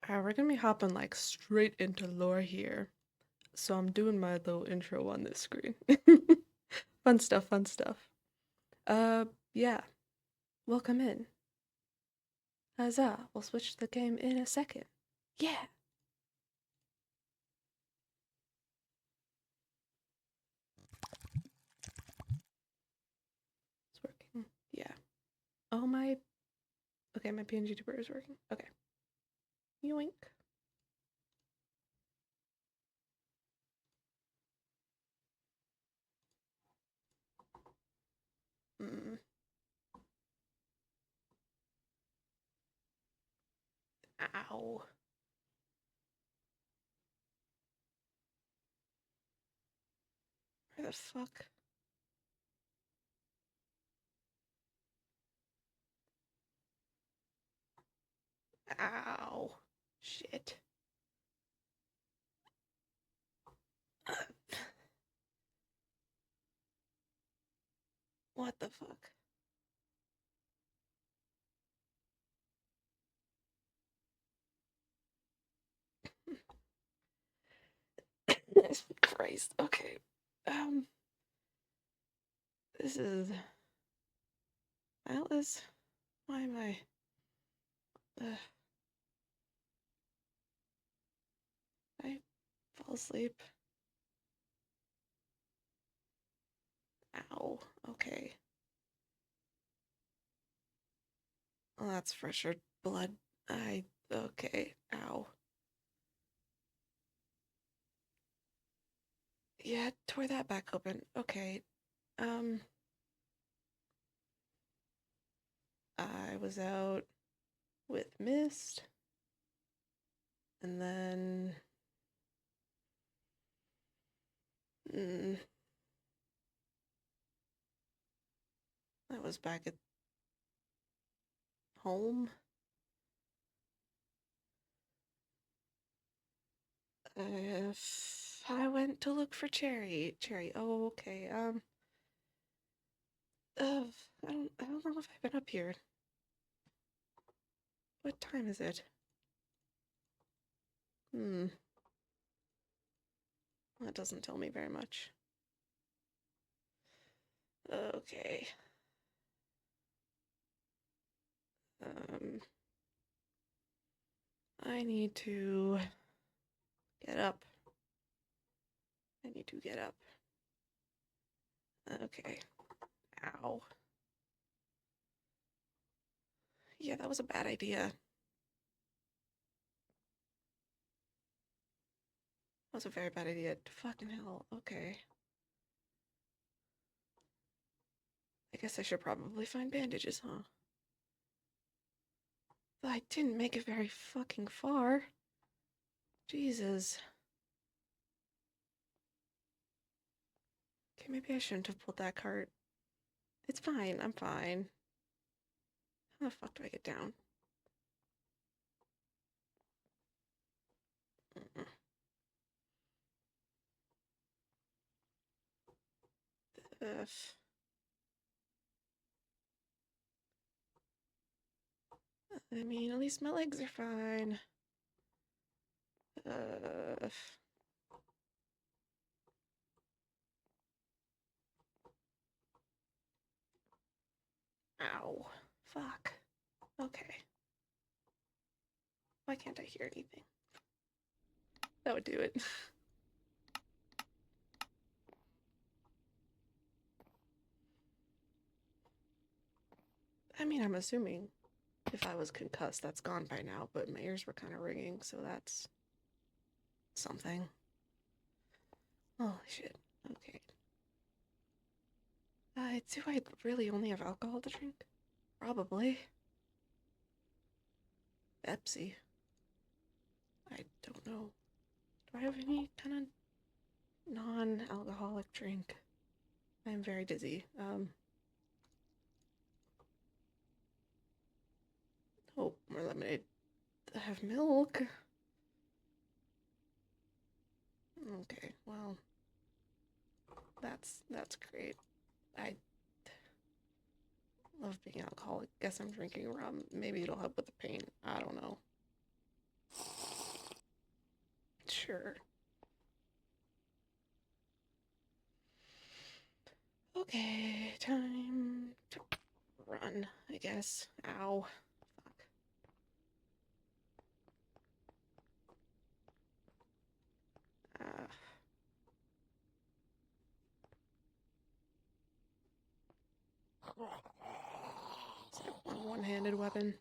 We're gonna be hopping like straight into lore here. So I'm doing my little intro on this screen. Fun stuff, fun stuff. Yeah. Welcome in. Huzzah. We'll switch the game in a second. Yeah. It's working. Yeah. Oh my. Okay, my PNG tuber is working. Okay. Yoink. Mm. Ow. Where the fuck? Ow. Shit. What the fuck? Christ. Okay. Um, this is Atlas. Why am I? I fall asleep. Ow. Okay. Well, that's fresher blood. Okay. Ow. Yeah, tore that back open. Okay. Um, I was out with Mist, and then mm, I was back at home. Uh, I went to look for Cherry. Cherry. Oh, okay. I don't know if I've been up here. What time is it? Hmm. That doesn't tell me very much. Okay. Um, I need to get up. I need to get up. Okay. Ow. Yeah, that was a bad idea. That was a very bad idea. Fucking hell. Okay. I guess I should probably find bandages, huh? But I didn't make it very fucking far. Jesus. Okay, maybe I shouldn't have pulled that cart. It's fine. I'm fine. How the fuck do I get down? Ugh. I mean, at least my legs are fine. Uh, Ow. Fuck. Okay. Why can't I hear anything? That would do it. I mean, I'm assuming if I was concussed, that's gone by now, but my ears were kind of ringing, so that's something. Holy shit. Okay. Do I really only have alcohol to drink? Probably. Pepsi. I don't know. Do I have any kind of non-alcoholic drink? I'm very dizzy. Oh, more lemonade. I have milk. Okay, well, that's great. I love being alcoholic. Guess I'm drinking rum. Maybe it'll help with the pain. I don't know. this. Ow. Fuck. It's a one-handed weapon.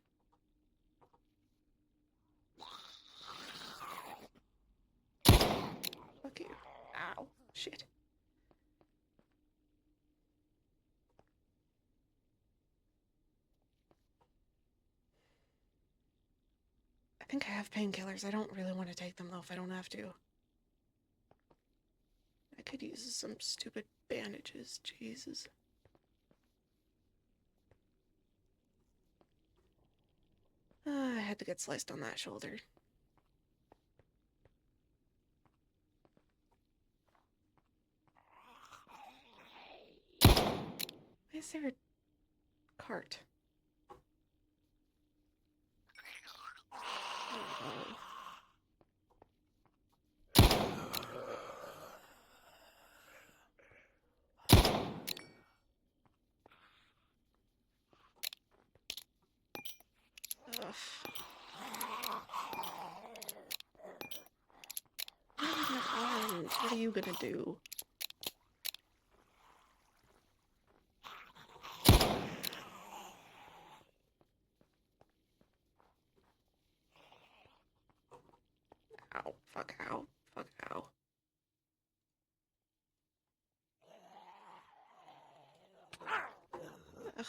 Fuck you. Ow. Shit. I think I have painkillers. I don't really want to take them though if I don't have to. I could use some stupid bandages. Jesus. I had to get sliced on that shoulder. Why is there a cart? Oh. Ugh. What are you gonna do? Ow. Fuck ow. Fuck ow. Ugh.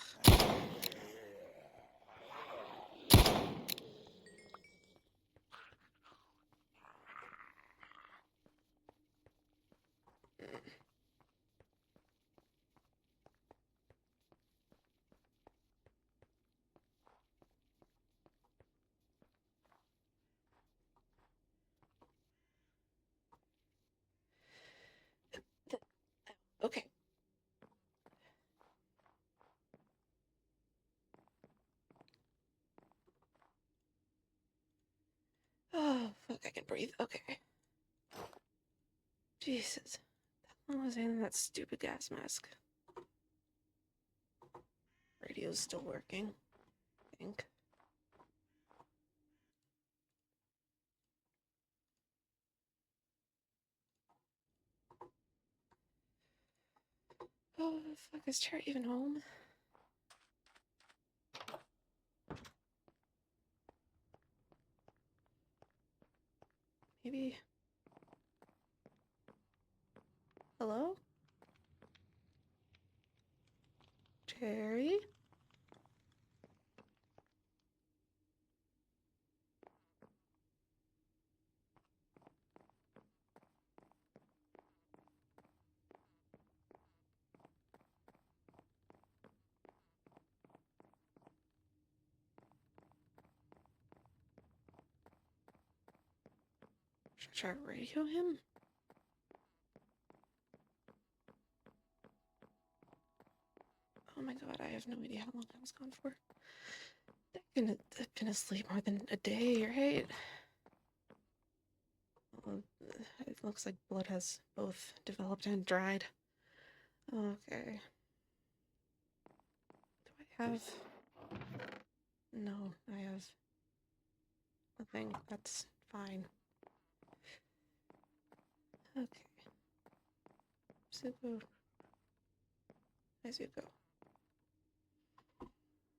Okay. Oh, fuck, I can breathe. Okay. Jesus. How long was I in that stupid gas mask? Radio's still working, I think. Oh, fuck, is Cher even home? Maybe. Hello? Cherry? Should I try to radio him? Oh my god, I have no idea how long I was gone for. I've been asleep more than a day, right? Well, it looks like blood has both developed and dried. Okay. Do I have... No, I have nothing. That's fine. Okay. Zuko. Hi, Zuko.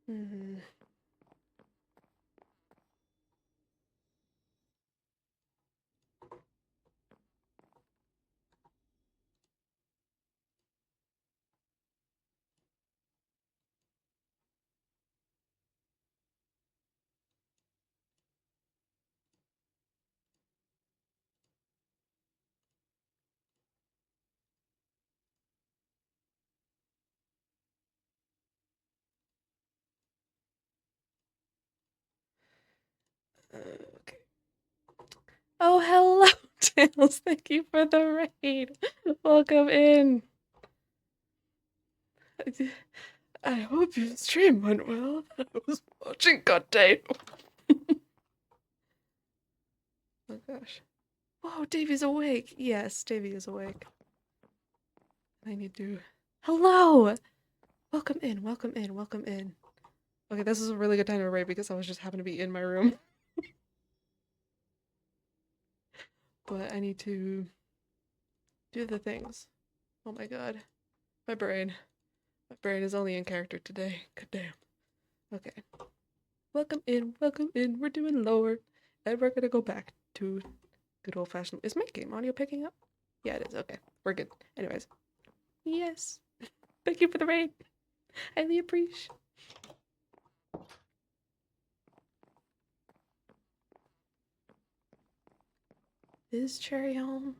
Hmm. Okay. Oh, hello, Tails. Thank you for the raid. Welcome in. I hope your stream went well. I was watching Goddamn. Oh gosh. Whoa, Davey's awake. Yes, Davey is awake. I need to. Hello! Welcome in, welcome in, welcome in. Okay, this is a really good time to raid because I was just happened to be in my room. But I need to do the things. Oh my god. My brain. My brain is only in character today. God damn. Okay. Welcome in, welcome in. We're doing lore. And we're gonna go back to good old fashioned. Is my game audio picking up? Yeah, it is. Okay. We're good. Anyways. Yes. Thank you for the raid. Highly appreciate. Is Cherry home?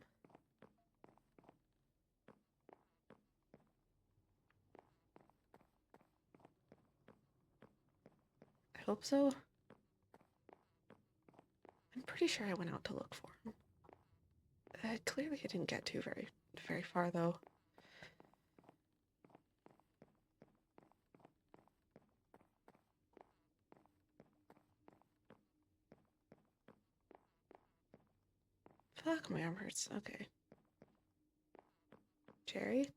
I hope so. I'm pretty sure I went out to look for him. Clearly I didn't get too very far though. Fuck, my arm hurts. Okay. Cherry?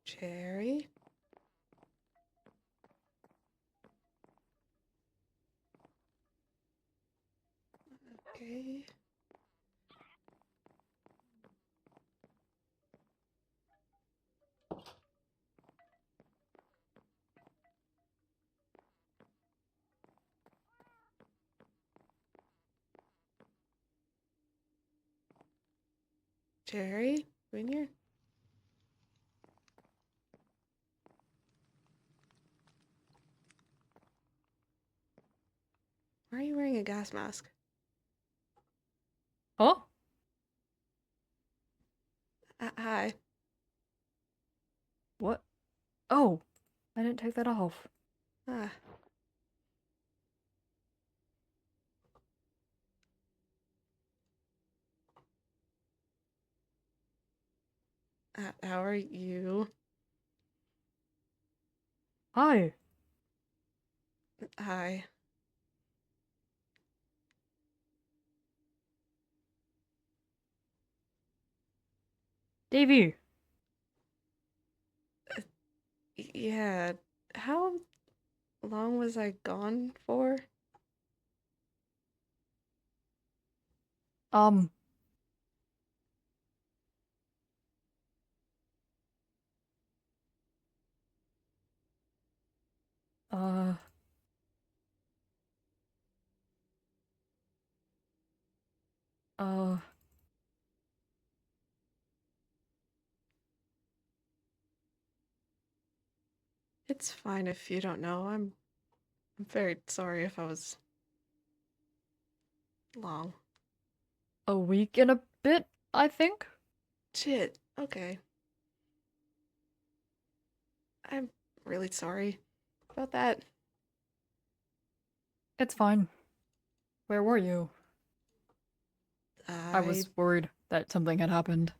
Cherry? Okay. Cherry? You in here? Why are you wearing a gas mask? Huh? Hi. What? Oh, I didn't take that off. Ah. How are you? Hi, Hi. Davey. Yeah. How long was I gone for? Um, uh, uh, It's fine if you don't know. I'm very sorry if I was long. a week and a bit, I think? Shit. Okay. I'm really sorry about that. It's fine. Where were you? I I was worried that something had happened.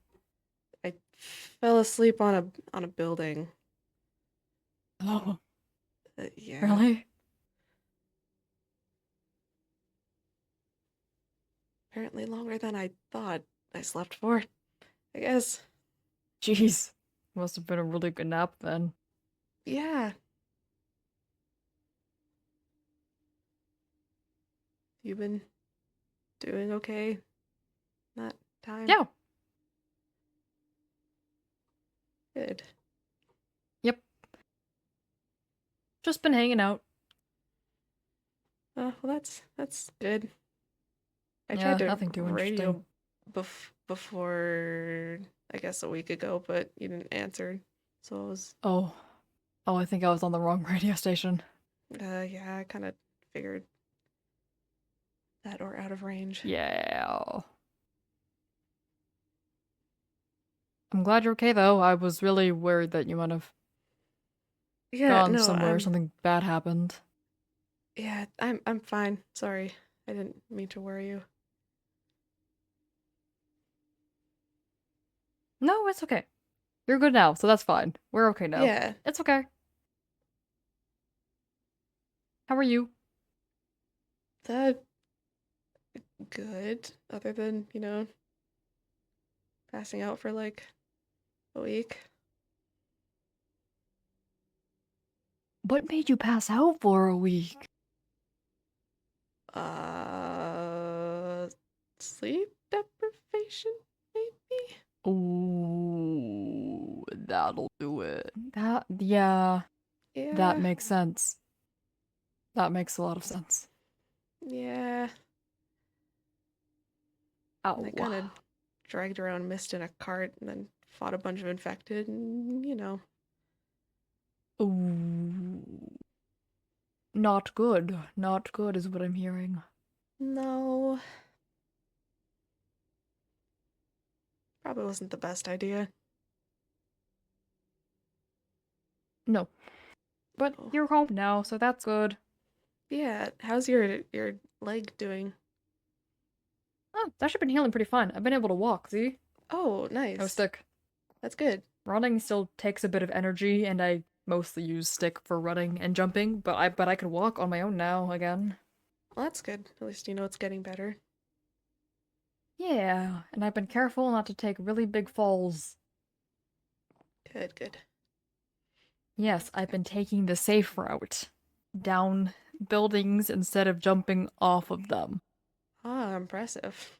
I fell asleep on a building. Oh, Yeah. really? Apparently longer than I thought I slept for. I guess. Jeez. Must have been a really good nap then. Yeah. You been doing okay that time? Yeah, Good. yep. Just been hanging out. Well, that's good. I tried Yeah, to nothing too interesting. radio before I guess a week ago, but you didn't answer. So I was Oh, oh, I think I was on the wrong radio station. yeah, I kind of figured that or out of range. Yeah. I'm glad you're okay though. I was really worried that you might have Yeah, gone no, somewhere, something bad happened. I'm fine. Sorry. I didn't mean to worry you. No, it's okay. You're good now, so that's fine. We're okay now. Yeah, It's okay. How are you? that good. Other than, you know. passing out for like a week. What made you pass out for a week? Uh, Sleep deprivation, maybe? Ooh, that'll do it. Yeah, that Yeah, makes sense. That makes a lot of sense. yeah. And I Ow. kind of dragged around mist in a cart and then fought a bunch of infected and, Ooh. Not good. Not good is what I'm hearing. no, probably wasn't the best idea. No. But Oh. you're home now, so that's good. Yeah, how's your leg doing? Oh, that should have been healing pretty fine. I've been able to walk, see? Oh, I was nice. stick. That's good. Running still takes a bit of energy, and I mostly use stick for running and jumping, but I can walk on my own now again. Well, that's good. At least you know it's getting better. Yeah, and I've been careful not to take really big falls. Good, good. Yes, I've been taking the safe route. Down buildings instead of jumping off of them. Ah, impressive.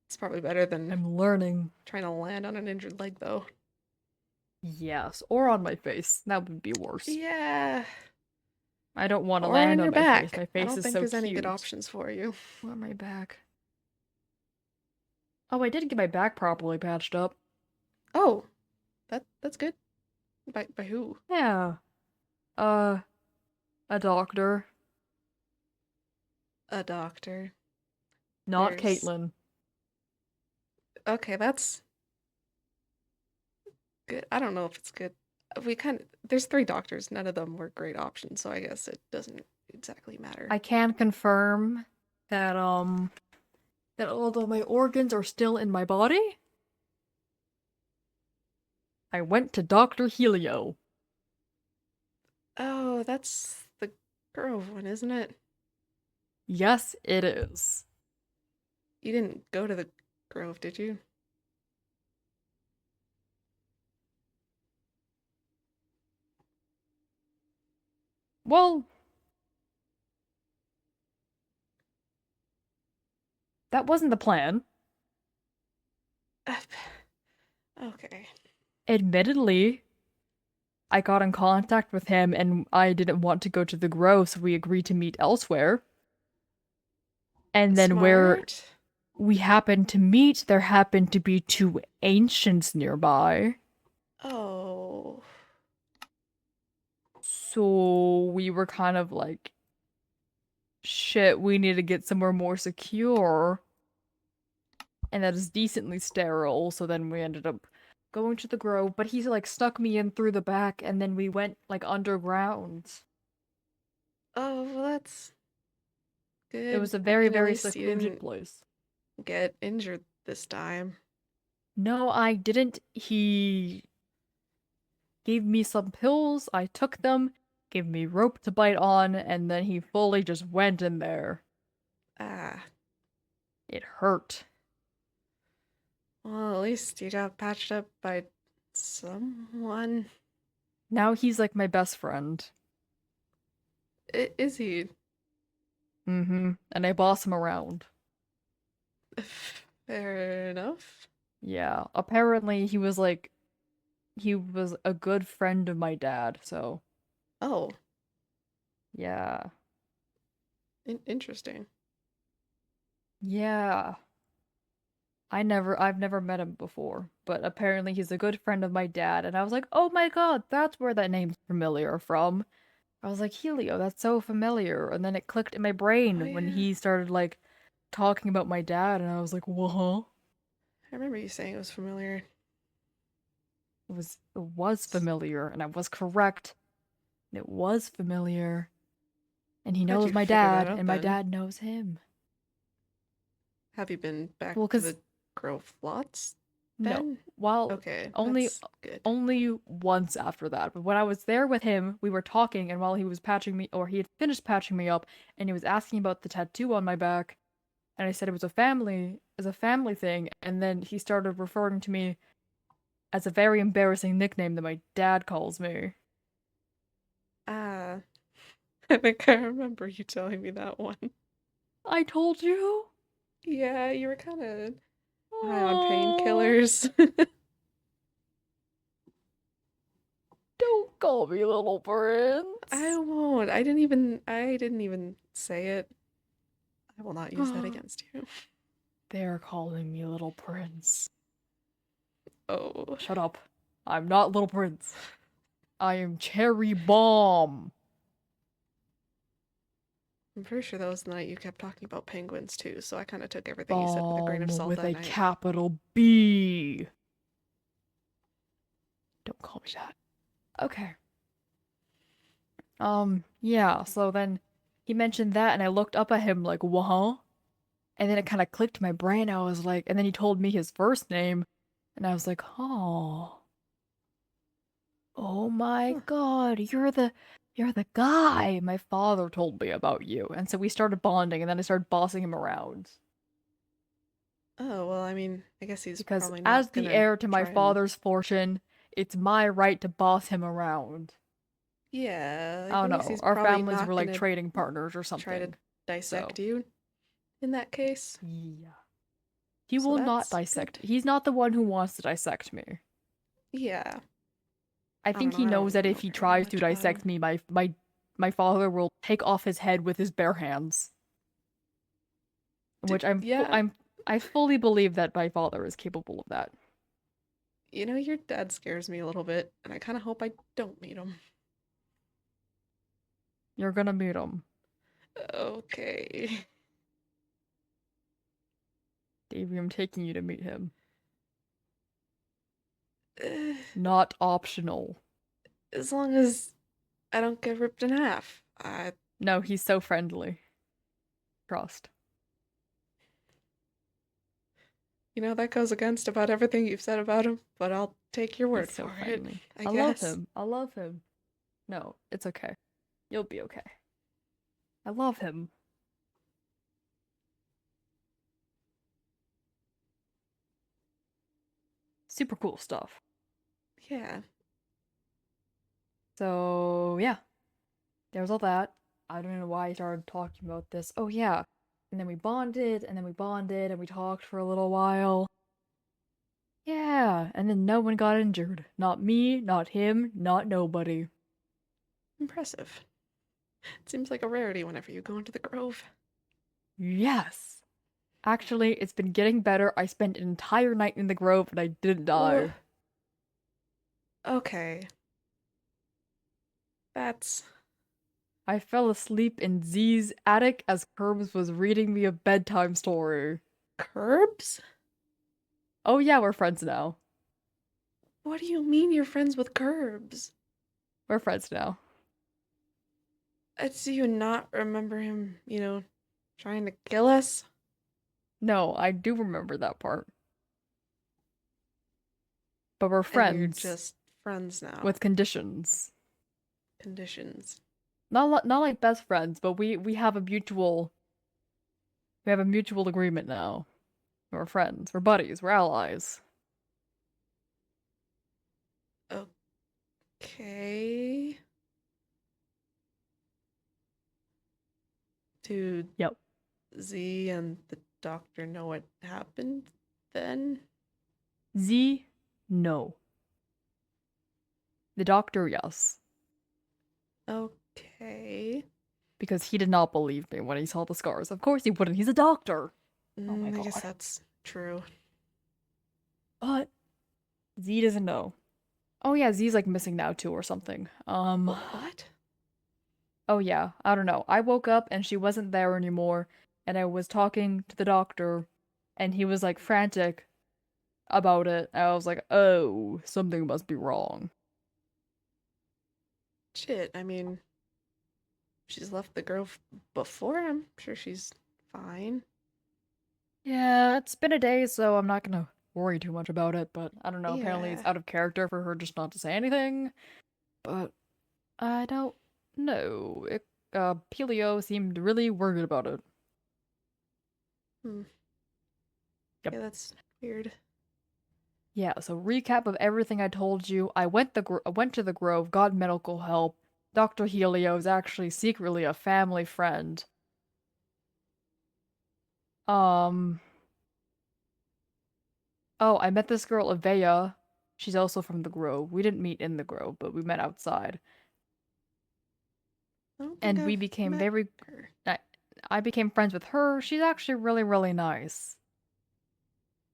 It's probably better than I'm learning. trying to land on an injured leg, though. Yes, or on my face. That would be worse. Yeah, I don't want to or on land your on my face. back. My I face don't is think so there's any good cute. options for you. Or my back. Oh, I did get my back properly patched up. Oh, that's good. By who? Yeah. Uh, a doctor. A doctor. Not There's Caitlin. okay, that's good. I don't know if it's good. We kind of there's three doctors. None of them were great options, so I guess it doesn't exactly matter. I can confirm that, that although my organs are still in my body, I went to Dr. Helio. Oh, that's the Grove one, isn't it? Yes, it is. You didn't go to the Grove, did you? Well, that wasn't the plan. Okay. Admittedly, I got in contact with him and I didn't want to go to the Grove, so we agreed to meet elsewhere. And then where Smart. we happened to meet, there happened to be two ancients nearby. Oh. So we were kind of like, shit, we need to get somewhere more secure. And that is decently sterile, so then we ended up going to the Grove, but he like stuck me in through the back and then we went like underground. Oh, well, that's It good. was a I very, mean, at very least you secluded didn't place. get injured this time. No, I didn't. He gave me some pills, I took them, gave me rope to bite on, and then he fully just went in there. Ah. It hurt. Well, at least you got patched up by someone. Now he's like my best friend. Is he? Mm-hmm. And I boss him around. Fair enough. Yeah. Apparently he was a good friend of my dad, so Oh, yeah. interesting. Yeah. I've never met him before, but apparently he's a good friend of my dad, and I was like, oh my god, that's where that name's familiar from. I was like, Helio, that's so familiar. And then it clicked in my Oh, brain when yeah. he started like talking about my dad, and I was like, whoa. I remember you saying it was familiar. It was familiar, and I was correct. It was familiar. And he Glad knows you my figured that dad, out and my then. dad knows him. Have you been back Well, to 'cause the Grove lots no, then? while Okay, only that's good. only once after that. But when I was there with him, we were talking, and while he was patching me, or he had finished patching me up, and he was asking about the tattoo on my back, and I said it was a family as a family thing, and then he started referring to me as a very embarrassing nickname that my dad calls me. Ah, I think I remember you telling me that one. I told you? Yeah, you were kind of high on Oh, painkillers. don't call me little I prince. won't. I didn't even say it. I will not use that against you. They're calling me little prince. Oh, Shut up. I'm not little prince. I am cherry bomb. I'm pretty sure that was the night you kept talking about penguins too, so I kind of took everything you said with a grain of Bomb salt with that a night. capital B. Don't call me that. Okay. Yeah, so then he mentioned that and I looked up at him like, what? And then it kind of clicked in my brain. I was like, and then he told me his first name, and I was like, oh my Huh. God, you're the guy my father told me about you. And so we started bonding, and then I started bossing him around. Oh, well, I mean, I guess he's Because probably as not the gonna heir to my try and. father's fortune, it's my right to boss him around. Yeah, I I don't guess know. he's Our probably families were not like gonna trading partners or try to something. So, dissect you in that case. yeah. He So will not that's good. dissect. He's not the one who wants to dissect me. Yeah. I I don't think know. he I knows don't that if know he very tries to much about him. dissect me, my father will take off his head with his bare hands. Which Yeah, I fully believe that my father is capable of that. your dad scares me a little bit, and I kind of hope I don't meet him. You're gonna meet him. Okay. Davey, I'm taking you to meet him. Eh, Not optional. as long as I don't get ripped in half. No, he's so friendly. Trust. That goes against about everything you've said about him, but I'll take your He's word so for it, friendly. I I love guess. him. I love him. No, it's okay. You'll be okay. I love him. Super cool stuff. Yeah. So, yeah, there's all that. I don't know why I started talking about this. Oh, yeah. And then we bonded, and then we bonded, and we talked for a little while. Yeah, and then no one got injured. Not me, not him, not nobody. Impressive. It seems like a rarity whenever you go into the Grove. Yes. Actually, it's been getting better. I spent an entire night in the Grove and I didn't Ugh. die. Okay. That's I fell asleep in Z's attic as Curbs was reading me a bedtime story. curbs? Oh yeah, we're friends now. What do you mean you're friends with curbs? We're friends now. Do you not remember him, trying to kill us? No, I do remember that part. But we're And you're friends just friends now. with conditions. Conditions. Not like best friends, but we have a mutual agreement now. We're friends. We're buddies. We're allies. Okay. Do Yep. Z and the doctor know what happened then? Z, no. The doctor, yes. Okay. Because he did not believe me when he saw the scars. Of course he wouldn't. He's a doctor. Oh my I guess god. that's true. But Z doesn't know. Oh yeah, Z's like missing now too or something. What? Oh yeah, I don't know. I woke up and she wasn't there anymore and I was talking to the doctor and he was like frantic about it. I was like, "Oh, something must be wrong." Shit, I mean, she's left the grove before. I'm sure she's fine. Yeah, it's been a day, so I'm not gonna worry too much about it, but I don't know. Apparently it's Yeah. out of character for her just not to say anything. But I don't know. Pelio seemed really worried about it. Hmm. Yep. Yeah, that's weird. Yeah, so recap of everything I told you. I went to the Grove, got medical help. Dr. Helio is actually secretly a family friend. Um, oh, I met this girl, Avea. She's also from the Grove. We didn't meet in the Grove, but we met outside. I don't think And we I've became met very her. I, I became friends with her. She's actually really, really nice.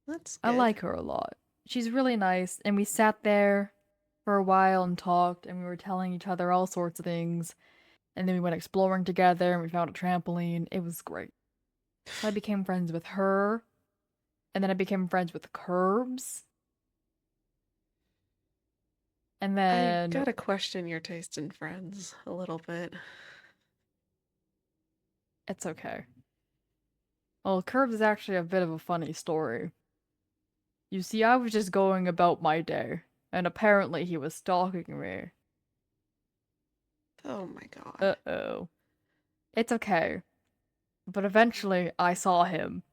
That's I good. like her a lot. She's really nice, and we sat there for a while and talked, and we were telling each other all sorts of things. And then we went exploring together, and we found a trampoline. It was great. So I became friends with her, and then I became friends with Curbs, and I then gotta question your taste in friends a little bit. it's okay. Well, Curbs is actually a bit of a funny story. You see, I was just going about my day, and apparently he was stalking me. Oh my god. Uh-oh. It's okay. But eventually, I saw him.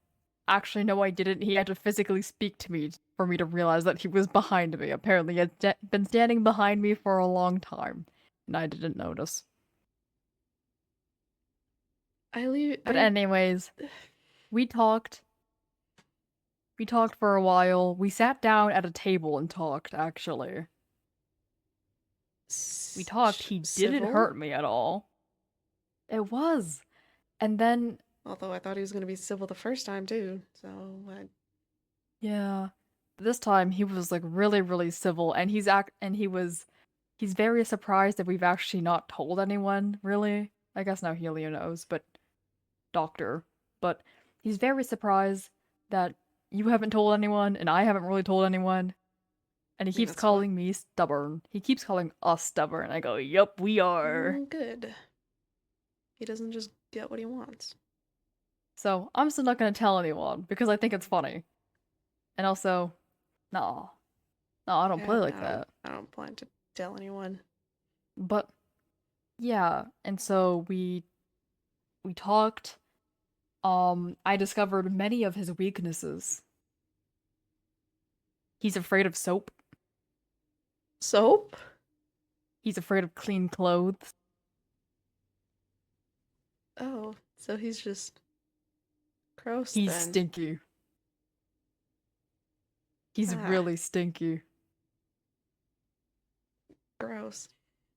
Actually, no, I didn't. He had to physically speak to me for me to realize that he was behind me. Apparently, he had been standing behind me for a long time, and I didn't notice. I leave. But anyways, we talked. We talked for a while. We sat down at a table and talked, actually. We talked. He didn't Civil? hurt me at all. It was. And then, Although I thought he was gonna be civil the first time too. So yeah, this time he was like really, really civil, and he's very surprised that we've actually not told anyone, really. I guess now Helio knows, but Doctor. But he's very surprised that you haven't told anyone, and I haven't really told anyone. And he I mean keeps that's fine. calling me stubborn. He keeps calling us stubborn. I go, yup, we are. Good. He doesn't just get what he wants. So I'm still not gonna tell anyone because I think it's funny. And also, no, no, I don't Yeah, play like I don't. that. I don't plan to tell anyone. But yeah, and so we talked. I discovered many of his weaknesses. He's afraid of soap. Soap? He's afraid of clean clothes. Oh, so he's just gross He's then. stinky. He's Ah, really stinky. gross.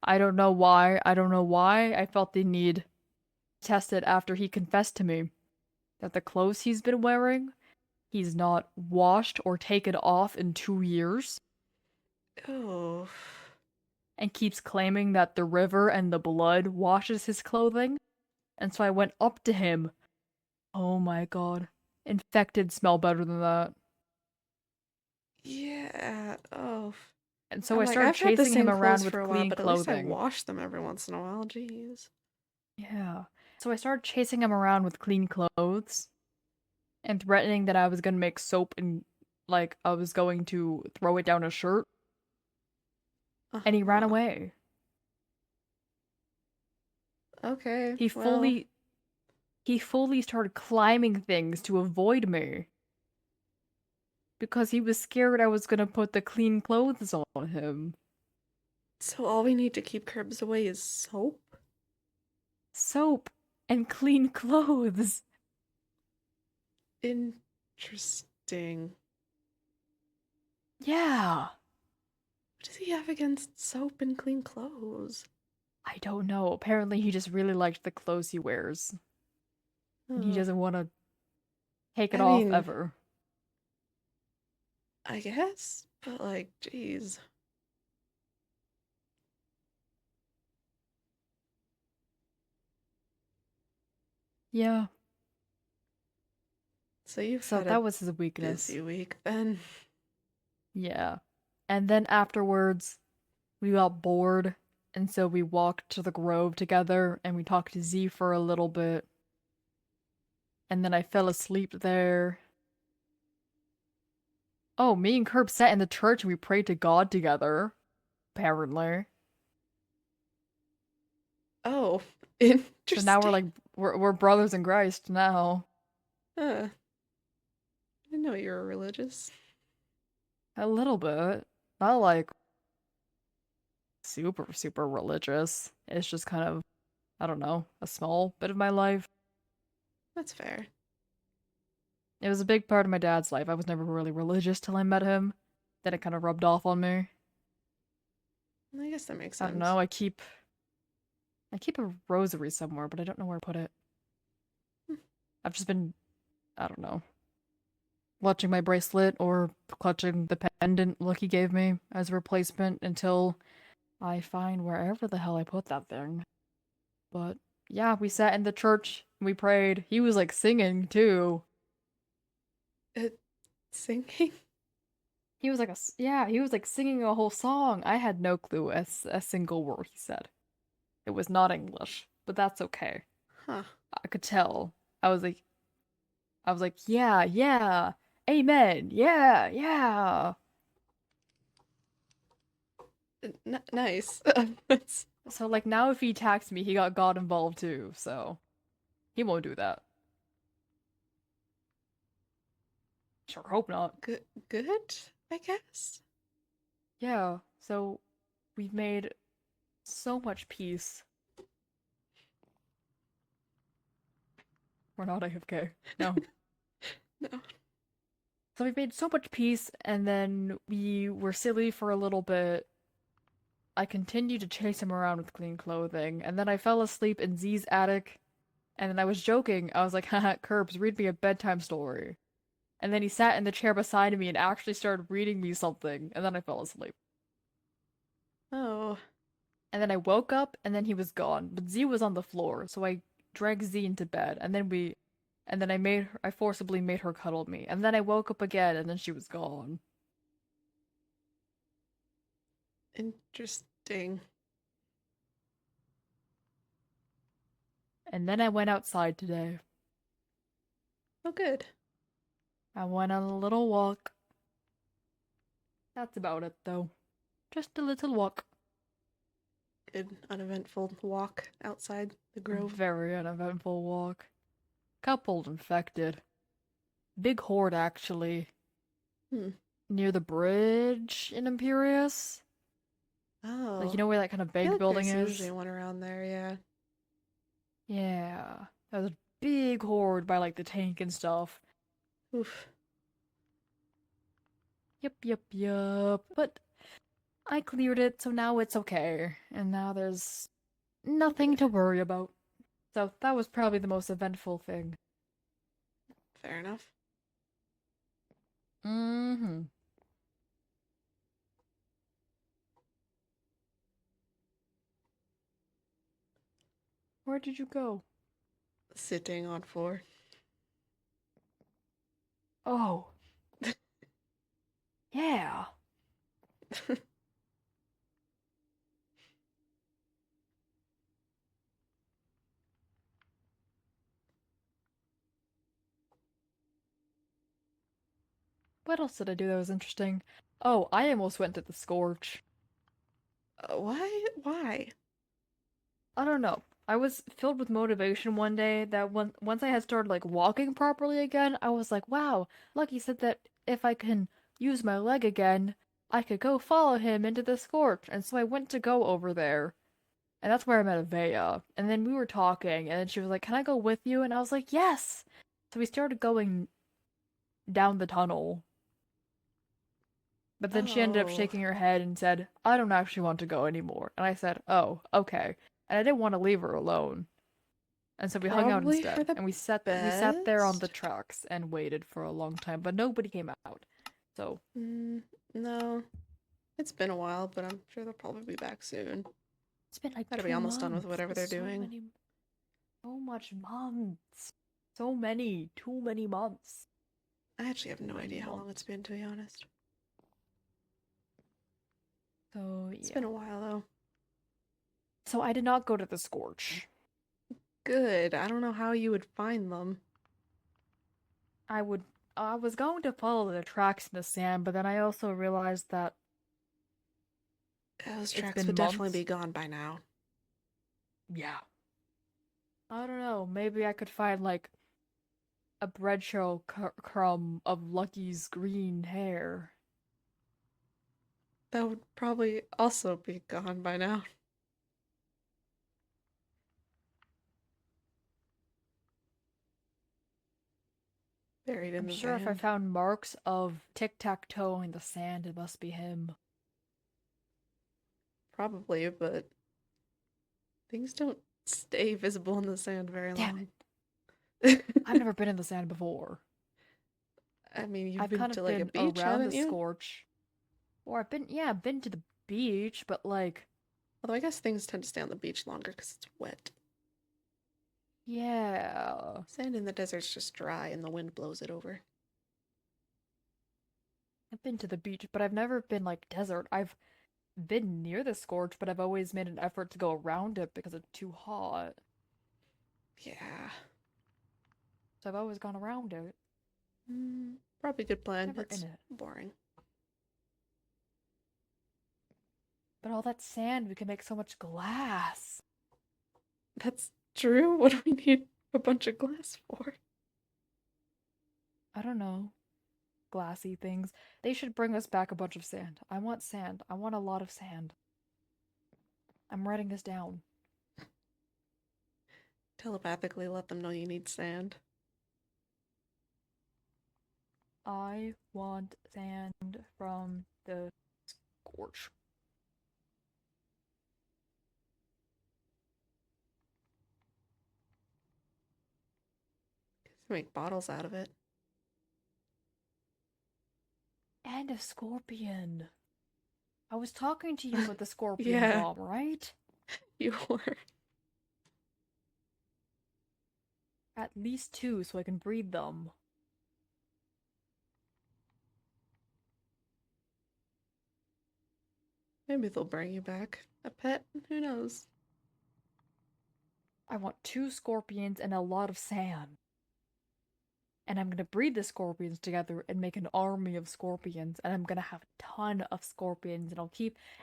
I don't know why. I don't know why I felt the need to test it after he confessed to me that the clothes he's been wearing, he's not washed or taken off in 2 years, Oh, and keeps claiming that the river and the blood washes his clothing. And so I went up to him. Oh my god. Infected smell better than that. yeah. Oh, And so I'm I like started I've had the chasing him same around clothes for with a while, clean but at least I clothing. wash them every once in a while. Jeez. Yeah. So I started chasing him around with clean clothes and threatening that I was gonna make soap and like I was going to throw it down his shirt, and he ran Uh-huh. away. Okay. He Well, fully he fully started climbing things to avoid me because he was scared I was gonna put the clean clothes on him. so all we need to keep Curbs away is soap? Soap and clean clothes. Interesting. Yeah. What does he have against soap and clean clothes? I don't know. Apparently he just really liked the clothes he wears. And he Oh, doesn't want to take it I off mean, ever. I guess, but like, jeez. Yeah. So you've So had a that was his weakness. busy week then. Yeah. And then afterwards, we got bored, and so we walked to the grove together and we talked to Z for a little bit. And then I fell asleep there. Oh, me and Curb sat in the church and we prayed to God together. Apparently. Oh, So now we're interesting. like we're brothers in Christ now. Huh, didn't know you were religious. A little bit. Not like super, super religious. It's just kind of, I don't know, a small bit of my life. That's fair. It was a big part of my dad's life. I was never really religious till I met him. Then it kind of rubbed off on me. I guess that makes I don't sense. know. I keep a rosary somewhere, but I don't know where to put it. Hmm. I've just been, I don't know, clutching my bracelet or clutching the pendant Lucky gave me as a replacement until I find wherever the hell I put that thing. But yeah, we sat in the church and we prayed. He was like singing too. Singing? He was like he was like singing a whole song. I had no clue as a single word he said. It was not English, but that's okay. Huh. I could tell. I was like yeah, yeah. Amen. Yeah, yeah. Nice. So like now if he attacks me, he got God involved too, so he won't do that. Sure hope not. Good, good, I guess. Yeah, so we've made so much peace. We're not AFK. No. No. So we've made so much peace, and then we were silly for a little bit. I continued to chase him around with clean clothing, and then I fell asleep in Z's attic, and then I was joking. I was like, haha, Curbs, read me a bedtime story. And then he sat in the chair beside me and actually started reading me something, and then I fell asleep. Oh. And then I woke up, and then he was gone, but Z was on the floor, so I dragged Z into bed, and then I forcibly made her cuddle me, and then I woke up again, and then she was gone. Interesting. And then I went outside today. Oh, good. I went on a little walk. That's about it, though. Just a little walk. Good, uneventful walk outside the A grove. very uneventful walk. Couple infected. Big horde, actually. Hmm. Near the bridge in Imperius. Like, you Oh. know where that kind of I feel big like building there's usually is? one around there, yeah. Yeah. That was a big horde by, like, the tank and stuff. Oof. Yep, yep, yep. But I cleared it, so now it's okay. And now there's nothing Good. to worry about. So that was probably the most eventful thing. Fair enough. Mm-hmm. Where did you go? Sitting on floor. Oh, yeah. What else did I do that was interesting? Oh, I almost went to the Scorch. Why? Why? I don't know. I was filled with motivation one day that once I had started like walking properly again, I was like, wow, Lucky said that if I can use my leg again, I could go follow him into the Scorch. And so I went to go over there. And that's where I met Avea. And then we were talking, and then she was like, can I go with you? And I was like, yes! So we started going down the tunnel. But then she ended up Oh. shaking her head and said, I don't actually want to go anymore. And I said, oh, okay. And I didn't want to leave her alone. And so we hung out Probably for instead. the And we sat there on the best? tracks and waited for a long time, but nobody came out. So Mm, no. It's been a while, but I'm sure they'll probably be back soon. it's been like Gotta be 2 almost done with months. whatever they're So doing. many, so much months. So many, too many months. I actually have Too no many idea how long it's months. been, to be honest. So It's yeah. been a while, though. So I did not go to the Scorch. Good. I don't know how you would find them. I would I was going to follow the tracks in the sand, but then I also realized that Those it's tracks been would definitely months. be gone by now. Yeah. I don't know. Maybe I could find like a breadshell crumb of Lucky's green hair. That would probably also be gone by now. Buried in I'm the sure if I sand. found marks of tic-tac-toe in the sand, it must be him. Probably, but things don't stay visible in the sand very Damn long. it. I've never been in the sand before. I mean, you've I've been kind to of like a been beach, around haven't the you? scorch. Or I've been to the beach, but like, Although I guess things tend to stay on the beach longer because it's wet. yeah. Sand in the desert's just dry and the wind blows it over. I've been to the beach, but I've never been like desert. I've been near the scorch, but I've always made an effort to go around it because it's too hot. Yeah. So I've always gone around it. Probably a good plan. Never in It's it. boring. But all that sand, we can make so much glass. That's true. What do we need a bunch of glass for? I don't know. Glassy things. They should bring us back a bunch of sand. I want sand. I want a lot of sand. I'm writing this down. Telepathically let them know you need sand. I want sand from the scorch. Make bottles out of it. And a scorpion. I was talking to you about the scorpion Yeah, bomb, right? you were. At least two so I can breed them. Maybe they'll bring you back a pet. Who knows? I want two scorpions and a lot of sand. And I'm gonna breed the scorpions together and make an army of scorpions. And I'm gonna have a ton of scorpions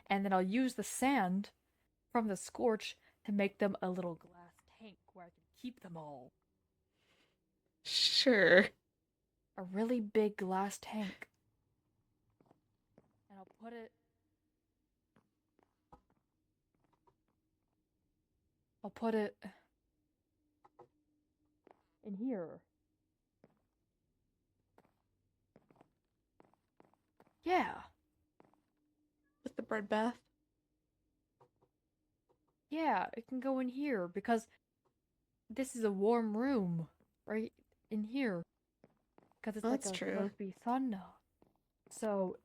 and then I'll use the sand from the scorch to make them a little glass tank where I can keep them all. Sure. A really big glass tank. And I'll put it in here. Yeah. With the bread bath. Yeah, it can go in here because this is a warm room right in here because it's Well, like that's a true. supposed to be sauna. So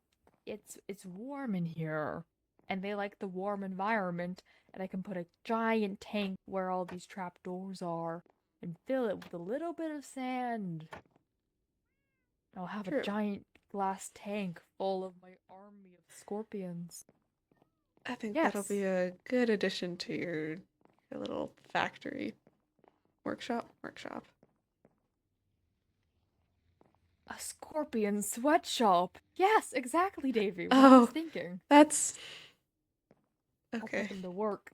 it's warm in here and they like the warm environment and I can put a giant tank where all these trapdoors are and fill it with a little bit of sand. I'll have a True. giant glass tank full of my army of scorpions. I think that'll Yes, be a good addition to your little factory workshop. a scorpion sweatshop. Yes, exactly, Davy. What I was Oh, thinking. that's I'll put okay. them to work.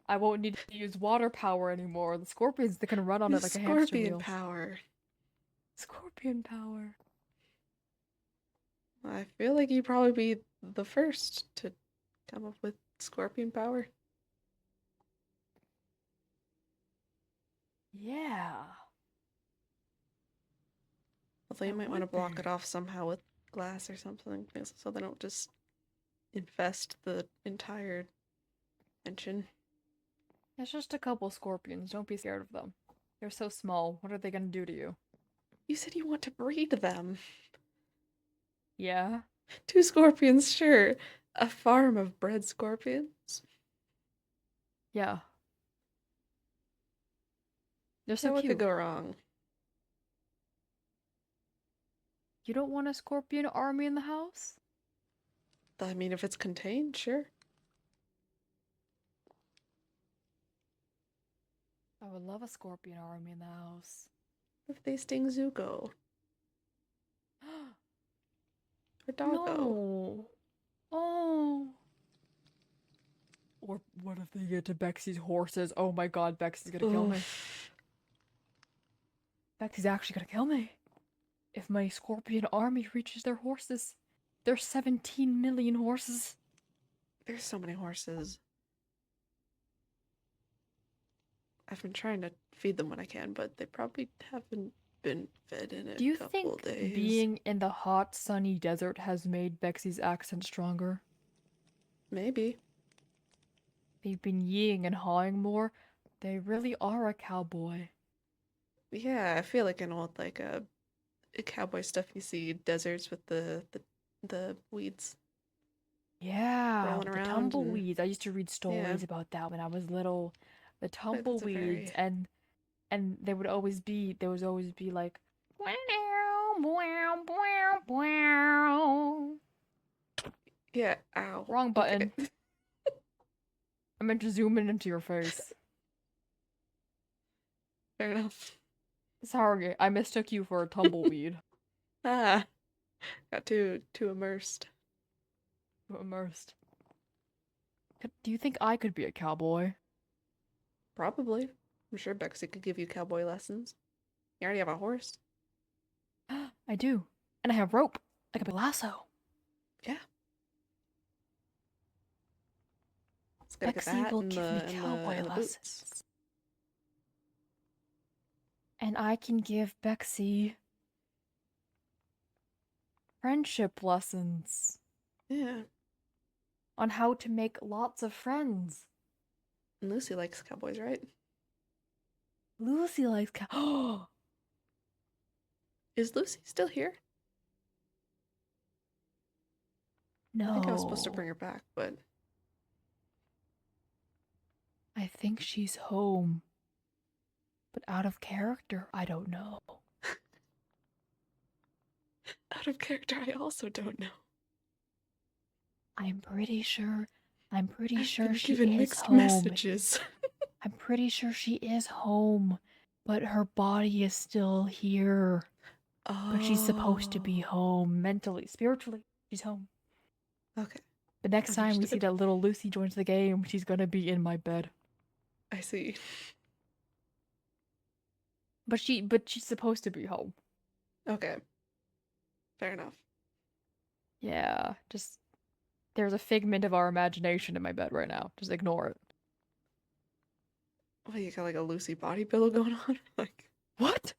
I won't need to use water power anymore. The scorpions, they can run on it like a hamster Scorpion wheels. power. Scorpion power. I feel like you'd probably be the first to come up with scorpion power. Yeah, Although I you might want to would block it be. off somehow with glass or something, so they don't just infest the entire mansion. It's just a couple scorpions. Don't be scared of them. They're so small. What are they gonna do to you? You said you want to breed them. Yeah? Two scorpions, sure. A farm of bred scorpions? Yeah. They're so Yeah, what could cute. go wrong? You don't want a scorpion army in the house? I mean, if it's contained, sure. I would love a scorpion army in the house. If they sting Zuko or Doggo. No. Oh. Or what if they get to Bexy's horses? Oh my god, Bexy's gonna kill me. Oof. Bexy's actually gonna kill me. If my scorpion army reaches their horses. There's 17 million horses. There's so many horses. I've been trying to feed them when I can, but they probably haven't been fed in a Do you couple think days. being in the hot, sunny desert has made Bexy's accent stronger? Maybe. They've been yeeing and hawing more. They really are a cowboy. Yeah, I feel like in all like cowboy stuff you see deserts with the weeds Yeah, rolling with the around and tumbleweeds. I used to read yeah. stories about that when I was little. The That's a tumbleweeds, very and there was always be like wow, wow, wow, wow. yeah, ow. Wrong Okay. button. I meant to zoom in into your face. Fair enough. Sorry, I mistook you for a tumbleweed. Ah, got too immersed. Immersed. Do you think I could be a cowboy? Probably. I'm sure Bexy could give you cowboy lessons. You already have a horse. I do. And I have rope. Like a big lasso. Yeah. Just gotta get Bexy that will and give me the cowboy and the boots. lessons. And I can give Bexy friendship lessons Yeah. on how to make lots of friends. And Lucy likes cowboys, right? Lucy likes cow. Is Lucy still here? I think I was supposed to No. bring her back, but I think she's home. But out of character, I don't know. out of character, I also don't know. I'm pretty sure I've been she given is mixed home. messages. I'm pretty sure she is home, but her body is still here. But she's supposed to be Oh. home mentally, spiritually. She's home. Okay. The next time we see Understood. that little Lucy joins the game, she's gonna be in my bed. I see. But she's supposed to be home. Okay. Fair enough. Yeah, just there's a figment of our imagination in my bed right now. Just ignore it. What, you got like a Lucy body pillow going on? Like, What?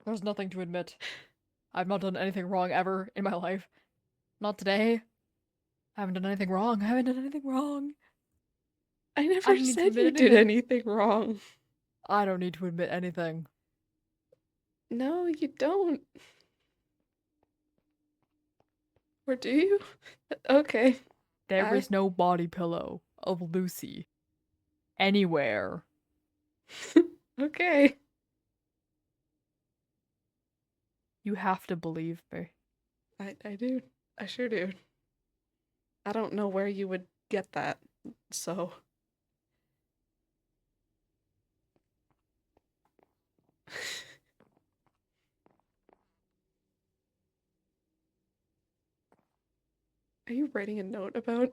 There's nothing to admit. I've not done anything wrong ever in my life. Not today. I haven't done anything wrong. I haven't done anything wrong. I I never don't need to said admit you did anything. anything wrong. I don't need to admit anything. No, you don't. Or do you? Okay. There I is no body pillow of Lucy anywhere. okay. You have to believe me. I do. I sure do. I don't know where you would get that. So are you writing a note about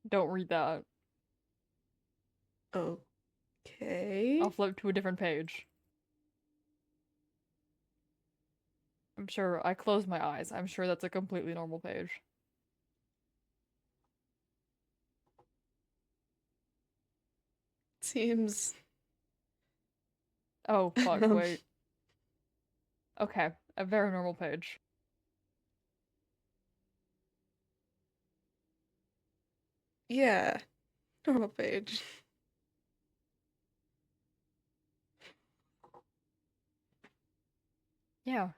Don't read that. okay. I'll flip to a different page. I'm sure I closed my eyes. I'm sure that's a completely normal page. Seems Oh, fuck, um, wait. Okay, a very normal page. yeah. Normal page. Yeah,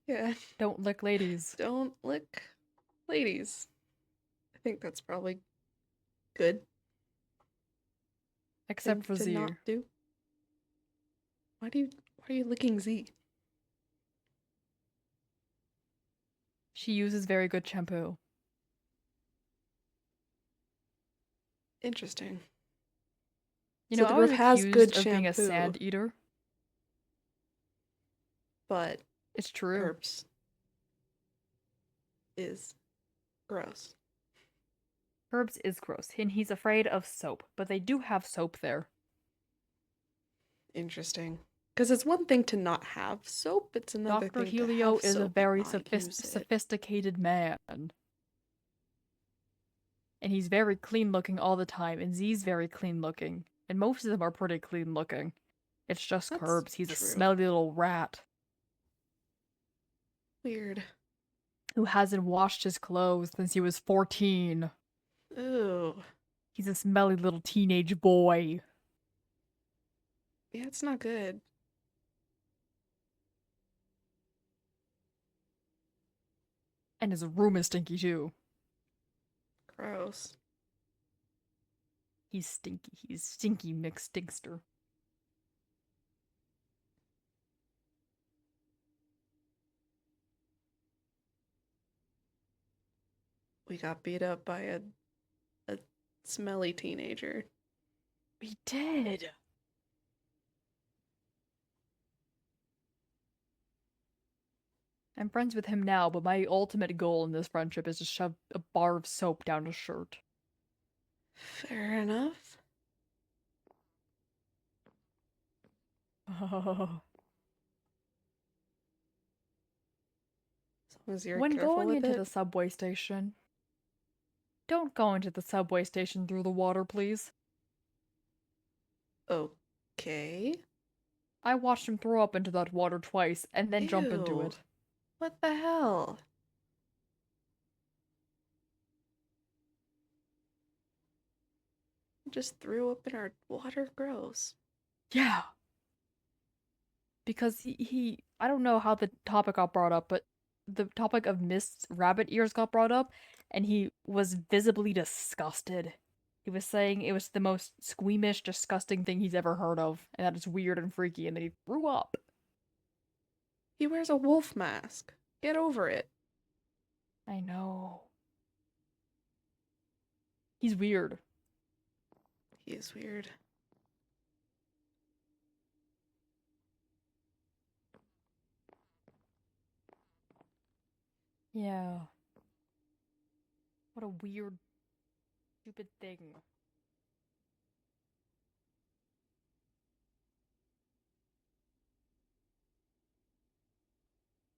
Yeah. don't lick ladies. Don't lick ladies. I think that's probably Good thing Except for to not Z. do. Why are you licking Z? She uses very good shampoo. Interesting. You So know, the I was group has good accused of being a shampoo, sand eater. but It's true. herbs is gross. Herbs is gross, and he's afraid of soap, but they do have soap there. Interesting. Because it's one thing to not have soap, it's another Dr. thing to Helio have is a soap and very not use it. sophisticated man. And he's very clean looking all the time, and Z's very clean looking. And most of them are pretty clean looking. It's just That's Curbs. He's a true. smelly little rat Weird. who hasn't washed his clothes since he was 14. Ooh. He's a smelly little teenage boy. Yeah, it's not good. And his room is stinky too. Gross. He's stinky. He's stinky McStinkster. We got beat up by a smelly teenager. We did. I'm friends with him now, but my ultimate goal in this friendship is to shove a bar of soap down his shirt. Fair enough. Oh. As long as you're When careful going with into it. the subway station, don't go into the subway station through the water, please. Okay. I watched him throw up into that water twice and then jump into Ew. it. What the hell? Just threw up in our water. Gross. Yeah. Because I don't know how the topic got brought up, but the topic of Mist's rabbit ears got brought up, and he was visibly disgusted. He was saying it was the most squeamish, disgusting thing he's ever heard of, and that it's weird and freaky, and then he threw up. He wears a wolf mask. Get over it. I know. He's weird. He is weird. Yeah. What a weird, stupid thing.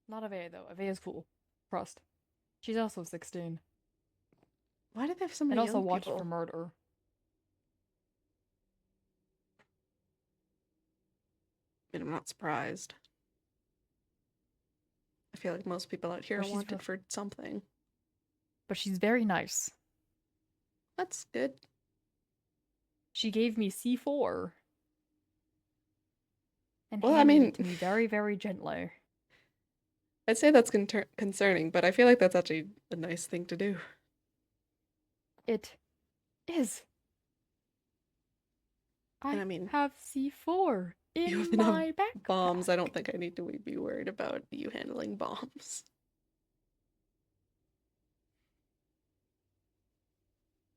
Not Avea, though. Avea's cool. Trust. She's also 16. Why do they have so And many also young watched for people? murder. I mean, I'm not surprised. I feel like most people out here But are wanted for something. but she's very nice. That's good. She gave me C4 and Well, I handed mean, it to me very, very gently. I'd say that's concerning, but I feel like that's actually a nice thing to do. It is. And I I mean, have C4 you in even have my backpack. bombs. I don't think I need to be worried about you handling bombs.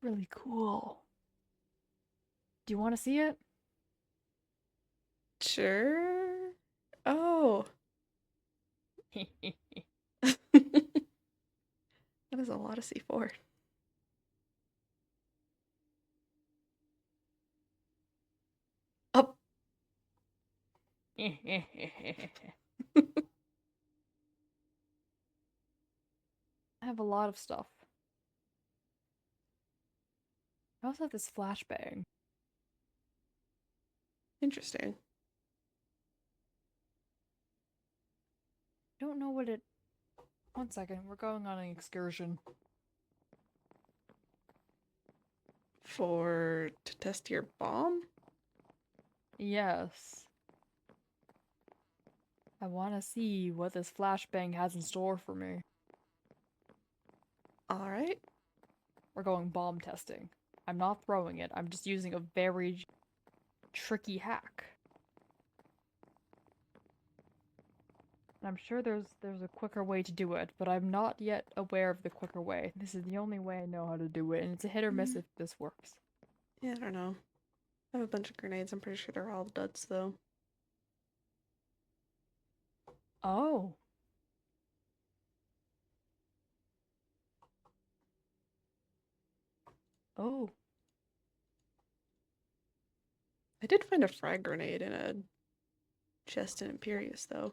Really cool. Do you want to see it? Sure. Oh. That is a lot of C4. Up. I have a lot of stuff. I also have this flashbang. Interesting. I don't know what it. One second, we're going on an excursion. To test your bomb? Yes. I want to see what this flashbang has in store for me. Alright. We're going bomb testing. I'm not throwing it. I'm just using a very tricky hack. I'm sure there's a quicker way to do it, but I'm not yet aware of the quicker way. This is the only way I know how to do it, and it's a hit or miss if this works. Yeah, I don't know. I have a bunch of grenades. I'm pretty sure they're all duds, though. Oh. Oh. I did find a frag grenade in a chest in Imperius, though.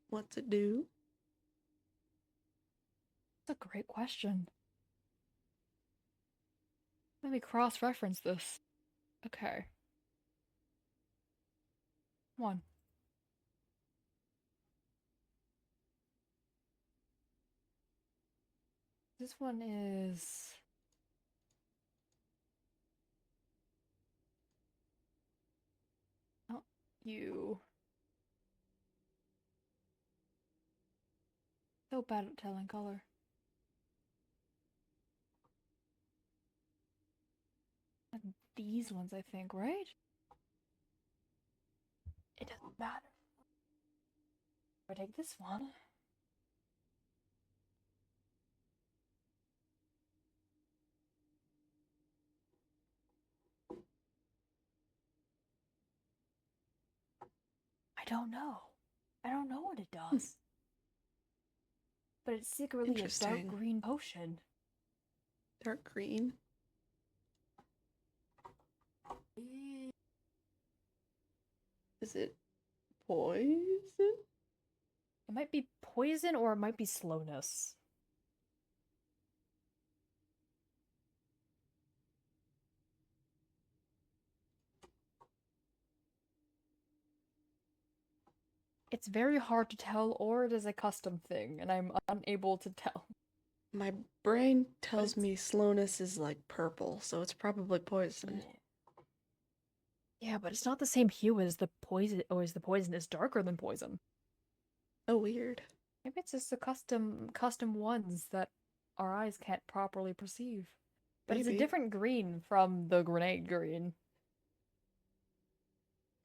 What's it do? That's a great question. Let me cross-reference this. Okay. One. This one is... Oh, you. So bad at telling color. And these ones, I think, right? It doesn't matter. If I take this one... I don't know. I don't know what it does. But it's secretly a dark Interesting. green potion. Dark green. Is it poison? It might be poison or it might be slowness. It's very hard to tell, or it is a custom thing, and I'm unable to tell. My brain But tells me slowness is like purple, so it's probably poison. Yeah, but it's not the same hue as the poison, or as the poison is darker than poison. Oh, weird. Maybe it's just the custom ones that our eyes can't properly perceive. But it's a Maybe. different green from the grenade green.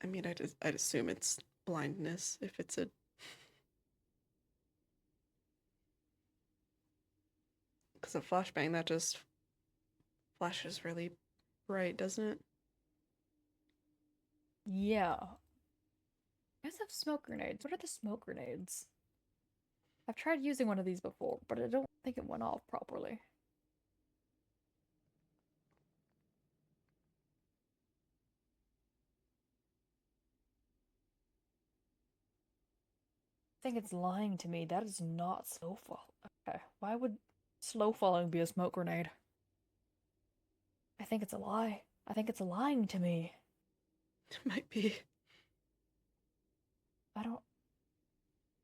I mean, I'd assume it's blindness if it's a. Because a flashbang, that just flashes really bright, doesn't it? Yeah. I guess I have smoke grenades. What are the smoke grenades? I've tried using one of these before, but I don't think it went off properly. I think it's lying to me. That is not slow fall. Okay, why would slow falling be a smoke grenade? I think it's a lie. I think it's lying to me. It might be. I don't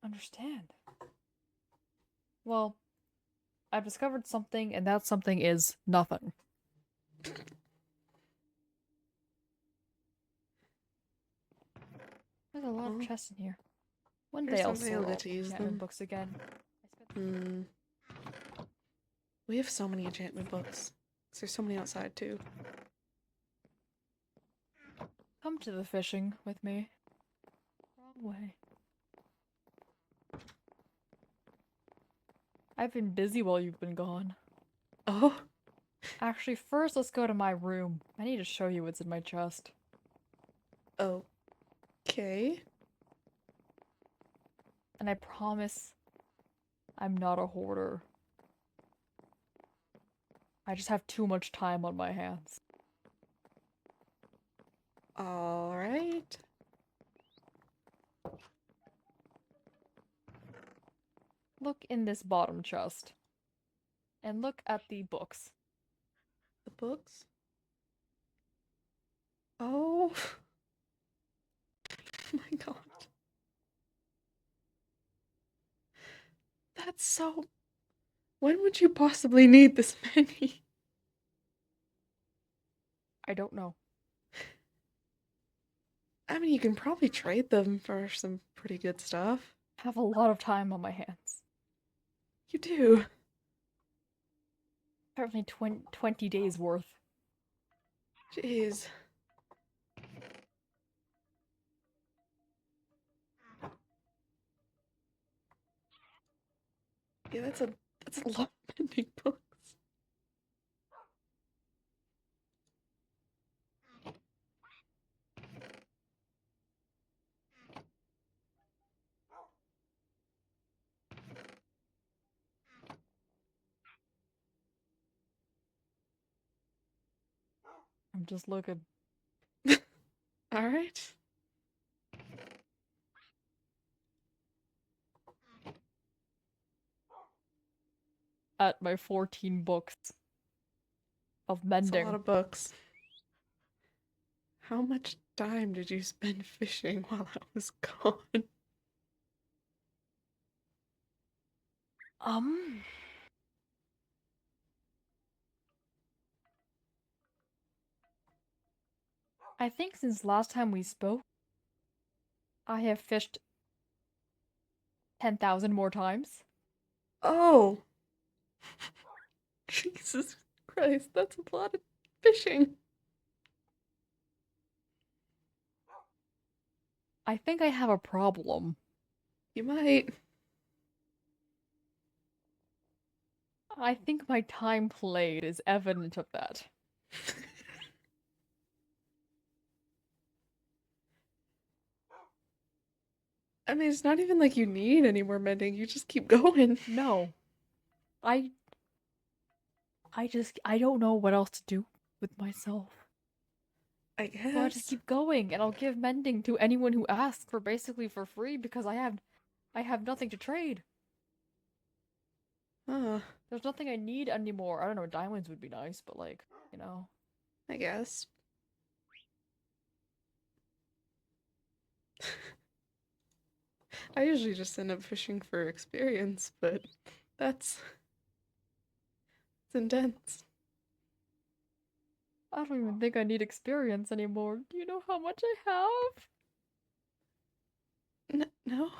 understand. Well, I've discovered something, and that something is nothing. There's a lot of Oh, chests in here. One here's day I'll somebody sort will all get to the use enchantment them. books again. Hmm. We have so many enchantment books. There's so many outside, too. Come to the fishing with me. Wrong way. I've been busy while you've been gone. Oh, Actually, first let's go to my room. I need to show you what's in my chest. okay. And I promise I'm not a hoarder. I just have too much time on my hands. Alright. Look in this bottom chest. And look at the books. The books? Oh. My god. That's so. When would you possibly need this many? I don't know. I mean, you can probably trade them for some pretty good stuff. I have a lot of time on my hands. You do. Apparently 20 days worth. Jeez. Yeah, that's a lot of mending books. I'm just looking All right. at my 14 books of That's a lot mending. of books. How much time did you spend fishing while I was gone? Um, I think since last time we spoke, I have fished 10,000 more times. Oh, Jesus Christ, that's a lot of fishing. I think I have a problem. You might. I think my time played is evident of that. I mean, it's not even like you need any more mending. You just keep going. No. I I don't know what else to do with myself. I So I just guess. keep going and I'll give mending to anyone who asks for basically for free because I have nothing to trade. Huh. There's nothing I need anymore. I don't know, diamonds would be nice, but like, you know. I guess. I usually just end up fishing for experience, but that's it's intense. I don't even think I need experience anymore. Do you know how much I have? No?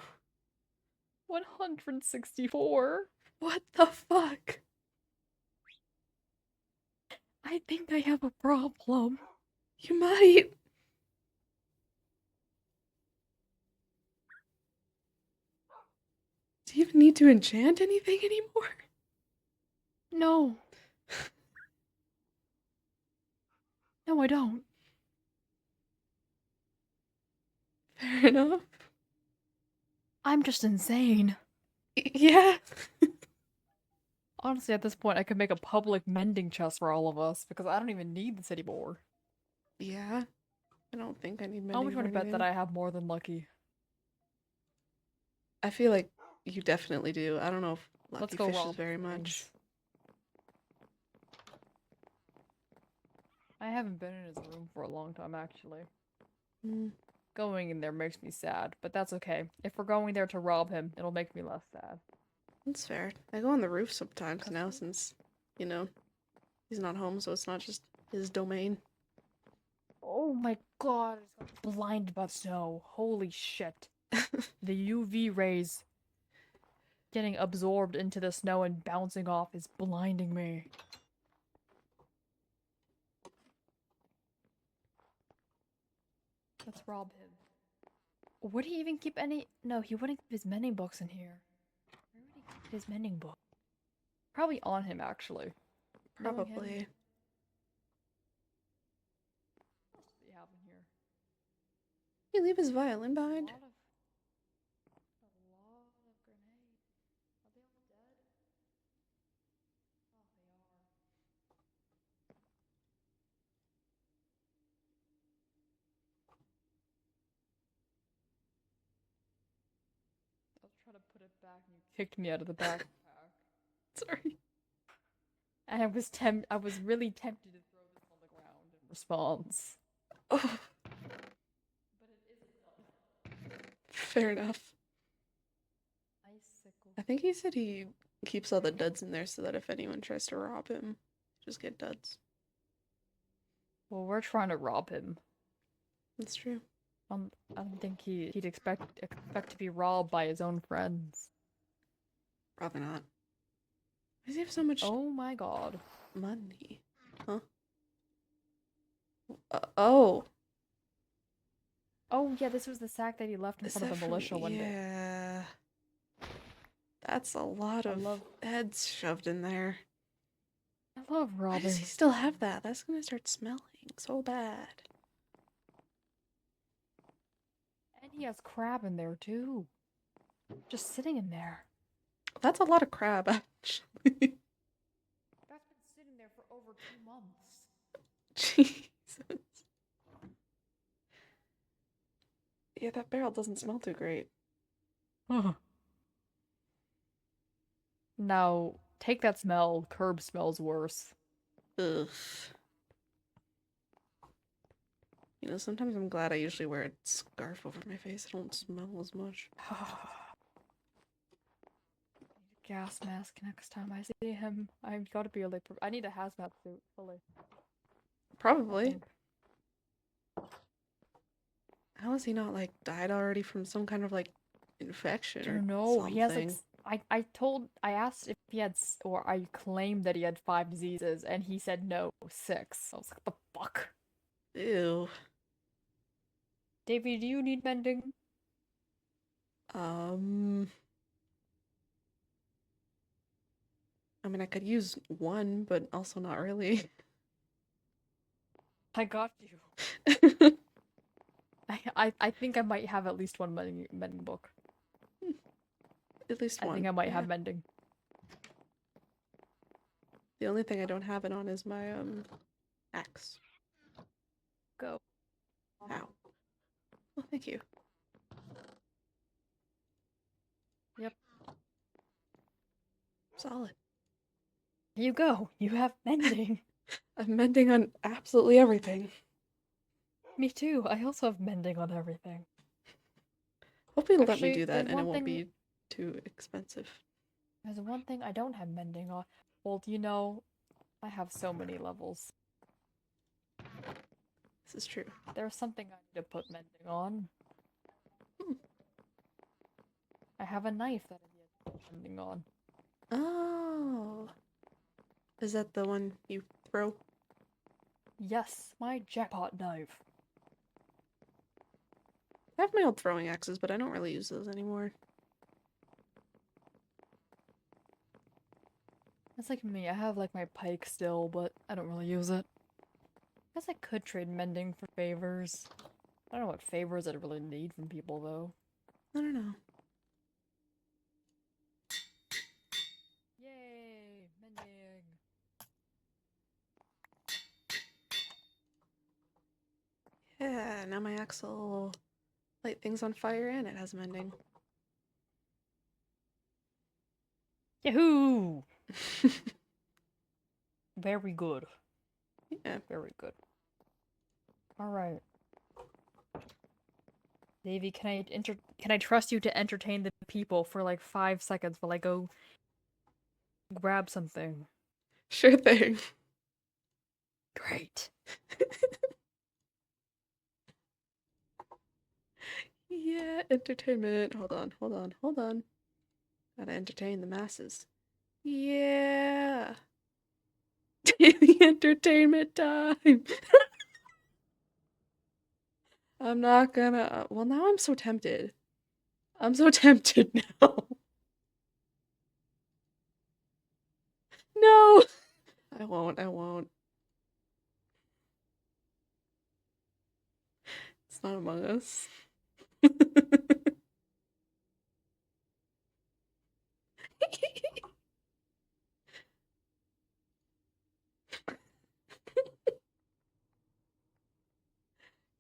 164. What the fuck? I think I have a problem. You might. Do you even need to enchant anything anymore? No. No, I don't. Fair enough. I'm just insane. Yeah. Honestly, at this point, I could make a public mending chest for all of us because I don't even need this anymore. Yeah. I don't think I need How much mending would for I bet that anything. I have more than lucky? I feel like you definitely do. I don't know if Let's Lucky go fishes rob very some much. things. I haven't been in his room for a long time, actually. Mm, Going in there makes me sad, but that's okay. If we're going there to rob him, it'll make me less sad. that's fair. I go on the roof sometimes now Custom? since, you know, he's not home, so it's not just his domain. Oh my god, I just got blinded by snow. Holy shit. The UV rays getting absorbed into the snow and bouncing off is blinding me. Let's rob him. Would he even keep any? No, he wouldn't keep his mending books in here. Where would he keep his mending book? Probably on him, actually. Knowing him. Probably. What else does he have in here? He leave his violin A behind? lot of grenades. Are they all dead? Oh, they are. I was trying to put it back and you kicked me out of the backpack. Sorry. And I was really tempted to throw this on the ground in response. Oh, But it isn't done. fair enough. Icicle. I think he said he keeps all the duds in there so that if anyone tries to rob him, just get duds. Well, we're trying to rob him. That's true. I don't think he'd expect to be robbed by his own friends. Probably not. Why does he have so much? Oh my god. Money. Huh? Oh. Oh, yeah, this was the sack that he left in Is front of that the from... militia one day. Yeah. That's a lot of heads shoved in there. I love Why does he robbing. still have that? That's gonna start smelling so bad. And he has crab in there, too. Just sitting in there. That's a lot of crab, actually. That's been sitting there for over 2 months. Jesus. Yeah, that barrel doesn't smell too great. Now, take that smell. Curb smells worse. Ugh. You know, sometimes I'm glad I usually wear a scarf over my face. I don't smell as much. Gas mask next time I see him. I've got to be like, I need a hazmat suit, fully. Probably. How has he not, like, died already from some kind of, like, infection I or don't know. He has like, something? I asked if he had, or I claimed that he had 5 diseases, and he said no, 6. I was like, the fuck? Ew. Davey, do you need mending? I mean, I could use one, but also not really. I got you. I think I might have at least one mending book. At least I one. think I might Yeah. have mending. The only thing I don't have it on is my, axe. Go. Ow. Oh, thank you. Yep. Solid. Here you go. You have mending. I'm mending on absolutely everything. Me too. I also have mending on everything. Hope you let me Actually, do that there's and it one won't thing. be too expensive. There's one thing I don't have mending on. Well, you know, I have so many levels. This is true. There's something I need to put mending on. Hmm. I have a knife that I need to put mending on. Oh. Is that the one you throw? Yes, my jackpot knife. I have my old throwing axes, but I don't really use those anymore. That's like me. I have like my pike still, but I don't really use it. I guess I could trade mending for favors. I don't know what favors I really need from people though. I don't know. Yay! Mending! Yeah, now my axe will light things on fire and it has mending. Yahoo! Very good. Yeah. Very good. Alright. Davey, can I trust you to entertain the people for like 5 seconds while I go grab something? Sure thing. Great. Yeah, entertainment. Hold on, hold on, hold on. Gotta entertain the masses. Yeah. Daily entertainment time. I'm not gonna. Well, now I'm so tempted. I'm so tempted now. No! I won't, I won't. It's not Among Us.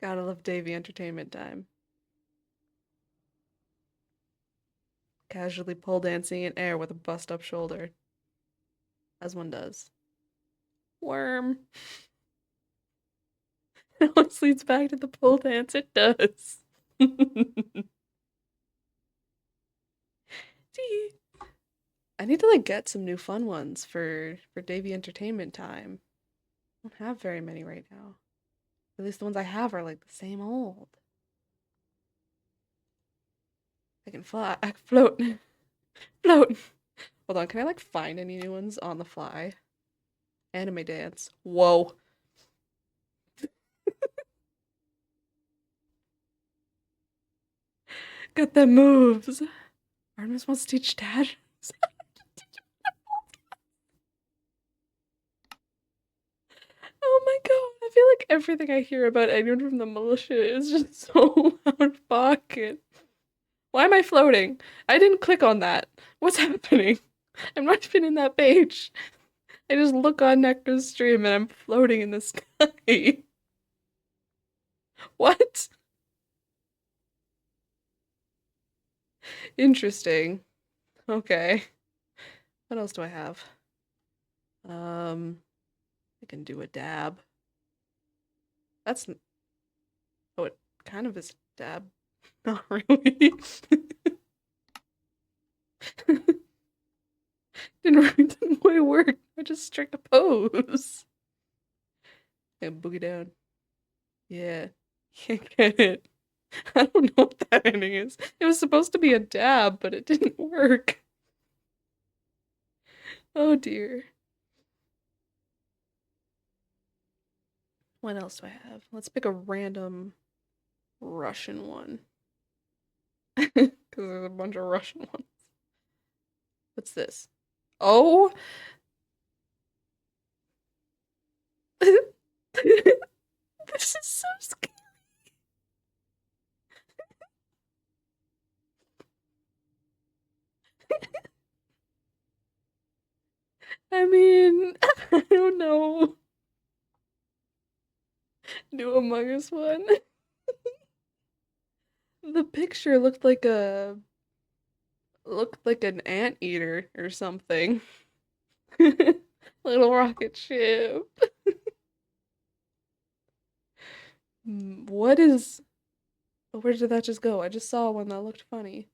Gotta love Davy entertainment time. Casually pole dancing in air with a bust up shoulder. As one does. Worm. It always leads back to the pole dance. It does. See? I need to like get some new fun ones for Davy entertainment time. I don't have very many right now. At least the ones I have are like the same old. I can fly. I can float. Float. Hold on, can I like find any new ones on the fly? Anime dance. Whoa. Got them moves. Artemis wants to teach dad. Oh my god, I feel like everything I hear about anyone from the militia is just so out of pocket. Why am I floating? I didn't click on that. What's happening? I'm not even in that page. I just look on Nectar's stream and I'm floating in the sky. What? Interesting. Okay. What else do I have? I can do a dab. That's oh, it kind of is a dab. Not really. Didn't quite work. I just struck a pose. And boogie down. Yeah. Can't get it. I don't know what that ending is. It was supposed to be a dab, but it didn't work. Oh dear. What else do I have? Let's pick a random Russian one. Because there's a bunch of Russian ones. What's this? Oh! This is so scary. I mean, I don't know. Do Among Us one. The picture looked like an anteater or something. Little rocket ship. What is where did that just go? I just saw one that looked funny.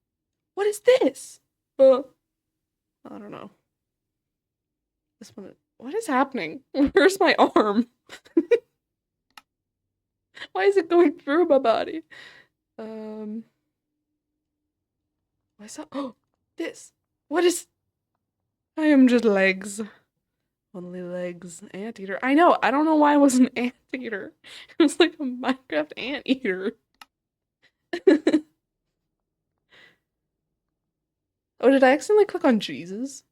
What is this? I don't know. This one. What is happening? Where's my arm? Why is it going through my body? Um. I saw. Oh, this. What is? I am just legs. Only legs. Anteater. I know. I don't know why it was an anteater. It was like a Minecraft anteater. Oh, did I accidentally click on Jesus?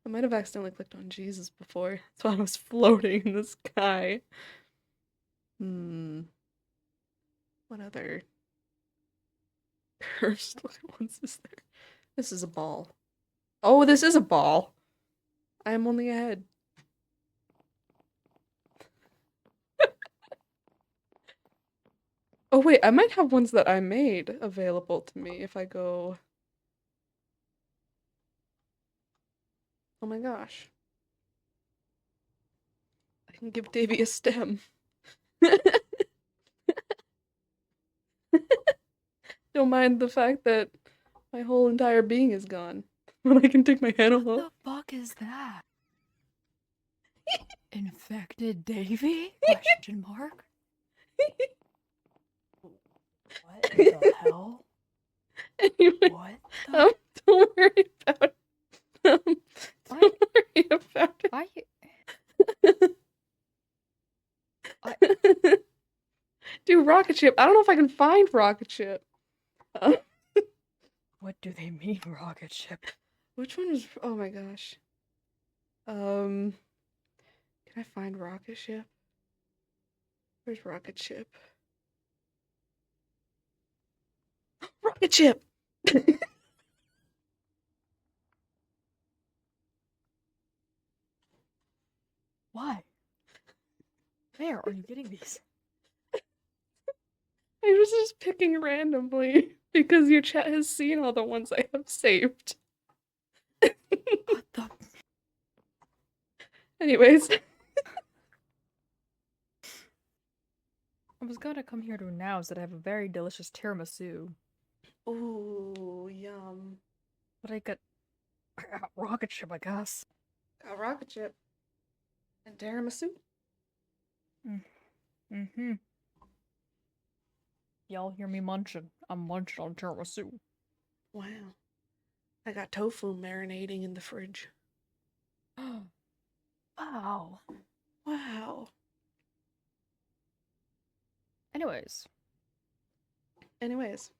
I might have accidentally clicked on Jesus before. That's why I was floating in the sky. What other cursed ones is there? This is a ball. Oh, this is a ball. I am only ahead. Oh wait, I might have ones that I made available to me if I go. Oh my gosh. I can give Davy a stem. Don't mind the fact that my whole entire being is gone. But I can take my head off. What the fuck is that? Infected Davy? Question mark? What the hell? Anyway, What the? don't worry about it. Don't worry about it. Do rocket ship. I don't know if I can find rocket ship. What do they mean, rocket ship? Which one was? Oh my gosh. Can I find rocket ship? Where's rocket ship? Rocket ship. Why? Where are you getting these? I was just picking randomly because your chat has seen all the ones I have saved. What the? Anyways. I was gonna come here to announce that I have a very delicious tiramisu. Ooh, yum. But I got rocket ship, I guess. Got rocket ship. And tiramisu. Mm-hmm. y'all hear me munching, I'm munching on tiramisu. Wow. I got tofu marinating in the fridge. Wow. Wow. Anyways, Anyways,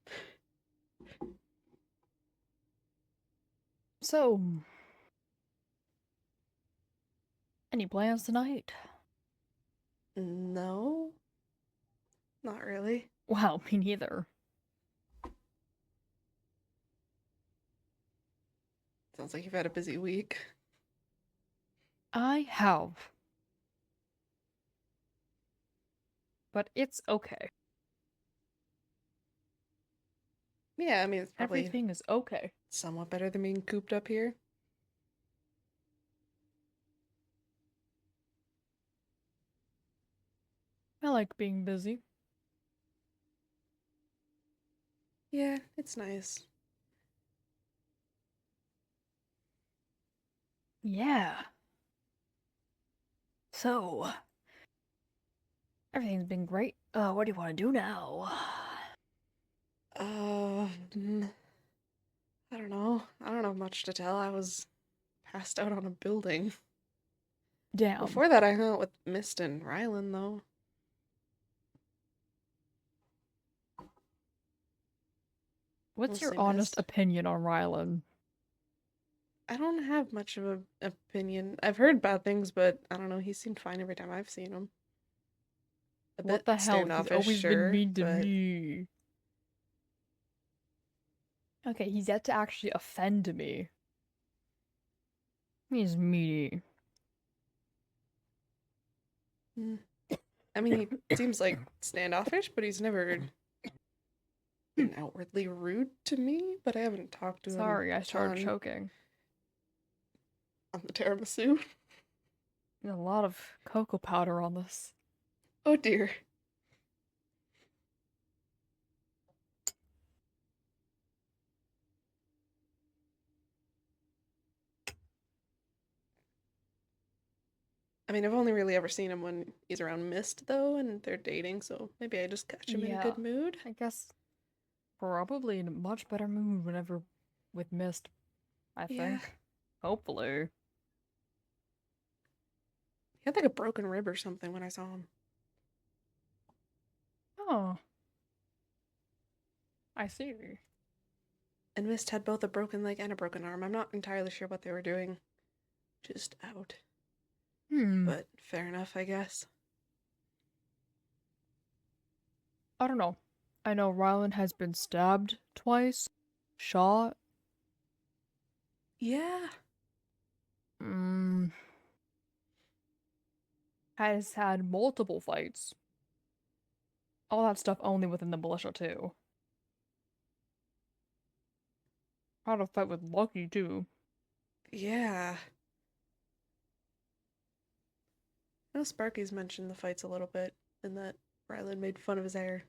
so any plans tonight? no, not really. Wow, me neither. Sounds like you've had a busy week. I have. But it's okay. Yeah, I mean, it's probably Everything is okay. somewhat better than being cooped up here. I like being busy. Yeah, it's nice. Yeah. So, everything's been great. What do you want to do now? Mm, I don't know. I don't have much to tell. I was passed out on a building. Damn. Before that, I hung out with Mist and Rylan, though. What's your Mostly honest Mist. opinion on Rylan? I don't have much of an opinion. I've heard bad things, but I don't know. He seemed fine every time I've seen him. A What bit the hell? He's standoffish, always been sure, mean to but me. Okay, he's yet to actually offend me. He's meanie. mm, I mean, he seems like standoffish, but he's never been outwardly rude to me. But I haven't talked to him Sorry, I a started ton choking. on the tiramisu. There's a lot of cocoa powder on this. Oh dear. I mean, I've only really ever seen him when he's around Mist, though, and they're dating, so maybe I just catch him in a Yeah, good mood. I guess probably in a much better mood whenever with Mist, I Yeah. think. Hopefully. He had like a broken rib or something when I saw him. Oh, I see. And Mist had both a broken leg and a broken arm. I'm not entirely sure what they were doing. Just out. Hmm. But fair enough, I guess. I don't know. I know Rylan has been stabbed twice, shot. Yeah. Mm, has had multiple fights. All that stuff only within the militia too. Had a fight with Lucky too. Yeah. I know Sparky's mentioned the fights a little bit, and that Rylan made fun of his hair.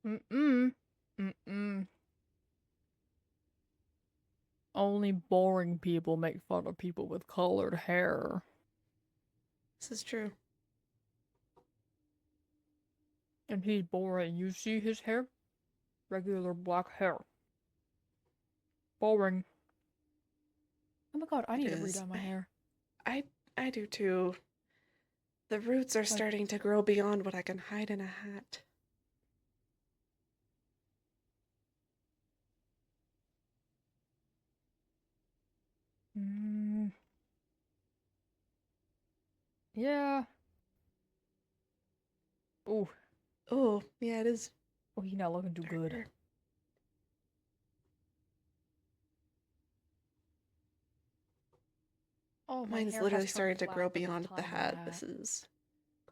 Mm-mm. Mm-mm. Only boring people make fun of people with colored hair. This is true. And he's boring. You see his hair? Regular black hair. Boring. Oh my god, I It need to is. redye my hair. I I do too. The roots are Like, starting to grow beyond what I can hide in a hat. mm, yeah. Ooh. Oh, yeah, it is Oh, he's not looking too good. darker. Oh, my Mine's hair has literally turned starting to grow flat by the beyond the time in hat. that. This is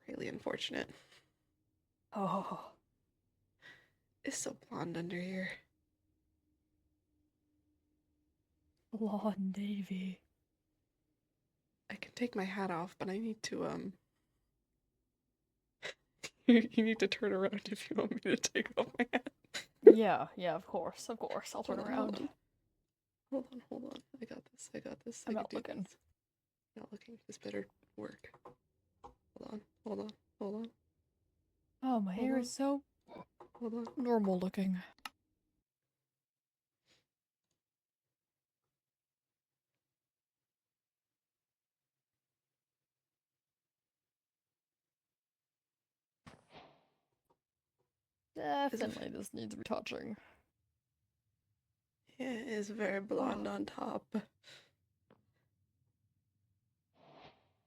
greatly unfortunate. Oh, It's so blonde under here. Lawn Navy. I can take my hat off, but I need to you need to turn around if you want me to take off my hat. Yeah, of course, I'll turn Hold on, hold around. on. Hold on. I got this. I got this. I I'm can not do looking. this. Not looking. This better work. Hold on. Hold on. Hold on. Oh, my Hold hair on. is so Hold on. normal looking. Is it? Definitely this needs retouching. Yeah, it is very blonde on top.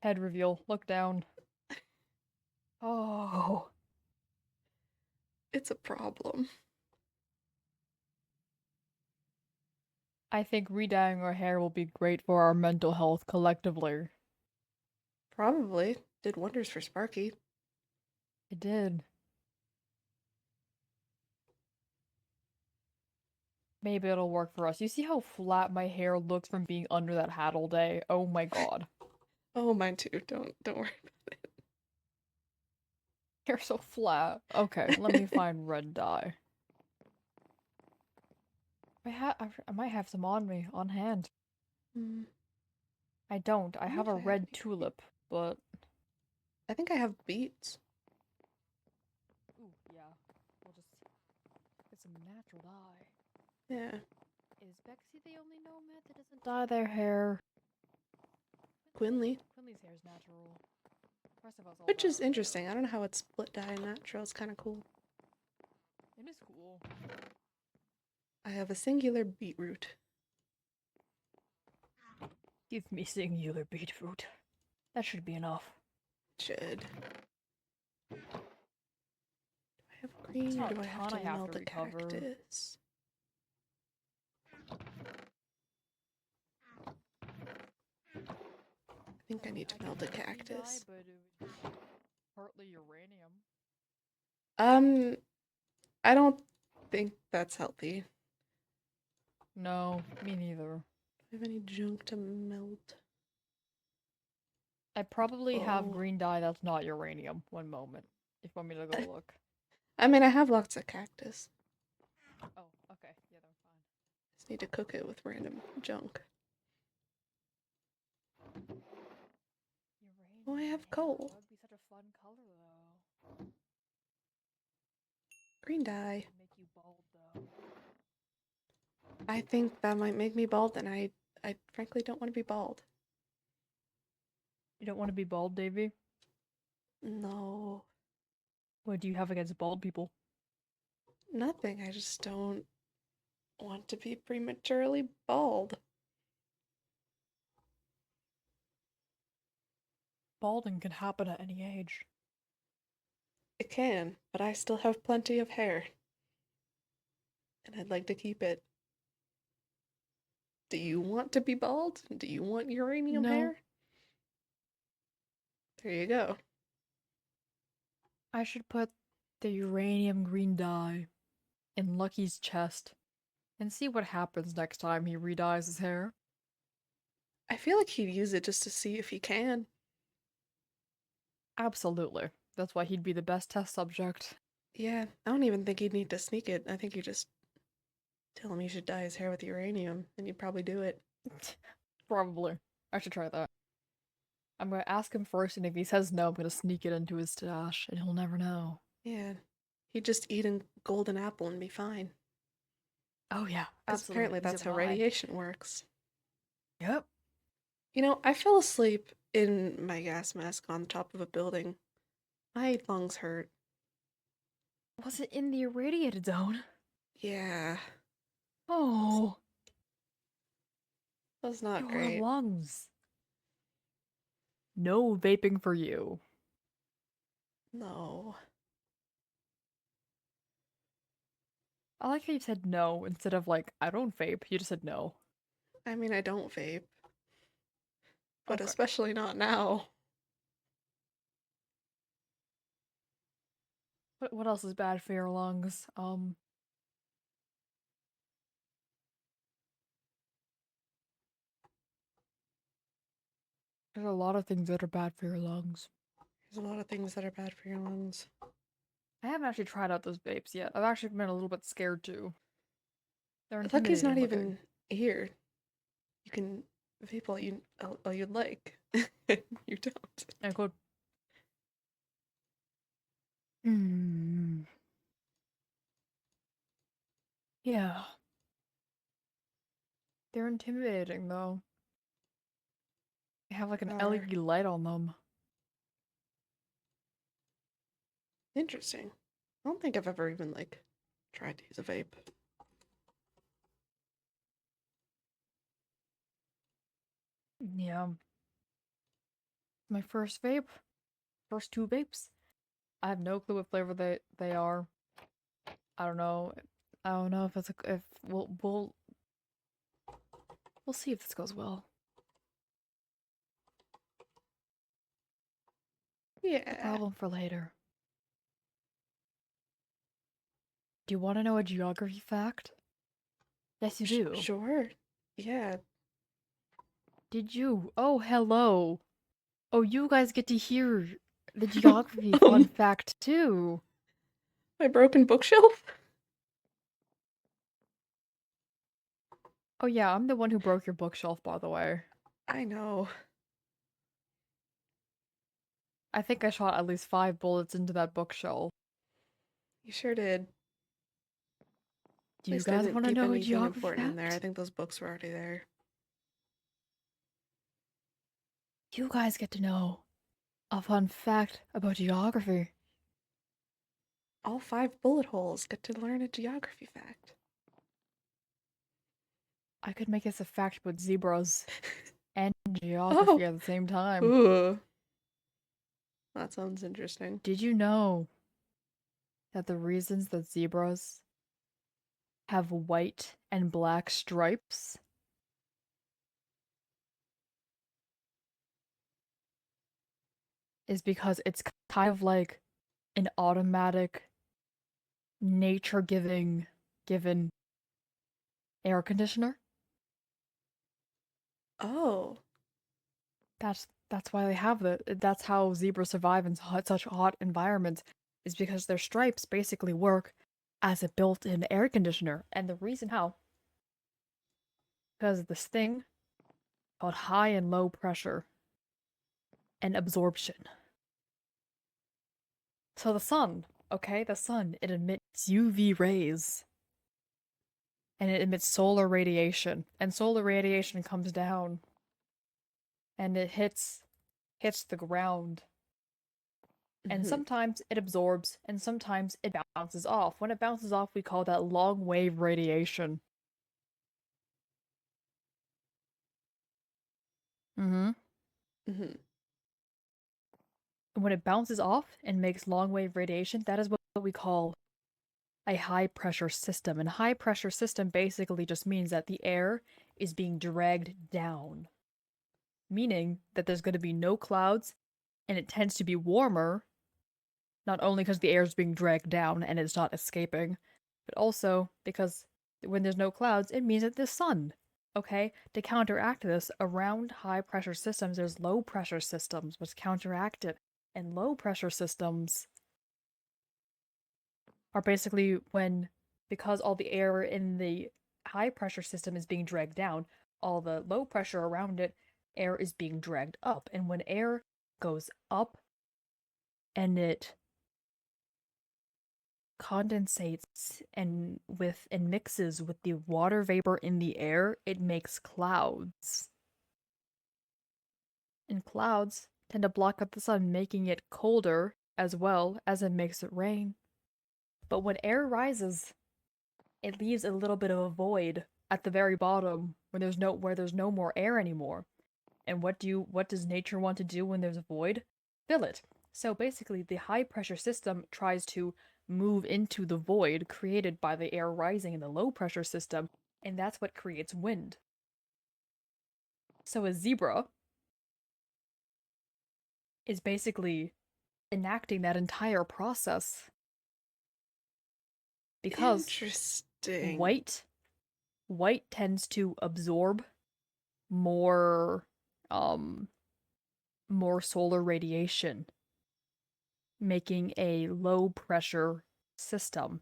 Head reveal. Look down. Oh. It's a problem. I think redying our hair will be great for our mental health collectively. Probably. Did wonders for Sparky. It did. Maybe it'll work for us. You see how flat my hair looks from being under that hat all day? Oh my god. Oh, mine too. Don't worry Hair so flat. Okay, let me find red dye. I might have some on me, on hand. Mm, I don't. I I wonder have if a I have red any here. tulip, but I think I have beets. ooh, yeah. We'll just get some natural dye. Yeah. Is Bexy the only nomad that doesn't dye their hair? Quinley. Quinley's hair is natural. The rest of us all Which dye is our interesting. I hair. don't know how it's split dye and natural. It's kind of cool. It is cool. I have a singular beetroot. Give me singular beetroot. That should be enough. Should. Do I have It's green or not a do I have ton to I have melt to the recover. cactus? I think I need I to could melt the use green dye, cactus. but it would be partly uranium. Um, I don't think that's healthy. No, me neither. Do I have any junk to melt? I probably have Oh. green dye that's not uranium. One moment. If you want me to go look. I mean, I have lots of cactus. Oh, okay. Yeah, then fine. Just need to cook it with random junk. Oh, I Uranium, have yeah. coal. That would be such a fun color, though. Green I think dye. it would make you bald, though. I think that might make me bald, and I frankly don't want to be bald. You don't want to be bald, Davy? No, What do you have against bald people? nothing. I just don't want to be prematurely bald. Balding can happen at any age. It can, but I still have plenty of hair, and I'd like to keep it. Do you want to be bald? Do you want uranium No. hair? There you go. I should put the uranium green dye in Lucky's chest and see what happens next time he redyes his hair. I feel like he'd use it just to see if he can. Absolutely. That's why he'd be the best test subject. Yeah, I don't even think he'd need to sneak it. I think you just tell him he should dye his hair with uranium, and he'd probably do it. Probably. I should try that. I'm gonna ask him first, and if he says no, I'm gonna sneak it into his stash, and he'll never know. Yeah, he'd just eat a golden apple and be fine. Oh yeah, Because absolutely. apparently He's that's a how lie. radiation works. Yep. You know, I fell asleep in my gas mask on top of a building. My lungs hurt. Was it in the irradiated zone? Yeah, Oh, that was not your great. lungs. No vaping for you. No. I like how you said no instead of like, I don't vape. You just said no. I mean, I don't vape, but Okay. especially not now. What else is bad for your lungs? There's a lot of things that are bad for your lungs. There's a lot of things that are bad for your lungs. I haven't actually tried out those vapes yet. I've actually been a little bit scared too. They're Lucky's not intimidating looking. even here. You can vape all you'd like. You don't. I could. Hmm. Yeah. They're intimidating though. They have like an Are LED light on them. interesting. I don't think I've ever even like tried to use a vape. Yeah. My first vape. First two vapes. I have no clue what flavor they are. I don't know. I don't know if it's if we'll see if this goes well. A Yeah. problem for later. Do you want to know a geography fact? Yes, you do. Sure. Yeah. Did you? Oh, hello. Oh, you guys get to hear the geography fun um, fact too. my broken bookshelf? Oh yeah, I'm the one who broke your bookshelf, by the way. I know. I think I shot at least 5 bullets into that bookshelf. You sure did. Do At you least I guys didn't want to keep know a anything geography important in there. I fact? think those books were already there. You guys get to know a fun fact about geography. All 5 bullet holes get to learn a geography fact. I could make this a fact about zebras and geography Oh, at the same time. ooh, that sounds interesting. Did you know that the reasons that zebras have white and black stripes is because it's kind of like an automatic nature giving given air conditioner? Oh, That's why they have that's how zebras survive in such hot environments is because their stripes basically work as a built-in air conditioner. And the reason how because of this thing called high and low pressure and absorption. So the sun, okay, the sun, it emits UV rays and it emits solar radiation. And solar radiation comes down and it hits the ground. And hmm, sometimes it absorbs and sometimes it bounces off. When it bounces off, we call that long wave radiation. Mm-hmm. hmm. And when it bounces off and makes long wave radiation, that is what we call a high pressure system. And high pressure system basically just means that the air is being dragged down, meaning that there's going to be no clouds and it tends to be warmer, not only because the air is being dragged down and it's not escaping, but also because when there's no clouds, it means that the sun. Okay, to counteract this, around high pressure systems, there's low pressure systems, which counteract it. And low pressure systems are basically when, because all the air in the high pressure system is being dragged down, all the low pressure around it, air is being dragged up. And when air goes up and it condensates and mixes with the water vapor in the air, it makes clouds. And clouds tend to block out the sun, making it colder as well as it makes it rain. But when air rises, it leaves a little bit of a void at the very bottom where there's no more air anymore. And what does nature want to do when there's a void? Fill it. So basically the high pressure system tries to move into the void created by the air rising in the low pressure system, and that's what creates wind. So a zebra is basically enacting that entire process because Interesting. white white tends to absorb more um more solar radiation, making a low pressure system.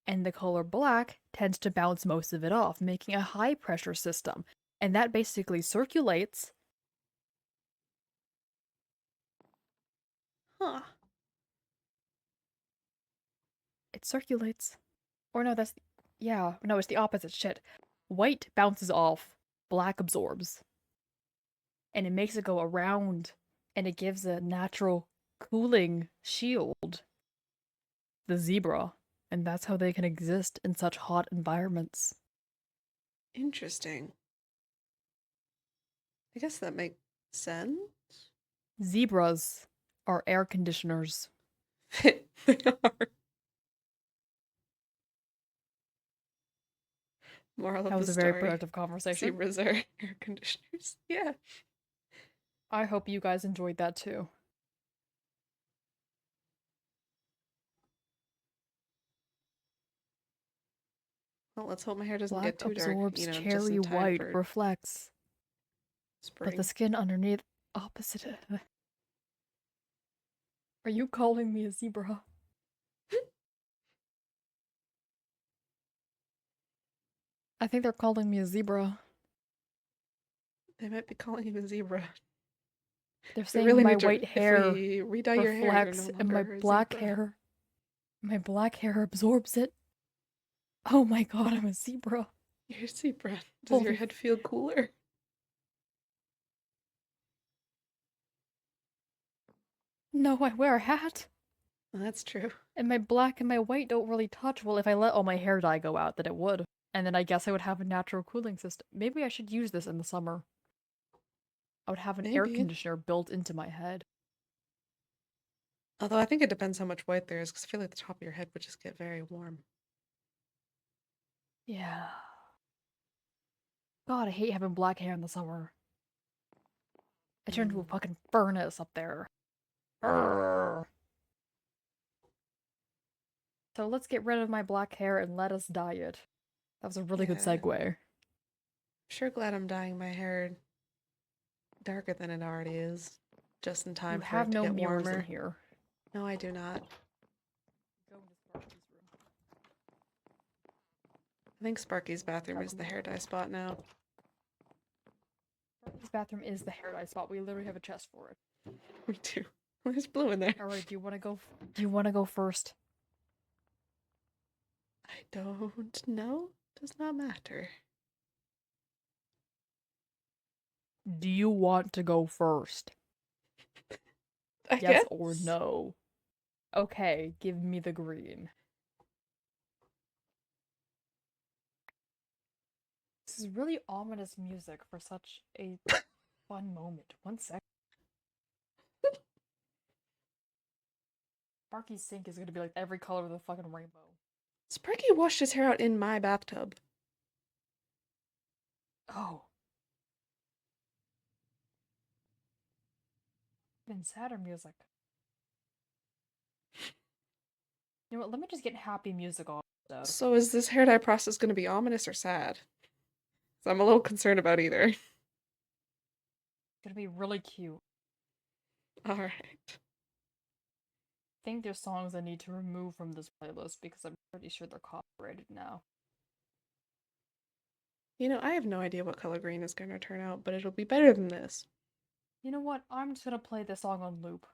And the color black tends to bounce most of it off, making a high pressure system. And that basically circulates. Huh. It circulates. Or no, yeah, no, it's the opposite. Shit. White bounces off, black absorbs. And it makes it go around, and it gives a natural cooling shield. The zebra. And that's how they can exist in such hot environments. Interesting. I guess that makes sense. Zebras are air conditioners. They are. Moral That of the was a very story. productive conversation. Zebras are air conditioners. Yeah. I hope you guys enjoyed that too. Well, let's hope my hair doesn't Black get too dark, absorbs, just cherry in time white for reflects, but the spring. skin underneath opposite it. Are you calling me a zebra? I think they're calling me a zebra. They might be calling you a zebra. They're We saying really my need to. white If hair we re-dye your hair, you're no reflects and longer a zebra. my black hair absorbs it. Oh my god, I'm a zebra. You're a zebra. Does your Holy head feel cooler? no, I wear a hat. Well, that's true. And my black and my white don't really touch. Well, if I let all my hair dye go out, then it would. And then I guess I would have a natural cooling system. Maybe I should use this in the summer. I would have an air Maybe. conditioner built into my head. Although I think it depends how much white there is, because I feel like the top of your head would just get very warm. Yeah. God, I hate having black hair in the summer. I turn into a fucking furnace up there. Urgh. So let's get rid of my black hair and let us dye it. That was a really good Yeah. segue. Sure glad I'm dyeing my hair darker than it already is. Just in time You for have it to no get mirrors in warmer. here. No, I do not. Go into Sparky's room. I think Sparky's bathroom is the hair dye spot now. Sparky's bathroom is the hair dye spot. We literally have a chest for it. Me too. There's blue in there. Alright, do you want to go? Do you want to go first? I don't know. Does not matter. Do you want to go first? I Yes guess. or no? Okay, give me the green. This is really ominous music for such a fun moment. 1 sec. Sparky's sink is gonna be like every color of the fucking rainbow. Sparky washed his hair out in my bathtub. Oh. Even sadder music. You know what? Let me just get happy music on. So is this hair dye process going to be ominous or sad? So I'm a little concerned about either. It's gonna be really cute. Alright. I think there's songs I need to remove from this playlist because I'm pretty sure they're copyrighted now. You know, I have no idea what color green is going to turn out, but it'll be better than this. You know what? I'm just gonna play this song on loop.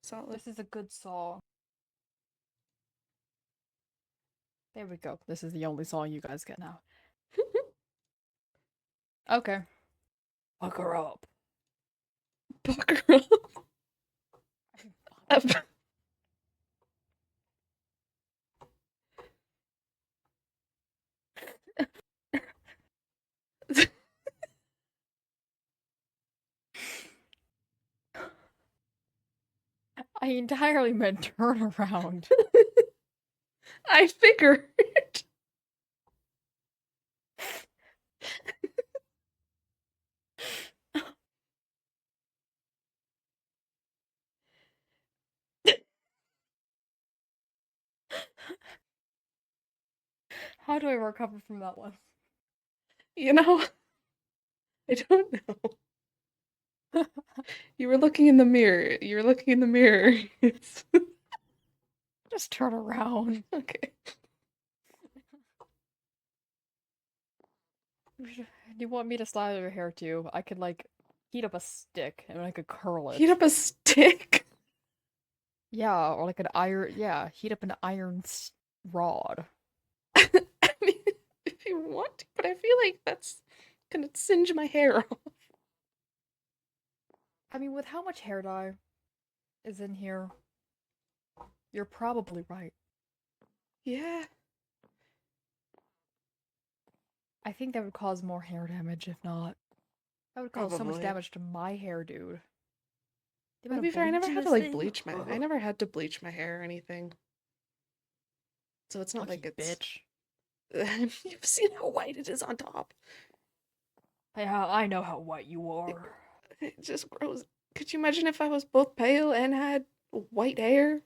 Solid. This is a good song. There we go. This is the only song you guys get now. Okay. Fuck her up. Buck her up. I entirely meant turn around. I figured. How do I recover from that one? You know, I don't know. You were looking in the mirror. You were looking in the mirror. Just turn around. Okay. Do you want me to style your hair too? I could like heat up a stick and I could curl it. Heat up a stick. Yeah, or like an iron. Yeah, heat up an rod. I mean, if you want to, but I feel like that's gonna singe my hair off. I mean, with how much hair dye is in here, you're probably right. Yeah, I think that would cause more hair damage if not. That would cause so much probably. damage to my hair, dude. The Well, amount to be of fair, I bleach never in had to this like thing. bleach my. I Ugh. never had to bleach my hair or anything, so it's not like Lucky it's. bitch. You've seen how white it is on top. Yeah, I know how white you It, are. it just grows. Could you imagine if I was both pale and had white hair?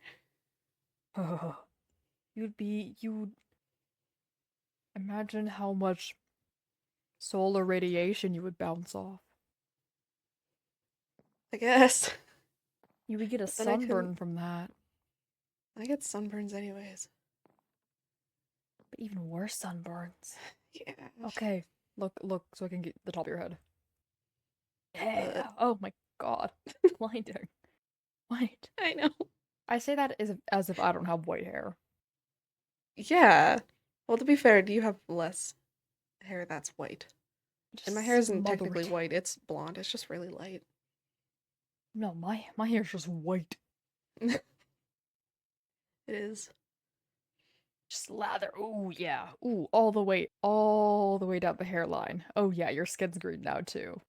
You'd imagine how much solar radiation you would bounce off. I guess. You would get a But then I couldn't. sunburn from that. I get sunburns anyways. But even worse sunburns. Yeah. Okay, look, so I can get the top of your head. Uh, Yeah. Oh my god. Blinding. White. I know. I say that as if I don't have white hair. Yeah. Well, to be fair, do you have less hair that's white? And my hair Just isn't smother technically it. white, it's blonde. It's just really light. No, my hair's just white. It is. Just lather. Ooh, yeah. Ooh, all the way down the hairline. Oh yeah, your skin's green now too.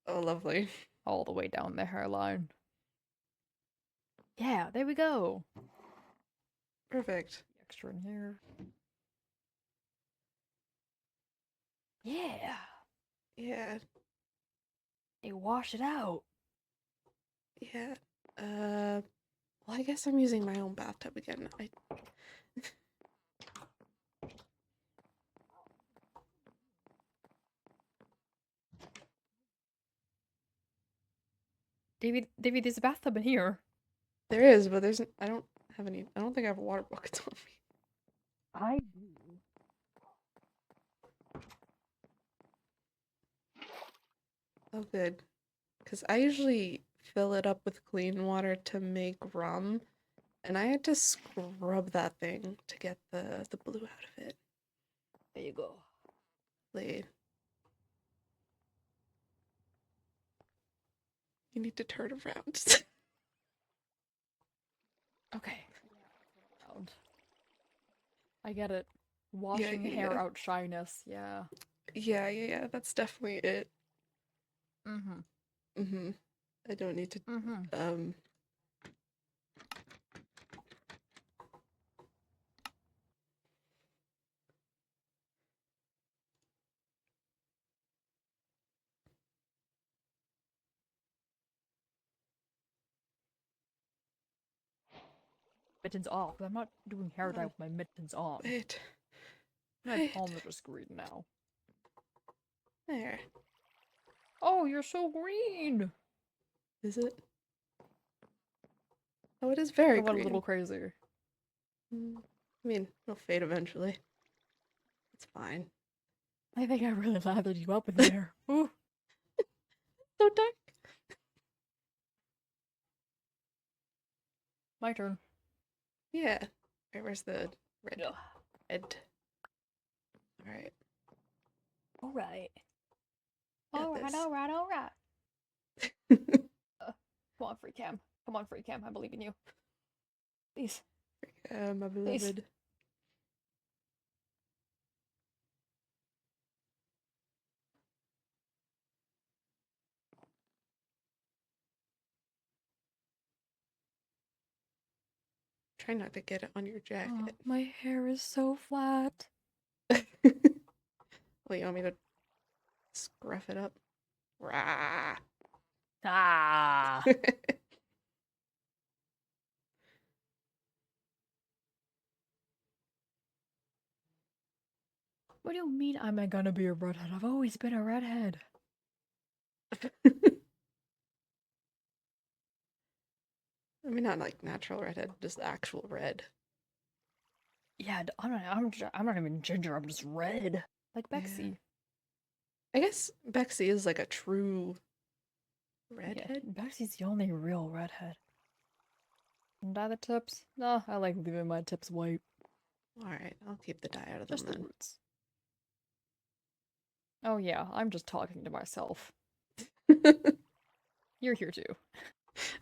Oh, lovely. All the way down the hairline. Yeah, there we go. Perfect. Extra in here. Yeah. Yeah. They wash it out. Yeah. Well, I guess I'm using my own bathtub again. Davey, there's a bathtub in here. There is, but I don't have any. I don't think I have water buckets on me. I do. Oh, good. Because I usually fill it up with clean water to make rum, and I had to scrub that thing to get the blue out of it. There you go. Like, you need to turn around. Okay. Found. I get it. Yeah, Washing yeah, hair yeah. out shyness, yeah. Yeah, yeah, yeah. That's definitely it. Mm-hmm. Mm-hmm. I don't need to Mm-hmm. um Mittens off. I'm not doing hair hold dye on. with my mittens on. Wait. My Wait. palms are just green now. There. Oh, you're so green! Is it? Oh, it is very I went a green. little crazy. I mean, it'll fade eventually. It's fine. I think I really lathered you up in there. Ooh. So dark. My turn. Yeah. Alright, where's the red? Ugh. Red. Alright. Alright. Got Alright, this. alright, alright. Come on, free cam. Come on, free cam. I believe in you. Please. My Please. beloved. Try not to get it on your Oh, jacket. my hair is so flat. Well, you want me to scruff it up? Rah. Ah. What do you mean am I gonna be a redhead? I've always been a redhead. I mean, not like natural redhead, just actual red. Yeah, I'm not even ginger, I'm just red. Like Yeah. Bexy. I guess Bexy is like a true Yeah, redhead. Bexy's the only real redhead. Dye the tips? No, I like leaving my tips white. Alright, I'll keep the dye out of them Just the then. roots. Oh yeah, I'm just talking to myself. You're here too.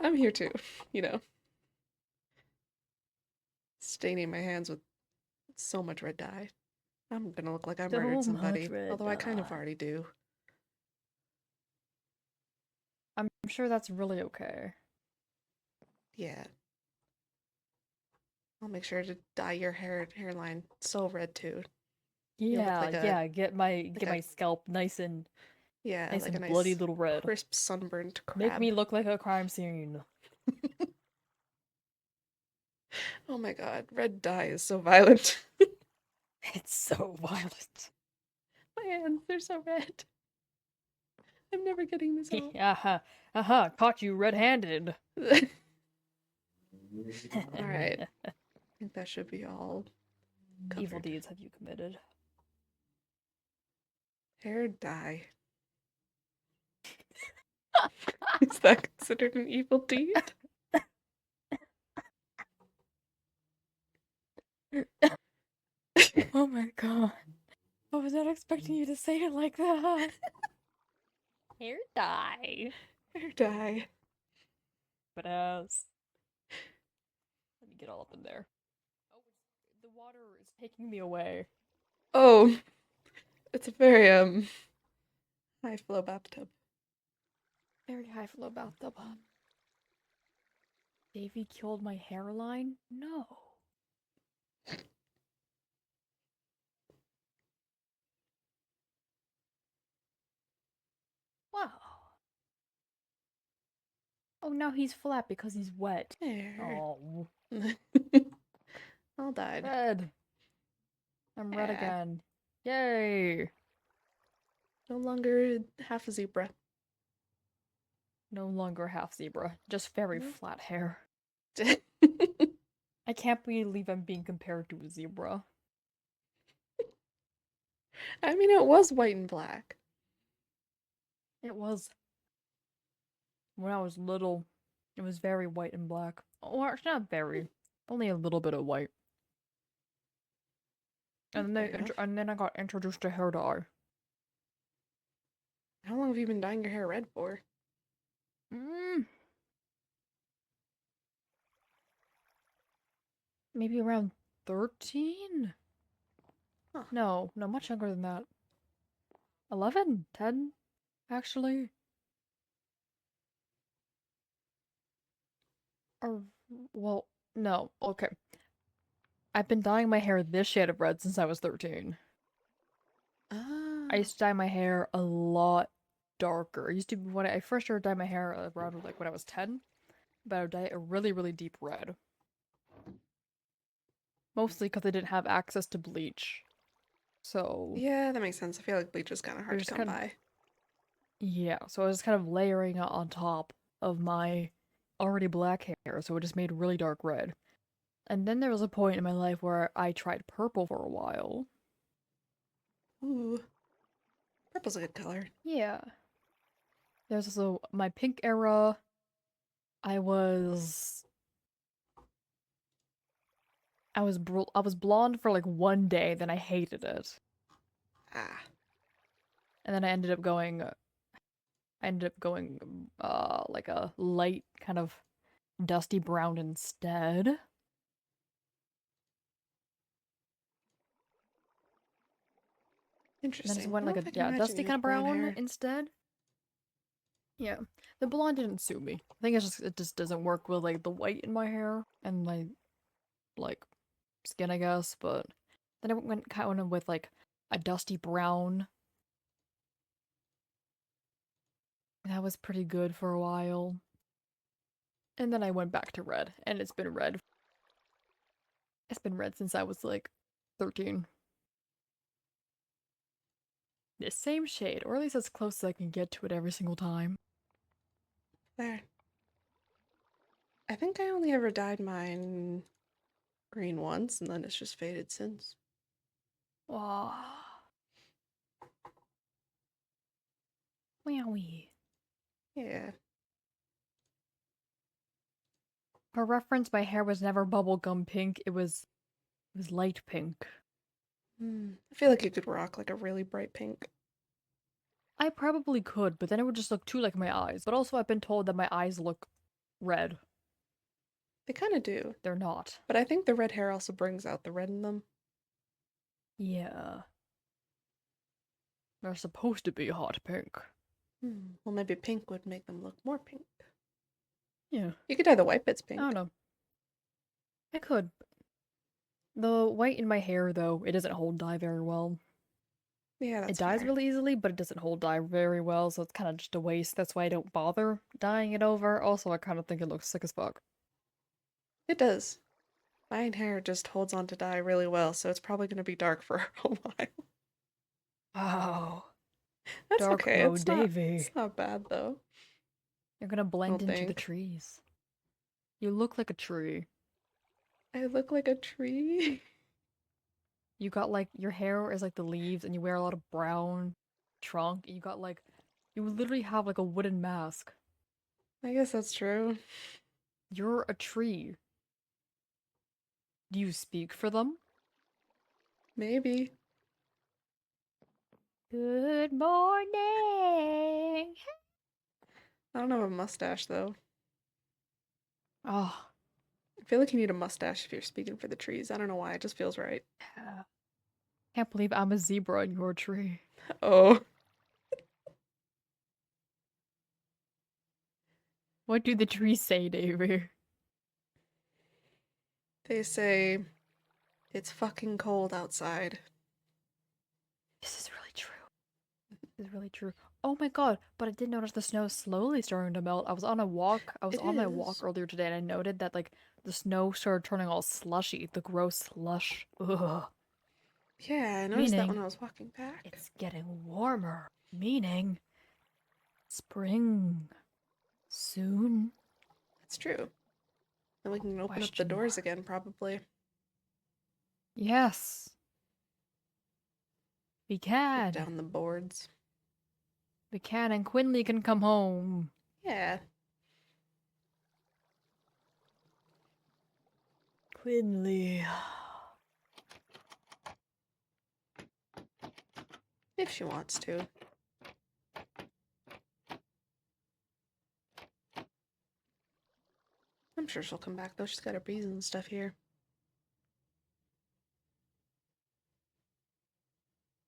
I'm here too, you know. Staining my hands with so much red dye. I'm gonna look like I murdered So much somebody, red although I kind of dye. already do. I'm sure that's really okay. Yeah. I'll make sure to dye your hairline so red too. You look Yeah, like a yeah, get my like get a my scalp nice and yeah, nice like a and bloody nice little red. crisp sunburnt Make crab. me look like a crime scene. Oh my god, red dye is so violent. It's so violent. My hands, they're so red. I'm never getting this off. Aha, aha, caught you red-handed. Alright, I think that should be all Evil covered. deeds have you committed? Hair dye. Is that considered an evil deed? Oh my god. I was not expecting you to say it like that. Hair dye. Hair dye. But as let me get all up in there. Oh, the water is taking me away. Oh, it's a very high flow bathtub. Very high flow bathtub. Davy killed my hairline? No. Wow. Oh, now he's flat because he's wet. There. Oh, All died. red. I'm red Ah, again. Yay. no longer half a zebra. No longer half zebra, just very Nope. flat hair. I can't believe I'm being compared to a zebra. I mean, it was white and black. It was when I was little. It was very white and black. Or it's not very, only a little bit of white. And Fair then enough. I got introduced to hair dye. How long have you been dyeing your hair red for? Mm, maybe around 13? Huh. No, no, much younger than that. 11? 10? Actually? Or, well, no, okay. I've been dyeing my hair this shade of red since I was 13. I Ah. used to dye my hair a lot darker. I used to, when I first started dyeing my hair around like when I was 10, but I would dye it a really, really deep red. Mostly because I didn't have access to bleach. So, Yeah, that makes sense. I feel like bleach is kind of it hard to was come kind of, by. yeah, so I was kind of layering it on top of my already black hair, so it just made really dark red. And then there was a point in my life where I tried purple for a while. Ooh, purple's a good color. Yeah. There's also my pink era. I was I was blonde for like one day, then I hated it. Ah, And then I ended up going like a light kind of dusty brown instead. And then I just interesting. I went don't like know a if I can yeah, imagine dusty you kind of with blonde brown hair. instead. Yeah. The blonde didn't suit me. I think it just doesn't work with like the white in my hair and my like skin, I guess, but then I went kind of with like a dusty brown. That was pretty good for a while. And then I went back to red, and it's been red. It's been red since I was like 13. The same shade, or at least as close as I can get to it every single time. There. I think I only ever dyed mine green once, and then it's just faded since. Wow. Wowie. Yeah. For reference, my hair was never bubblegum pink. It was light pink. I feel like you could rock like a really bright pink. I probably could, but then it would just look too like my eyes. But also, I've been told that my eyes look red. They kind of do, They're not. but I think the red hair also brings out the red in them. Yeah. They're supposed to be hot pink. Well, maybe pink would make them look more pink. Yeah. You could dye the white bits I don't pink. know. I could. The white in my hair, though, it doesn't hold dye very well. Yeah, It that's dyes fair. really easily, but it doesn't hold dye very well, so it's kind of just a waste. That's why I don't bother dyeing it over. Also, I kind of think it looks sick as fuck. It does. My hair just holds on to dye really well, so it's probably going to be dark for a while. Wow. That's Dark okay. mode It's not. Davy. It's not bad though. You're gonna I blend don't into the think. trees. You look like a tree. I look like a tree. You got like your hair is like the leaves, and you wear a lot of brown trunk. You got like you literally have like a wooden mask. I guess that's true. You're a tree. Do you speak for them? Maybe. Good morning. I don't have a mustache though. Oh, I feel like you need a mustache if you're speaking for the trees. I don't know why. It just feels right. yeah. Can't believe I'm a zebra and you're a tree. Oh, What do the trees say, Davy? they say it's fucking cold outside. This is really true. This is really true. Oh my god, but I did notice the snow slowly starting to melt. I was on a walk. I was It on my walk is. earlier today and I noted that like the snow started turning all slushy. The gross slush. Ugh. Yeah, I noticed that when Meaning I was walking back. it's getting warmer. Meaning spring soon. That's true. Then we can open up the Question doors mark. again, probably. Yes, we Take can. down the boards. We can, and Quinley can come home. Yeah. Quinley. If she wants to. I'm sure she'll come back though. She's got her bees and stuff here.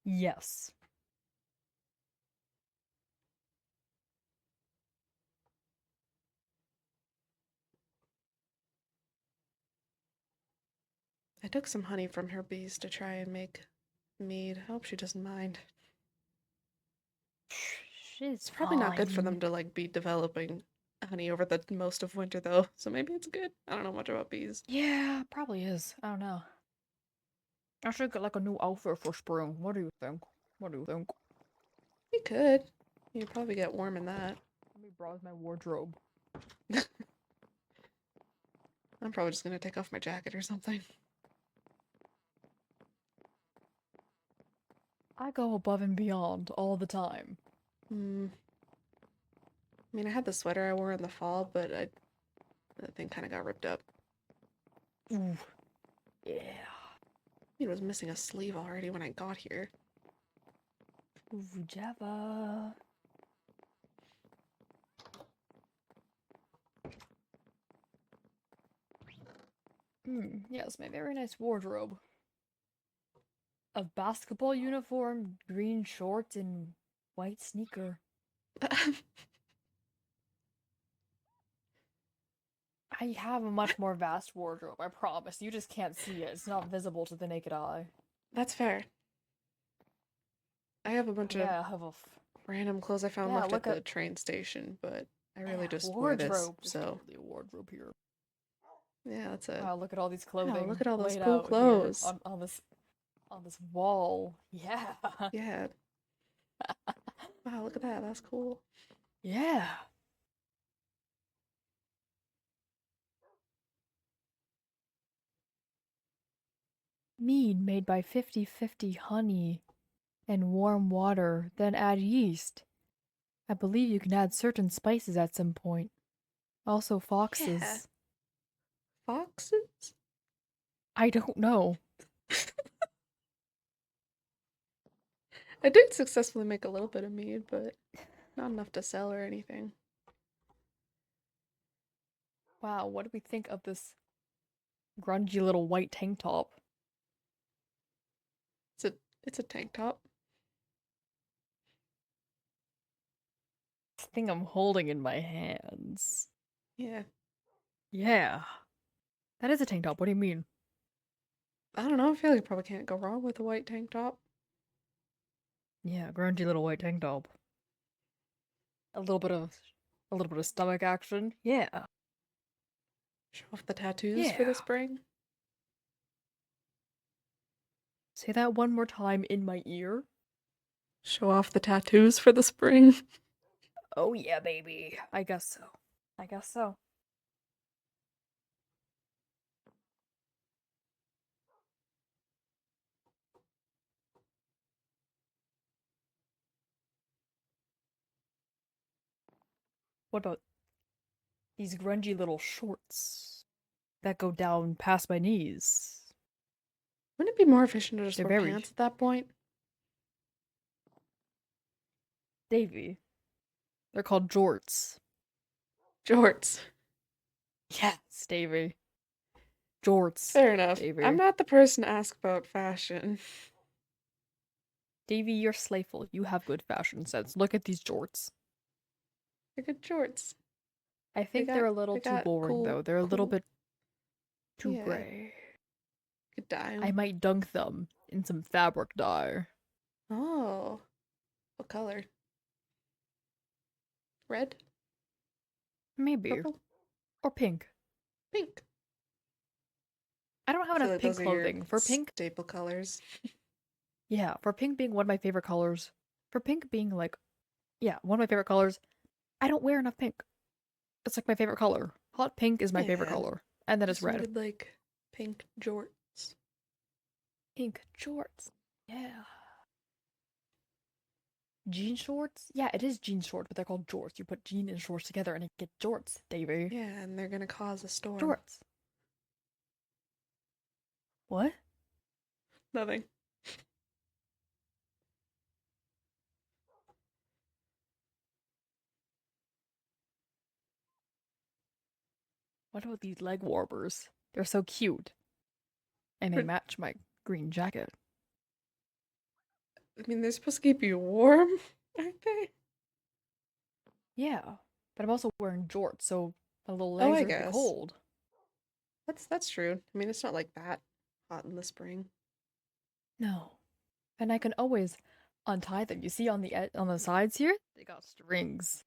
Yes. I took some honey from her bees to try and make mead. I hope she doesn't mind. She's It's probably not good for fine. them to like be developing honey over the most of winter though, so maybe it's good. I don't know much about bees. Yeah, probably is. I don't know. I should get like a new outfit for spring. What do you think? What do you think? You could. You'd probably get warm in that. Let me browse my wardrobe. I'm probably just gonna take off my jacket or something. I go above and beyond all the time. Hmm. I mean, I had the sweater I wore in the fall, but that thing kind of got ripped up. Ooh, yeah. It was missing a sleeve already when I got here. Ooh, Java. Yes, my very nice wardrobe. A basketball uniform, green shorts, and white sneaker. I have a much more vast wardrobe, I promise. You just can't see it. It's not visible to the naked eye. That's fair. I have a bunch of Yeah, I have a random clothes I found yeah, left at look the at train station, but I really yeah, just wore this, wardrobe. There's so totally a wardrobe here. yeah, that's it. Wow, look at all these Wow, look clothing at all those laid cool out here clothes. on this wall. Yeah. Yeah. Wow, look at that. That's cool. Yeah. Mead made by 50/50 honey and warm water, then add yeast. I believe you can add certain spices at some point. Also Yeah. foxes. Foxes? I don't know. I did successfully make a little bit of mead, but not enough to sell or anything. Wow, what do we think of this grungy little white tank top? It's a it's a tank top. This thing I'm holding in my hands. Yeah. Yeah. That is a tank top. What do you mean? I don't know, I feel like you probably can't go wrong with a white tank top. Yeah, grungy little white tank top. A little bit of stomach action. Yeah. Show off the tattoos for the Yeah. spring. Say that one more time in my ear. Show off the tattoos for the spring. Oh yeah, baby. I guess so. I guess so. What about these grungy little shorts that go down past my knees? Wouldn't it be more efficient to just They're wear very pants at that point? Davy. They're called jorts. Jorts. Yes, Davy. Jorts, Fair enough. I'm Davy. not the person to ask about fashion. Davy, you're slayful. You have good fashion sense. Look at these jorts. They're good jorts. I think they're a little They too got boring cool though. They're a little cool. bit too Yeah, gray. could dye I them. might dunk them in some fabric dye. Oh, what color? Red, Maybe. purple, Or pink. pink. I don't have I feel enough like pink those are your clothing. For pink, staple colors. yeah, for pink being one of my favorite colors. For pink being like, yeah, one of my favorite colors. I don't wear enough pink. It's like my favorite color. Hot pink is my favorite Yeah, color. And then it's just some red. good like pink jorts. Pink shorts. Yeah. Jean shorts? Yeah, it is jean shorts, but they're called jorts. You put jean and shorts together and it gets jorts, Davey. Yeah, and they're gonna cause a storm. Jorts. What? Nothing. What about these leg warmers? They're so cute. And they But, match my green jacket. I mean, they're supposed to keep you warm, aren't they? Yeah. But I'm also wearing jorts, so my little Oh, legs I are gonna be guess. cold. That's true. I mean, it's not like that hot in the spring. No. And I can always untie them. You see on on the sides here? They got strings.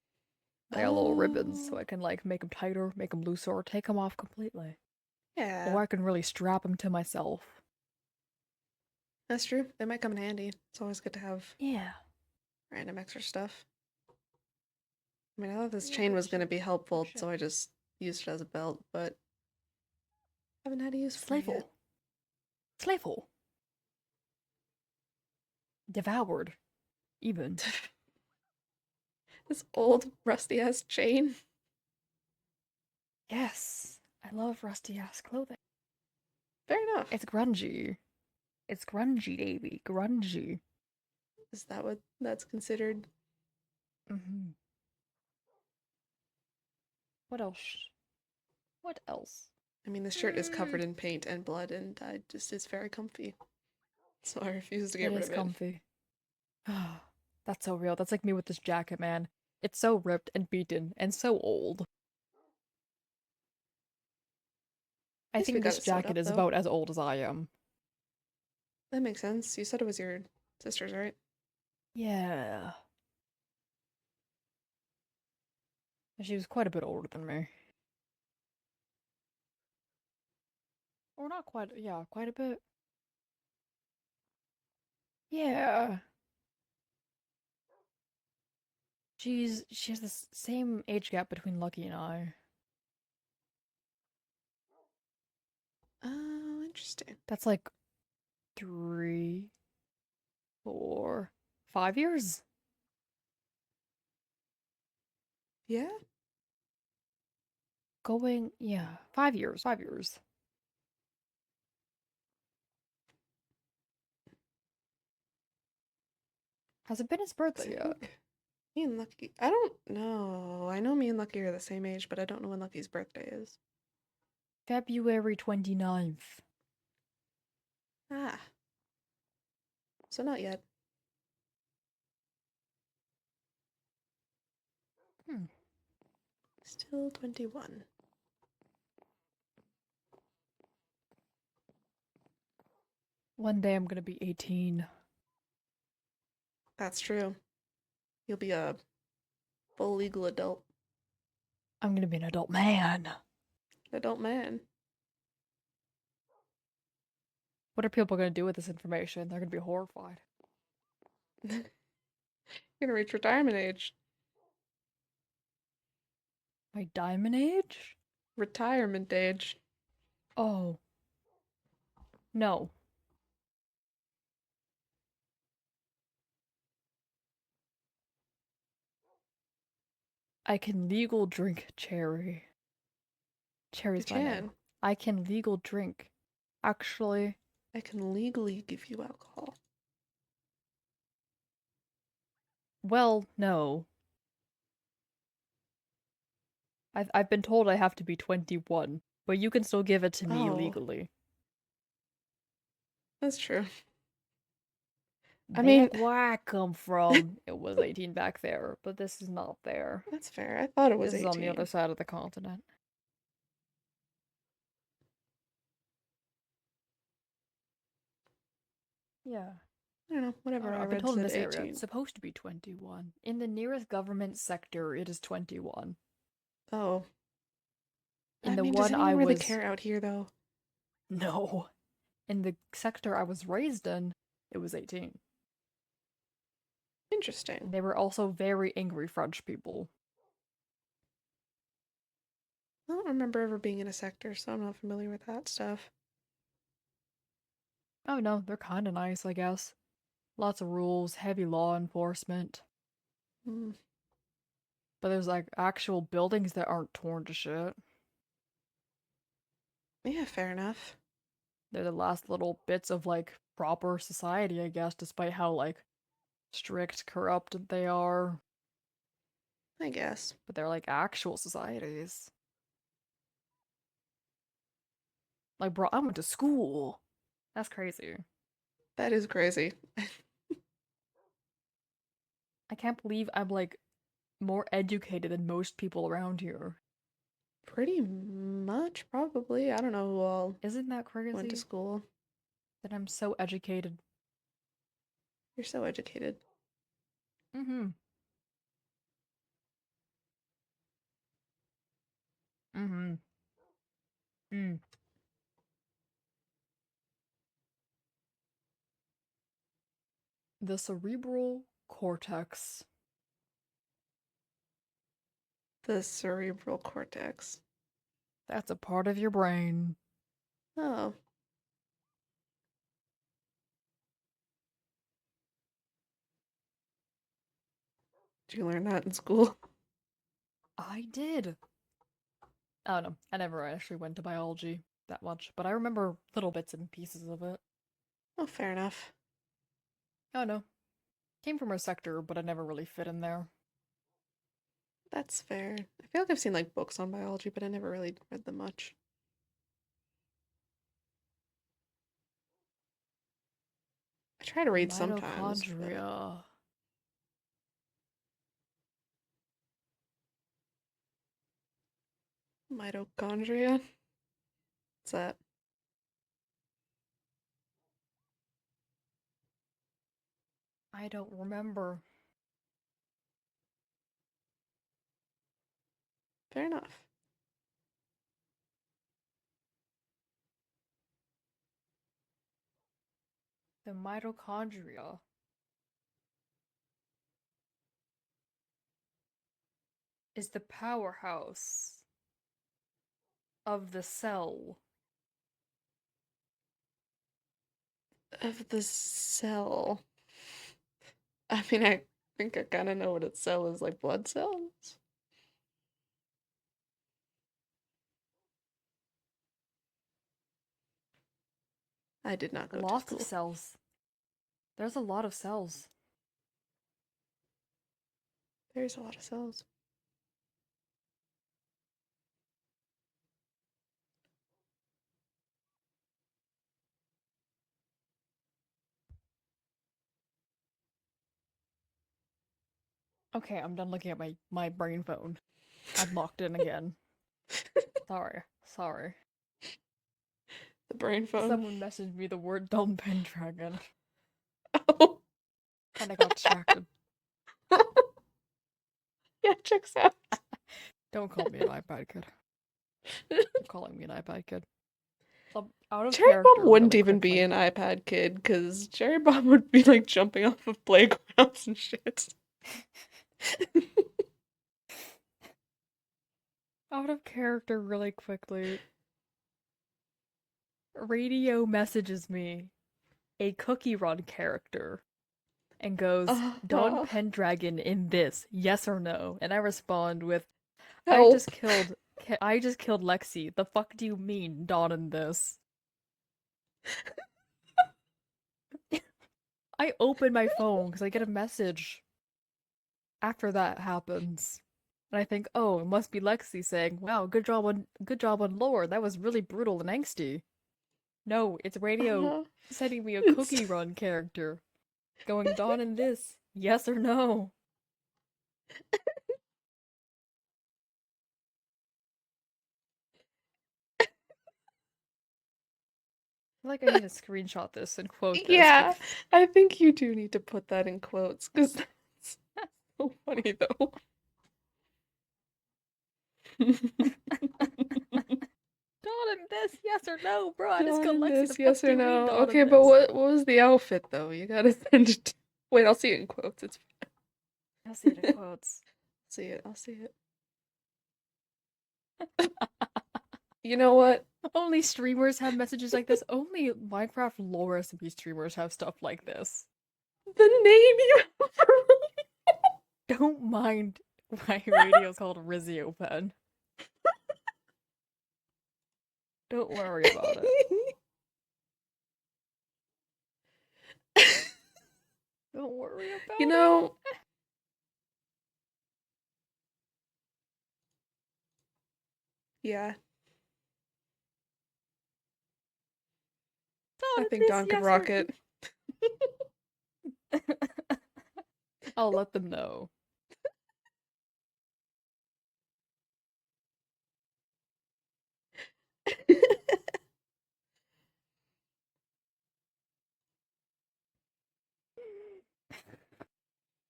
They got little ribbons, so Oh, I can like make them tighter, make them looser, or take them off completely. yeah, Or I can really strap them to myself. that's true. They might come in handy. It's always good to have Yeah. random extra stuff. I mean, I thought this Yeah, chain good was going to shit. be Good helpful, shit. so I just used it as a belt, but haven't had a use for it yet. Slayful. Slayful. Devoured. Even. This old rusty ass chain. Yes. I love rusty ass clothing. Fair enough. It's grungy. It's grungy, Davy. Grungy. Is that what that's considered? Mm-hmm. What else? What else? I mean, the shirt is covered Mm, in paint and blood, and I just it's very comfy, so I refuse to it get rid is of it. comfy. That's so real. That's like me with this jacket, man. It's so ripped and beaten and so old. At I least we think got this it sewed jacket up is though. about as old as I am. That makes sense. You said it was your sister's, right? Yeah. She was quite a bit older than me. Or not quite, yeah, quite a bit. Yeah. She has the same age gap between Lucky and I. Oh, interesting. That's like 3, 4, 5 years. Yeah. going, yeah, 5 years, 5 years. Has it been his 'Cause birthday I yet? think me and Lucky, I don't know. I know me and Lucky are the same age, but I don't know when Lucky's birthday is. February 29th. Ah, so not yet. Hmm. Still 21. One day I'm gonna be 18. That's true. You'll be a full legal adult. I'm gonna be an adult man. Adult man. What are people gonna do with this information? They're gonna be horrified. You're gonna reach retirement age. My diamond age? Retirement age. Oh, no. I can legal drink cherry. You Cherry's my name. can. I can legal drink. Actually, I can legally give you alcohol. well, no. I've been told I have to be 21, but you can still give it to me Oh, legally. that's true. I mean, Back where I come from, it was 18 back there, but this is not there. that's fair. I thought it was This is on the other 18. side of the continent. Yeah. I don't know. I don't Whatever know. I I've been read told in said this area it's 18. supposed to be 21. In the nearest government sector, it is 21. Oh. In I the mean, does one I anyone really was. care out here, though? No. In the sector I was raised in, it was 18. Interesting. And they were also very angry French people. I don't remember ever being in a sector, so I'm not familiar with that stuff. Oh no, they're kinda nice, I guess. Lots of rules, heavy law enforcement. Hmm. But there's like actual buildings that aren't torn to shit. Yeah, fair enough. They're the last little bits of like proper society, I guess, despite how like strict, corrupt they are. I guess. But they're like actual societies. Like, bro, I went to school. That's crazy. That is crazy. I can't believe I'm like more educated than most people around here. Pretty much, probably. I don't know who all Isn't that went to crazy? school. That I'm so educated. You're so educated. Mm-hmm. Mm-hmm. Mm. The cerebral cortex. The cerebral cortex. That's a part of your brain. Oh, did you learn that in school? I did. I don't know. I never actually went to biology that much, but I remember little bits and pieces of it. Oh, fair enough. Oh no. Came from a sector, but I never really fit in there. That's fair. I feel like I've seen like books on biology, but I never really read them much. I try to The read sometimes, but mitochondria. mitochondria? What's that? I don't remember. Fair enough. The mitochondria is the powerhouse of the cell. Of the cell. I mean, I think I kind of know what a cell is, like blood cells. I did not go to Lots of school. cells. There's a lot of cells. There's a lot of cells. Okay, I'm done looking at my brain phone. I'm locked in again. Sorry. The brain phone. Someone messaged me the word dumb Pendragon, Oh. and I got distracted. Yeah, checks out. Don't call me an iPad kid. Calling me an iPad kid. Out of Cherry Bomb character wouldn't really even be quickly. an iPad kid, because Cherry Bomb would be like jumping off of playgrounds and shit. Out of character really quickly. Radio messages me, a Cookie Run character, and goes, Dawn Uh, Pendragon in this, yes or no? And I respond with, I just Help. killed Lexi. The fuck do you mean, Dawn in this? I open my phone because I get a message after that happens. And I think, oh, it must be Lexi saying, wow, good job on lore. That was really brutal and angsty. No, it's radio Uh, sending me a it's Cookie Run character. Going Dawn in this, yes or no? I feel like I need to screenshot this and quote this yeah. because I think you do need to put that in quotes, because that's so funny though. Dawn in this, yes or no, bro? I just Dawn killed in Lexi. The this, fuck yes do or you mean no? Dawn in Okay, but this? what was the outfit though? You gotta send it. Wait, I'll see it in quotes. It's I'll see it in quotes. see it. I'll see it. You know what? Only streamers have messages like this. Only Minecraft lore SMP streamers have stuff like this. The name you have for Don't mind my radio's called Rizio Pen. Don't worry about it. Don't worry about You it. know, yeah, I Dawn in think this, Dawn could yes or rock it. I'll let them know.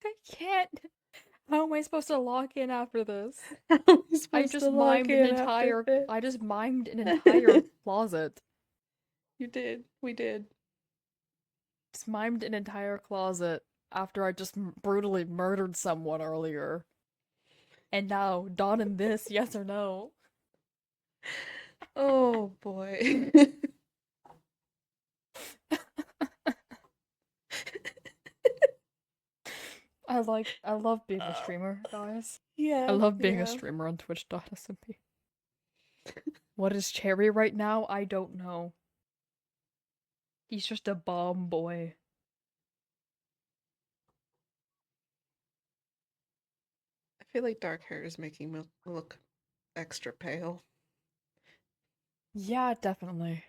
I can't. How am I supposed to log in after this? How are we supposed to log in after this? I just mimed an entire closet. You did. We did. Just mimed an entire closet after I just brutally murdered someone earlier. And now, Dawn in this, yes or no? Oh boy. I love being a Uh, streamer, guys. I yeah, love being a yeah. streamer on Twitch.smp. What is Cherry right now? I don't know. He's just a bomb boy. I feel like dark hair is making me look extra pale. Yeah, definitely.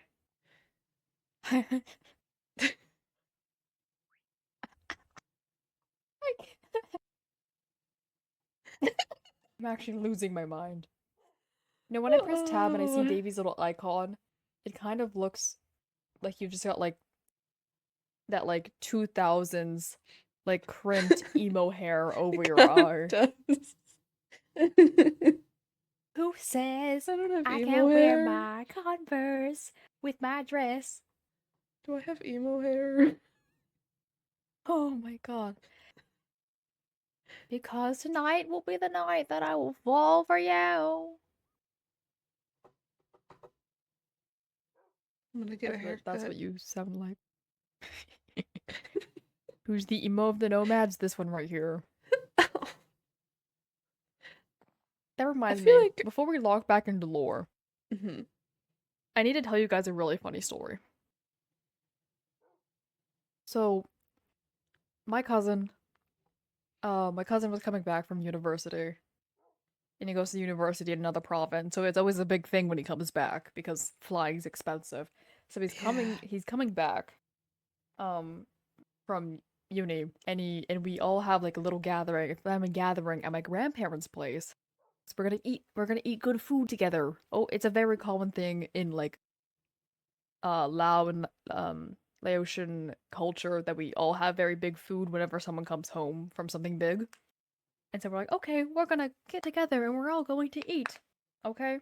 I I'm actually losing my mind. You know, when I press tab and I see Oh. Davy's little icon, it kind of looks like you've just got like that like 2000s like crimped emo hair over It your kind of eye. does. Who says I don't have I emo can't wear hair. my Converse with my dress? Do I have emo hair? Oh my god. Because tonight will be the night that I will fall for you. I'm gonna get a That's haircut. what you sound like. Who's the emo of the nomads? This one right here. That I reminds feel me, like. before we log back into lore, Mhm. I need to tell you guys a really funny story. So my cousin, my cousin was coming back from university, and he goes to university in another province. So it's always a big thing when he comes back because flying's expensive. So Yeah. he's coming back, um, from uni, and we all have like a little gathering, a family gathering at my grandparents' place. So we're gonna eat good food together. Oh, it's a very common thing in like Lao and Laotian culture that we all have very big food whenever someone comes home from something big. And so we're like, okay, we're gonna get together and we're all going to eat. Okay?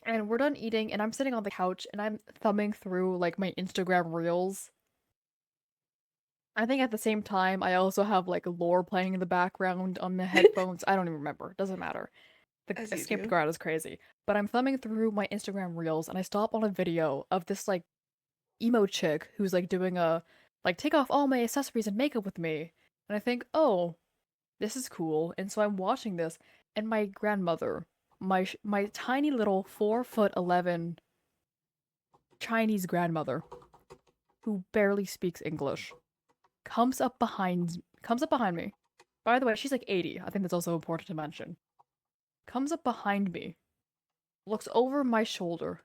And we're done eating, and I'm sitting on the couch and I'm thumbing through like my Instagram reels. I think at the same time, I also have like lore playing in the background on the headphones. I don't even remember. Doesn't matter. As The you skipped do. ground is crazy. But I'm thumbing through my Instagram reels and I stop on a video of this like emo chick who's like doing a like take off all my accessories and makeup with me. And I think, "Oh, this is cool." And so I'm watching this and my grandmother, my tiny little 4'11" Chinese grandmother who barely speaks English comes up behind me. By the way, she's like 80. I think that's also important to mention. Comes up behind me, looks over my shoulder,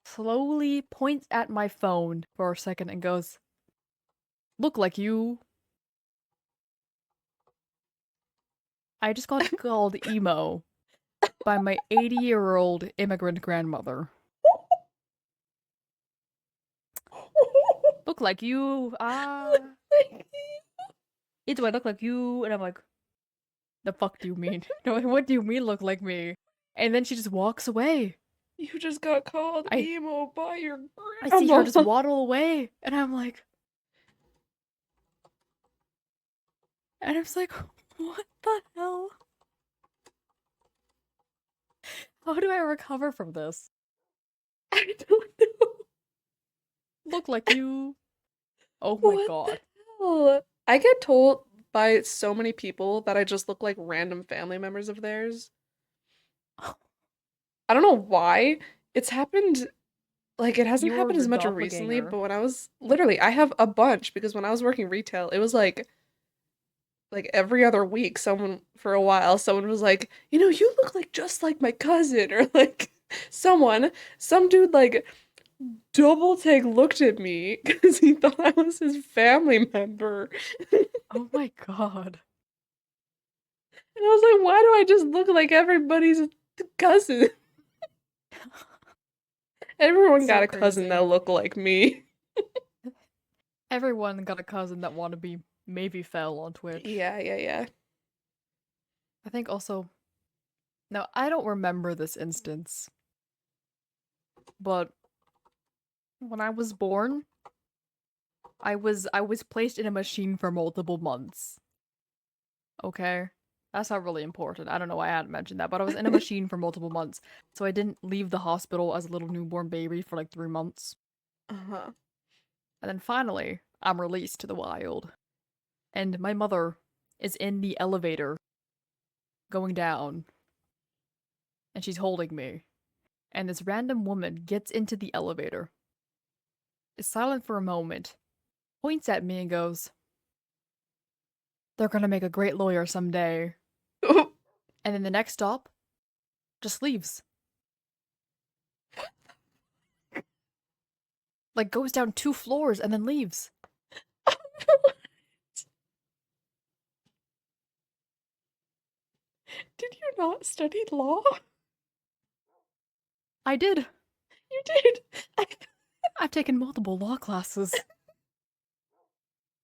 slowly points at my phone for a second and goes, "Look like you." I just got called emo by my 80-year-old immigrant grandmother. Look like you. Ah. Do I look like you? And I'm like, the fuck do you mean? No, what do you mean look like me? And then she just walks away. You just got called I emo by your I see her grandma. just waddle away, and I'm like, and I was like, what the hell? How do I recover from this? I don't know. Look like you. Oh my What the god. hell? I get told by so many people that I just look like random family members of theirs. I don't know why. It's happened, like, it hasn't You're happened the as much recently, doppelganger. but when I was literally, I have a bunch because when I was working retail, it was like every other week, someone for a while, someone was like, you look like just like my cousin, or like some dude like double take looked at me because he thought I was his family member. Oh my god. And I was like, why do I just look like everybody's cousin? It's Everyone got so a cousin that crazy. look like me. Everyone got a cousin that wanna be maybe fell on Twitch. Yeah, yeah, yeah. I think also now I don't remember this instance, but when I was born, I was placed in a machine for multiple months. Okay? That's not really important. I don't know why I hadn't mentioned that, but I was in a machine for multiple months, so I didn't leave the hospital as a little newborn baby for like 3 months. Uh-huh. And then finally, I'm released to the wild. And my mother is in the elevator going down, and she's holding me. And this random woman gets into the elevator, is silent for a moment, points at me and goes, "They're gonna make a great lawyer someday." And then the next stop, just leaves. Like goes down 2 floors and then leaves. Did you not study law? I did. You did. I've taken multiple law classes.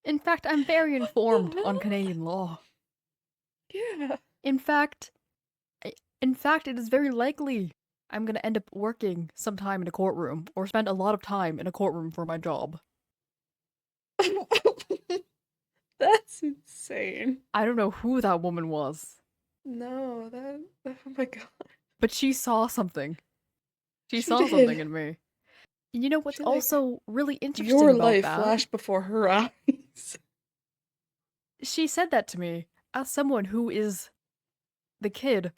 In fact, I'm very What the informed on hell? Canadian law. Yeah. In fact, in fact, it is very likely I'm gonna end up working sometime in a courtroom or spend a lot of time in a courtroom for my job. That's insane. I don't know who that woman was, No, oh my God. but she saw something. She She saw something did. in me. And you know what's She like also really interesting your about life that? flashed before her eyes. She said that to me as someone who is the kid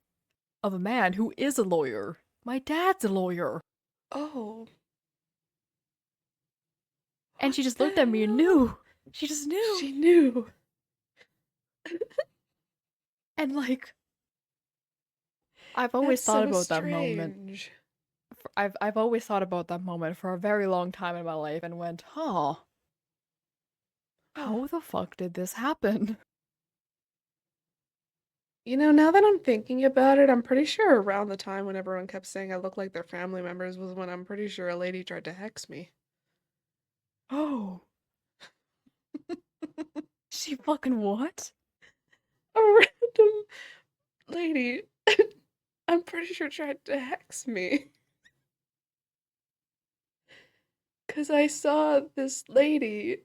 of a man who is a lawyer. My dad's a lawyer. Oh, And What she just the looked at me and hell? knew. She just knew. She knew. And like, I've always That's thought so about that moment. strange. I've always thought about that moment for a very long time in my life and went, huh, Huh. how the fuck did this happen? You know, now that I'm thinking about it, I'm pretty sure around the time when everyone kept saying I look like their family members was when I'm pretty sure a lady tried to hex me. Oh, she fucking what? A random lady, I'm pretty sure tried to hex me. Because I saw this lady.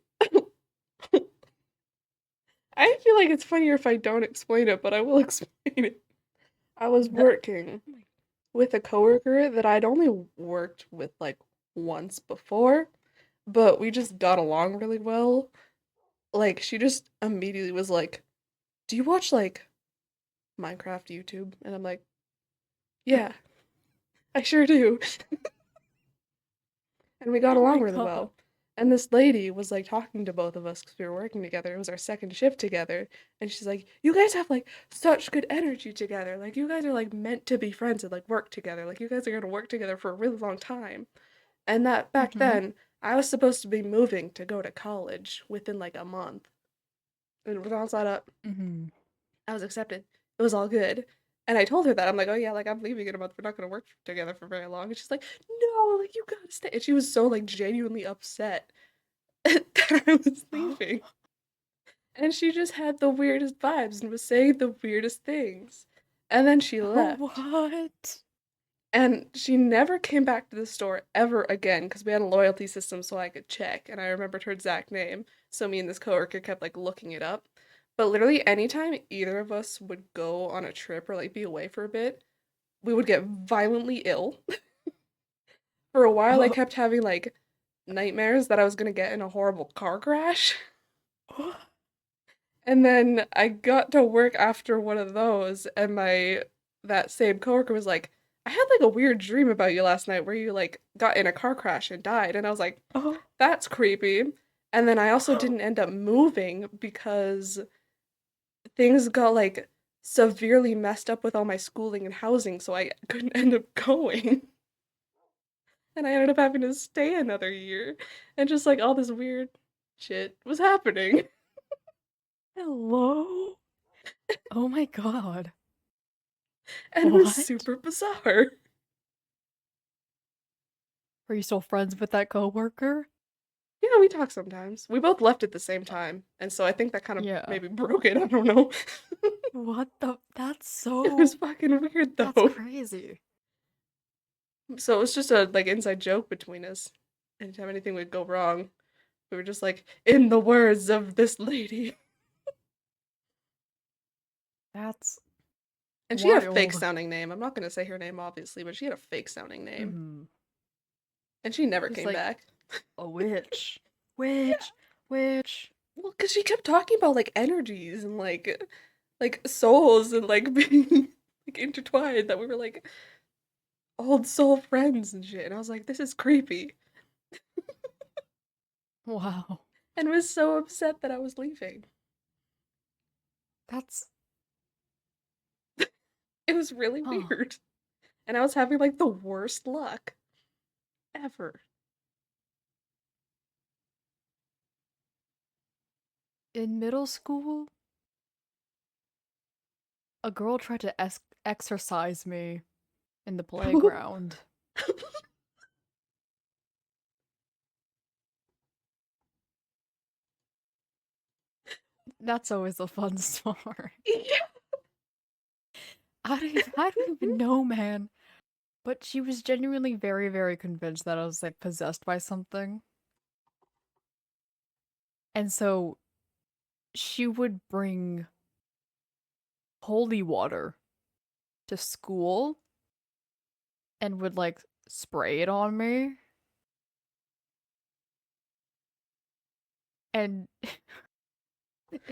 I feel like it's funnier if I don't explain it, but I will explain it. I was That, working with a coworker that I'd only worked with like once before, but we just got along really well. Like, she just immediately was like, "Do you watch like Minecraft YouTube?" And I'm like, "Yeah, I sure do." And we got oh along my really god. well. And this lady was like talking to both of us because we were working together. It was our second shift together. And she's like, "You guys have like such good energy together. Like, you guys are like meant to be friends and like work together. Like, you guys are gonna work together for a really long time." And that back Mm-hmm. then, I was supposed to be moving to go to college within like a month. And it was all set up. Mm-hmm. I was accepted. It was all good. And I told her that. I'm like, "Oh yeah, like I'm leaving in a month. We're not gonna work together for very long." And she's like, "No, like you gotta stay." And she was so like genuinely upset that I was leaving. And she just had the weirdest vibes and was saying the weirdest things. And then she Oh, left. what? And she never came back to the store ever again because we had a loyalty system so I could check. And I remembered her exact name. So me and this coworker kept like looking it up. But literally, anytime either of us would go on a trip or like be away for a bit, we would get violently ill. For a while, I Oh, kept having like nightmares that I was gonna get in a horrible car crash. oh, And then I got to work after one of those, and my that same coworker was like, "I had like a weird dream about you last night where you like got in a car crash and died." And I was like, oh, "That's creepy." And then I also oh, didn't end up moving because things got like severely messed up with all my schooling and housing, so I couldn't end up going. And I ended up having to stay another year, and just like all this weird shit was happening. hello? Oh my god. And it was What? super bizarre. Are you still friends with that coworker? Yeah, we talk sometimes. We both left at the same time, and so I think that kind of Yeah. maybe broke it. I don't know. What the? That's It was so. fucking weird That's though. crazy. So it was just a like inside joke between us. Anytime anything would go wrong, we were just like, in the words of this lady. That's And she had a fake wild. sounding name. I'm not gonna say her name obviously, but she had a fake sounding name. Mm-hmm. And she never Just came like back. a witch. Yeah. Witch. Witch. Well, because she kept talking about like energies and like souls and like being like intertwined that we were like old soul friends and shit. And I was like, this is creepy. Wow. And was so upset that I was leaving. That's. It was really Huh. weird. And I was having like the worst luck ever. In middle school, a girl tried to exercise me in the playground. That's always a fun story. Yeah. I don't even know, man. But she was genuinely very, very convinced that I was like possessed by something. And so she would bring holy water to school and would like spray it on me. And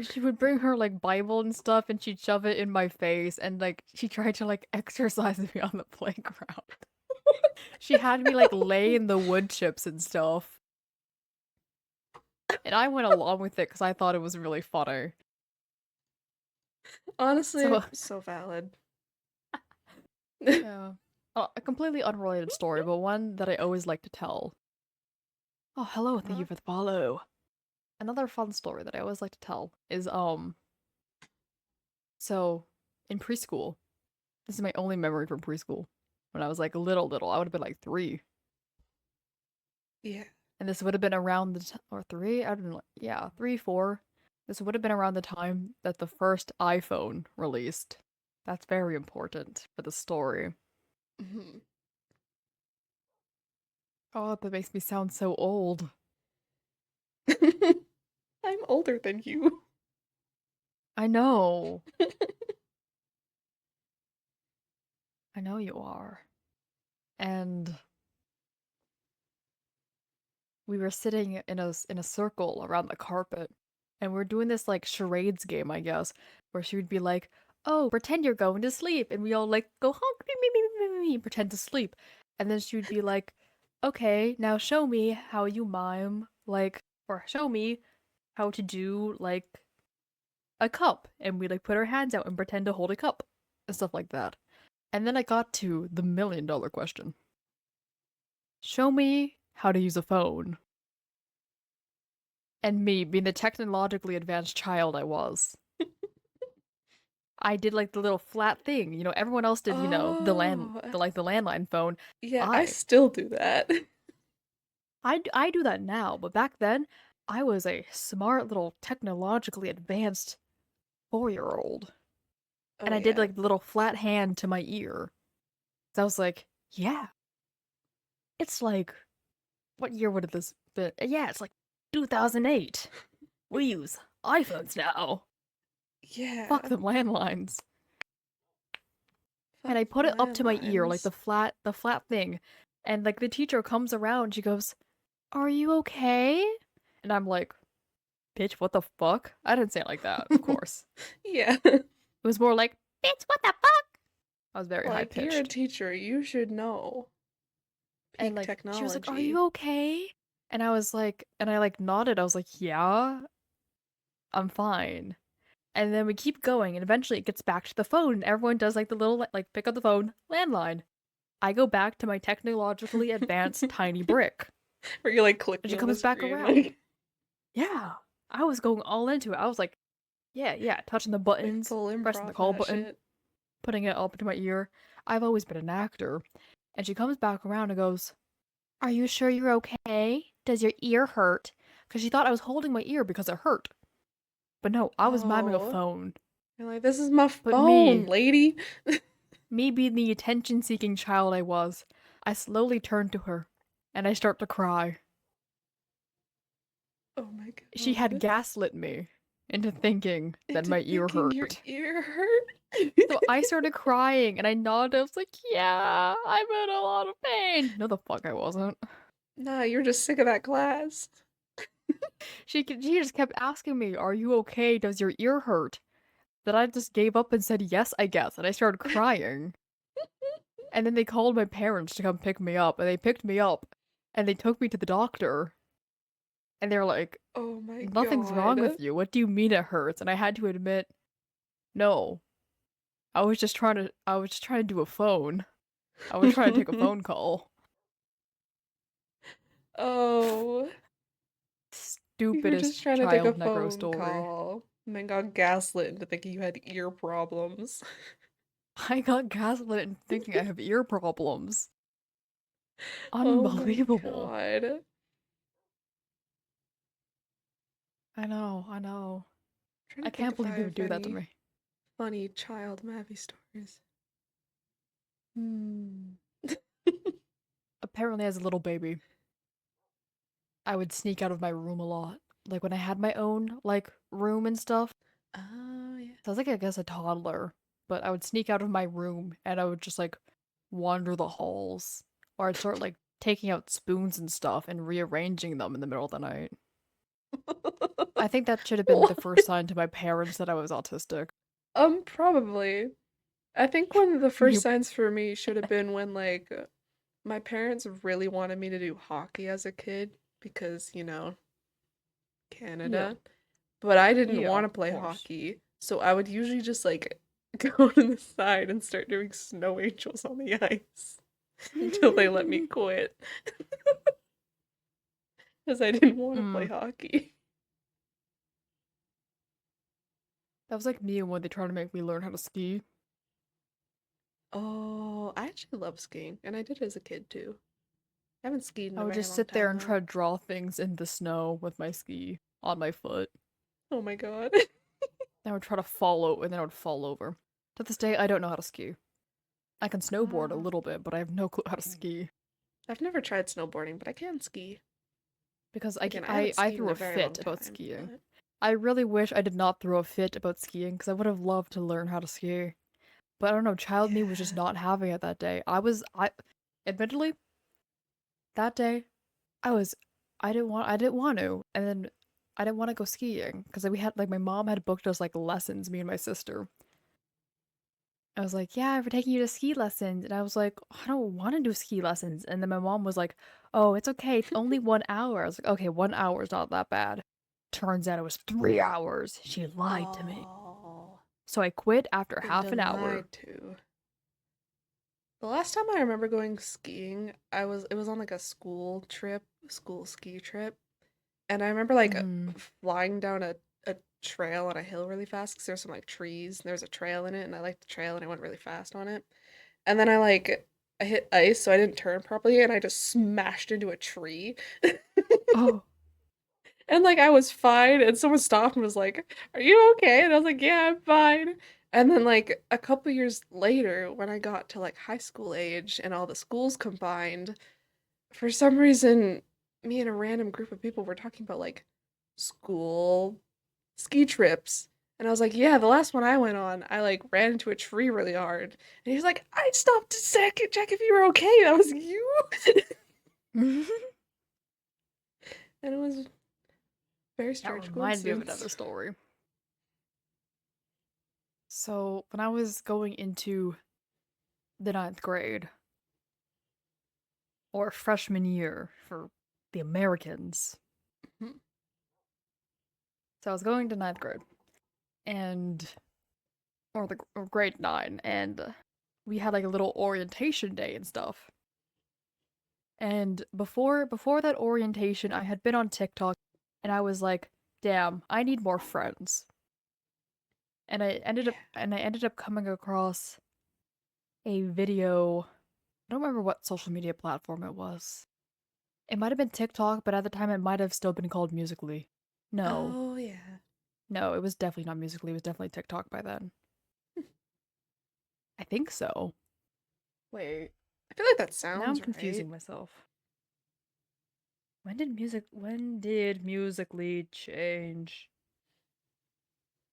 she would bring her like Bible and stuff and she'd shove it in my face and like she tried to like exercise me on the playground. She had me like lay in the wood chips and stuff. And I went along with it because I thought it was really funny. Honestly, So, so valid. yeah. A completely unrelated story, but one that I always like to tell. Oh, hello, thank you Huh? for the follow. Another fun story that I always like to tell is, so in preschool, this is my only memory from preschool. When I was like little, I would have been like 3. Yeah. And this would have been around or 3, I don't know, yeah, 3, 4. This would have been around the time that the first iPhone released. That's very important for the story. Mhm. Oh, that makes me sound so old. I'm older than you. I know. I know you are. And we were sitting in a circle around the carpet, and we're doing this like charades game, I guess, where she would be like, "Oh, pretend you're going to sleep," and we all like go honk me me me me me me pretend to sleep, and then she would be like, "Okay, now show me how you mime like, or show me how to do like a cup," and we like put our hands out and pretend to hold a cup and stuff like that. And then I got to the $1,000,000 question. Show me how to use a phone. And me, being the technologically advanced child I was, I did like the little flat thing. Everyone else did, Oh, the landline phone. yeah, I I, still do that. I do that now, but back then, I was a smart little technologically advanced 4-year-old, Oh and I did yeah. like the little flat hand to my ear. So I was like, yeah, it's like, what year would have this been? Yeah, it's like 2008. We use iPhones now. Fuck Yeah. the landlines. Fuck And I the put it up to my ear, like landlines. the flat thing. And like the teacher comes around, she goes, "Are you okay?" And I'm like, "Bitch, what the fuck?" I didn't say it like that, of course. Yeah. It was more like, "Bitch, what the fuck?" I was very high Like, you're a pitched. teacher, you should know. And Peak like she was like, "Are technology. you okay?" And I was like, and I like nodded. I was like, "Yeah, I'm fine." And then we keep going, and eventually it gets back to the phone, and everyone does like the little like pick up the phone landline. I go back to my technologically advanced tiny brick. Where you're like And clicking she on the comes back screen, around. like Yeah. I was going all into it. I was like, yeah, yeah, touching the like buttons, full pressing the improv in call that button, shit. putting it up to my ear. I've always been an actor. And she comes back around and goes, "Are you sure you're okay? Does your ear hurt?" Because she thought I was holding my ear because it hurt. But no, I was miming a Oh. phone. You're like, this is my But phone, lady. me being the attention seeking child I was, I slowly turned to her and I start to cry. Oh my She had god. gaslit me into thinking that Into my ear thinking your hurt. ear hurt? So I started crying and I nodded. I was like, yeah, I'm in a lot of pain. No, the fuck I wasn't. Nah, you're just sick of that class. She just kept asking me, "Are you okay? Does your ear hurt?" Then I just gave up and said, "Yes, I guess." And I started crying. And then they called my parents to come pick me up. And they picked me up and they took me to the doctor. And they were like, Oh my "Nothing's wrong god. with you. What do you mean it hurts?" And I had to admit, no. I was just trying to do a phone. I was trying to take a phone call. Oh, you were just Stupidest trying to take a child necro phone story. call and then got gaslit into thinking you had ear problems. I got gaslit into thinking I have ear problems. Oh my Unbelievable. god. I know, I know. Trying I to think can't if I believe they would have do that to any me. funny child Mavi stories. Hmm. Apparently, as a little baby, I would sneak out of my room a lot. Like when I had my own, like, room and stuff. Oh yeah. So I was like, I guess, a toddler. But I would sneak out of my room and I would just, like, wander the halls. Or I'd start, like, taking out spoons and stuff and rearranging them in the middle of the night. I think that should have been the What? first sign to my parents that I was autistic. Probably. I think one of the first You signs for me should have been when like my parents really wanted me to do hockey as a kid because, Yeah. Canada, but I didn't Yeah, want of to play course. hockey, so I would usually just like go to the side and start doing snow angels on the ice until they let me quit because I didn't want to play Mm, hockey. that was like me when they tried to make me learn how to ski. Oh, I actually love skiing, and I did as a kid too. I haven't skied in I a would very just long sit there time and though. try to draw things in the snow with my ski on my foot. Oh my god. I would try to follow, and then I would fall over. To this day, I don't know how to ski. I can snowboard a Oh, little bit, but I have no clue how to ski. I've never tried snowboarding, but I can ski. Because Again, I haven't I skied in threw a a very fit long about time, skiing. but I really wish I did not throw a fit about skiing, because I would have loved to learn how to ski. But I don't know, child me was just yeah. not having it that day. Admittedly, that day, I was, I didn't want to. And then I didn't want to go skiing, because we had, like, my mom had booked us, like, lessons, me and my sister. I was like, "Yeah, we're taking you to ski lessons." And I was like, "I don't want to do ski lessons." And then my mom was like, "Oh, it's okay. It's only 1 hour." I was like, "Okay, 1 hour is not that bad." Turns out it was 3 hours. She lied to me. Oh, So I quit after been half an hour. lied to. The last time I remember going skiing, it was on like a school trip, school ski trip, and I remember like Mm-hmm. flying down a trail on a hill really fast because there's some like trees and there's a trail in it, and I liked the trail and I went really fast on it. And then I hit ice, so I didn't turn properly, and I just smashed into a tree. Oh. And like I was fine, and someone stopped and was like, "Are you okay?" And I was like, "Yeah, I'm fine." And then like a couple years later, when I got to like high school age and all the schools combined, for some reason, me and a random group of people were talking about like school ski trips. And I was like, "Yeah, the last one I went on, I like ran into a tree really hard." And he was like, "I stopped a second, check if you were okay. That was you." And it was a very That strange reminded me of coincidence. another story. So when I was going into the ninth grade, or freshman year for the Americans, so I was going to ninth grade, and or grade nine, and we had like a little orientation day and stuff. And before that orientation, I had been on TikTok, and I was like, "Damn, I need more friends." Yeah. And I ended up coming across a video. I don't remember what social media platform it was. It might have been TikTok, but at the time it might have still been called Musically. No, Oh, yeah. no, it was definitely not Musically. It was definitely TikTok by then. I think so. Wait, I feel like that now I'm sounds right. confusing myself. When did Musically change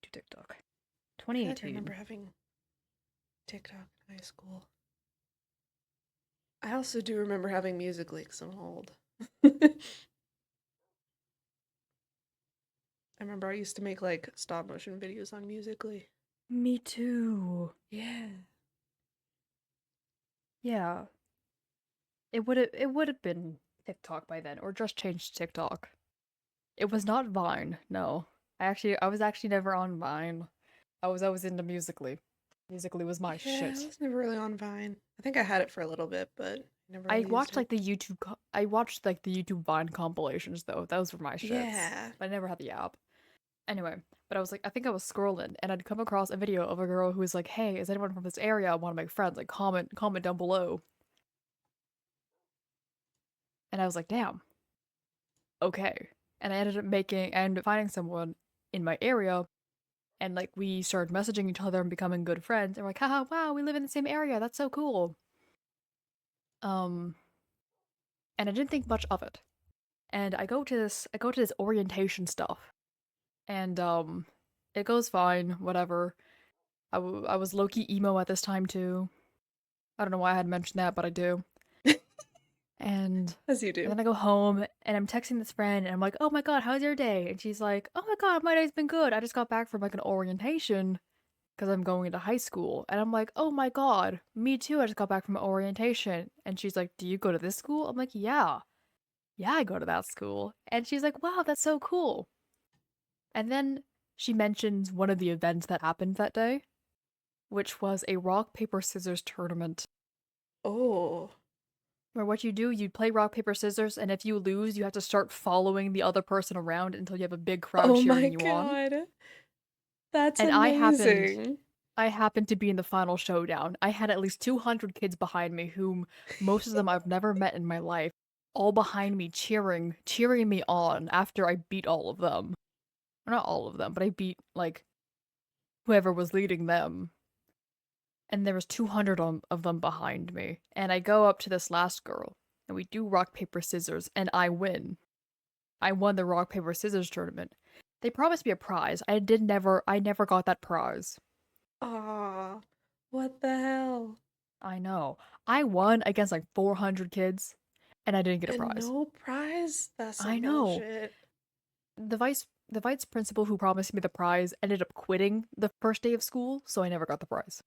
to TikTok? I feel like I remember 2018. having TikTok in high school. I also do remember having Musical.ly because I'm old. I remember I used to make like stop motion videos on Musical.ly. Me too. Yeah. Yeah, it would have been TikTok by then, or just changed to TikTok. It was not Vine. No, I was actually never on Vine. I was into Musically. Musically was my Yeah, I shit. was never really on Vine. I think I had it for a little bit, but I never really used it. I watched like the YouTube Vine compilations though. Those were my shits. Yeah. But I never had the app. Anyway, but I was like, I think I was scrolling and I'd come across a video of a girl who was like, "Hey, is anyone from this area want to make friends? Like, comment down below." And I was like, "Damn, okay." And I ended up finding someone in my area, and like we started messaging each other and becoming good friends. And we're like, "Haha, wow, we live in the same area. That's so cool." Um, and I didn't think much of it. And I go to this orientation stuff, and it goes fine, whatever. I was low key emo at this time too. I don't know why I had mentioned that, but I do. And As you do. then I go home and I'm texting this friend and I'm like, "Oh my god, how's your day?" And she's like, "Oh my god, my day's been good. I just got back from like an orientation because I'm going into high school." And I'm like, "Oh my god, me too. I just got back from orientation." And she's like, "Do you go to this school?" I'm like, "Yeah. Yeah, I go to that school." And she's like, "Wow, that's so cool." And then she mentions one of the events that happened that day, which was a rock, paper, scissors tournament. Oh. Where what you do, you play rock, paper, scissors, and if you lose, you have to start following the other person around until you have a big crowd Oh my cheering you on. god. That's And amazing. I happened to be in the final showdown. I had at least 200 kids behind me, whom most of them I've never met in my life, all behind me cheering me on after I beat all of them. Not all of them, but I beat, like, whoever was leading them. And there was 200 of them behind me. And I go up to this last girl, and we do rock, paper, scissors, and I win. I won the rock, paper, scissors tournament. They promised me a prize. I never got that prize. Aw. What the hell? I know. I won against like 400 kids, and I didn't get a And prize. no prize? That's I some know. bullshit. The vice principal who promised me the prize ended up quitting the first day of school, so I never got the prize.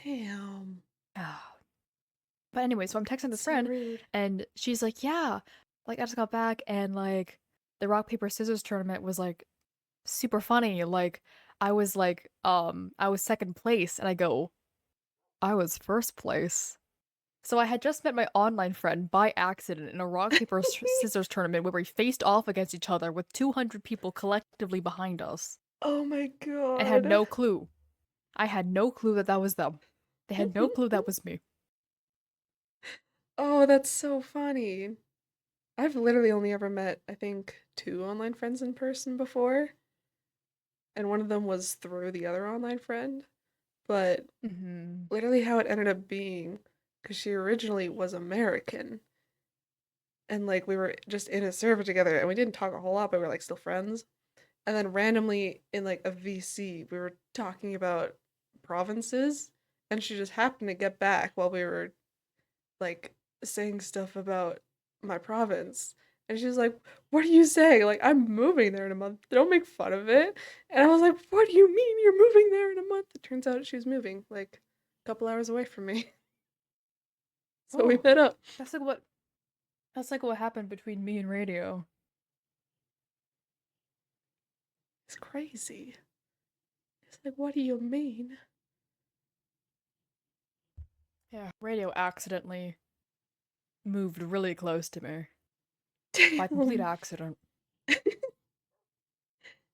Damn. But anyway, so I'm texting this So friend, rude. and she's like, "Yeah, like I just got back, and like the rock paper scissors tournament was like super funny. Like I was second place," and I go, "I was first place." So I had just met my online friend by accident in a rock paper scissors tournament where we faced off against each other with 200 people collectively behind us, Oh my and had god. no clue. I had no clue that that was them. They had no clue that was me. Oh, that's so funny. I've literally only ever met, I think, two online friends in person before, and one of them was through the other online friend. But Hmm. literally, how it ended up being, because she originally was American, and like we were just in a server together, and we didn't talk a whole lot, but we were like still friends. And then randomly in like a VC, we were talking about provinces, and she just happened to get back while we were like saying stuff about my province. And she was like, "What are you saying? Like, I'm moving there in a month. Don't make fun of it." And I was like, "What do you mean you're moving there in a month?" It turns out she was moving like a couple hours away from me. So we Oh, met up. that's like what that's like what happened between me and radio. It's crazy. It's like, what do you mean? Yeah, radio accidentally moved really close to me by complete Damn. accident.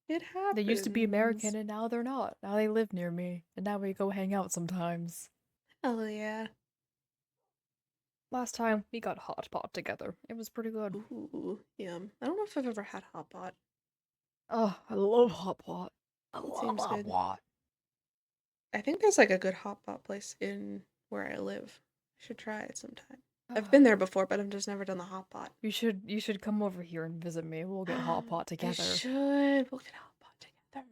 It They used to be happens. American and now they're not. Now they live near me, and now we go hang out sometimes. Hell yeah. Last time we got hot pot together. It was pretty good. Ooh, yum. I don't know if I've ever had hot pot. Oh, I love hot pot. I It love seems hot good. pot. I think there's like a good hot pot place in where I live. I should try it sometime. I've Ah, been there before, but I've just never done the hot pot. you should come over here and visit me. We'll get hot pot I together. should. We'll get hot pot together.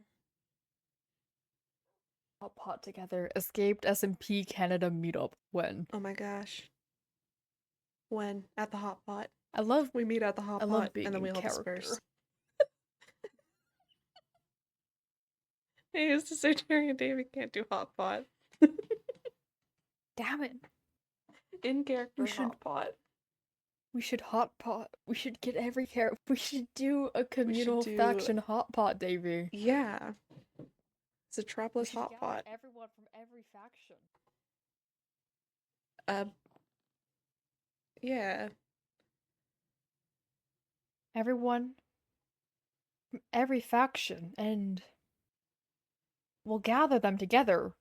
Hot pot together. Escaped SMP Canada meetup. When? Oh my gosh. When? At the hot pot. I love We meet at the hot I love pot being and then in we all character. disperse. Hey, it's just Jerry and David can't do hot pot. Damn it. In We character should hot pot. we should hot pot. We should get every character. We should do a We should communal do. faction hot pot, Davy. Yeah. It's a We Tropolis should hot gather pot. everyone from every faction. Uh, yeah. Everyone from every faction, and we'll gather them together,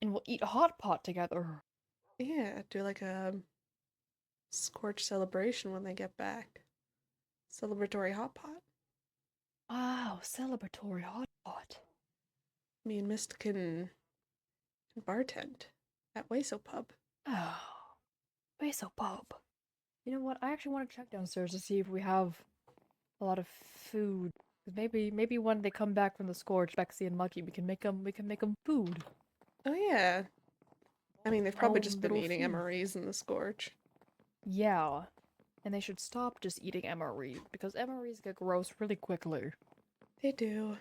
and we'll eat hot pot together. Yeah. Do like a Scorch celebration when they get back. Celebratory hot pot. Wow, celebratory hot pot. Me and Mist can bartend at Weso Pub. Oh, Basil Pub. You know what? I actually want to check downstairs to see if we have a lot of food. 'Cause maybe when they come back from the Scourge, Bexy and Mucky, we can make them food. Oh yeah. I mean, they've probably Home just been little eating food. MREs in the Scorch. Yeah, and they should stop just eating MREs because MREs get gross really quickly. They do.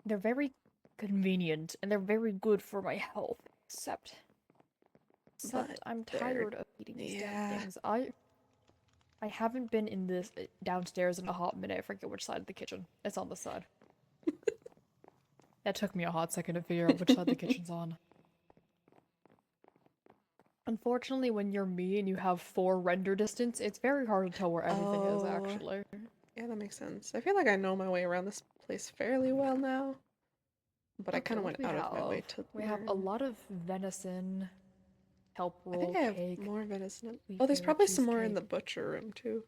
They're very convenient and they're very good for my health. Except But I'm they're. tired of eating these damn Yeah. things. I I haven't been in this downstairs in a hot minute. I forget which side of the kitchen. It's on this side. That took me a hot second to figure out which side the kitchen's on. Unfortunately, when you're me and you have 4 render distance, it's very hard to tell where everything is, Oh, actually. yeah, that makes sense. I feel like I know my way around this place fairly well now, but I Okay, kind of what do went we out of my way have? to We have a learn. lot of venison, kelp I think roll, I have cake, more venison. wheat Oh, there's berry probably some more in the cheesecake. butcher room too.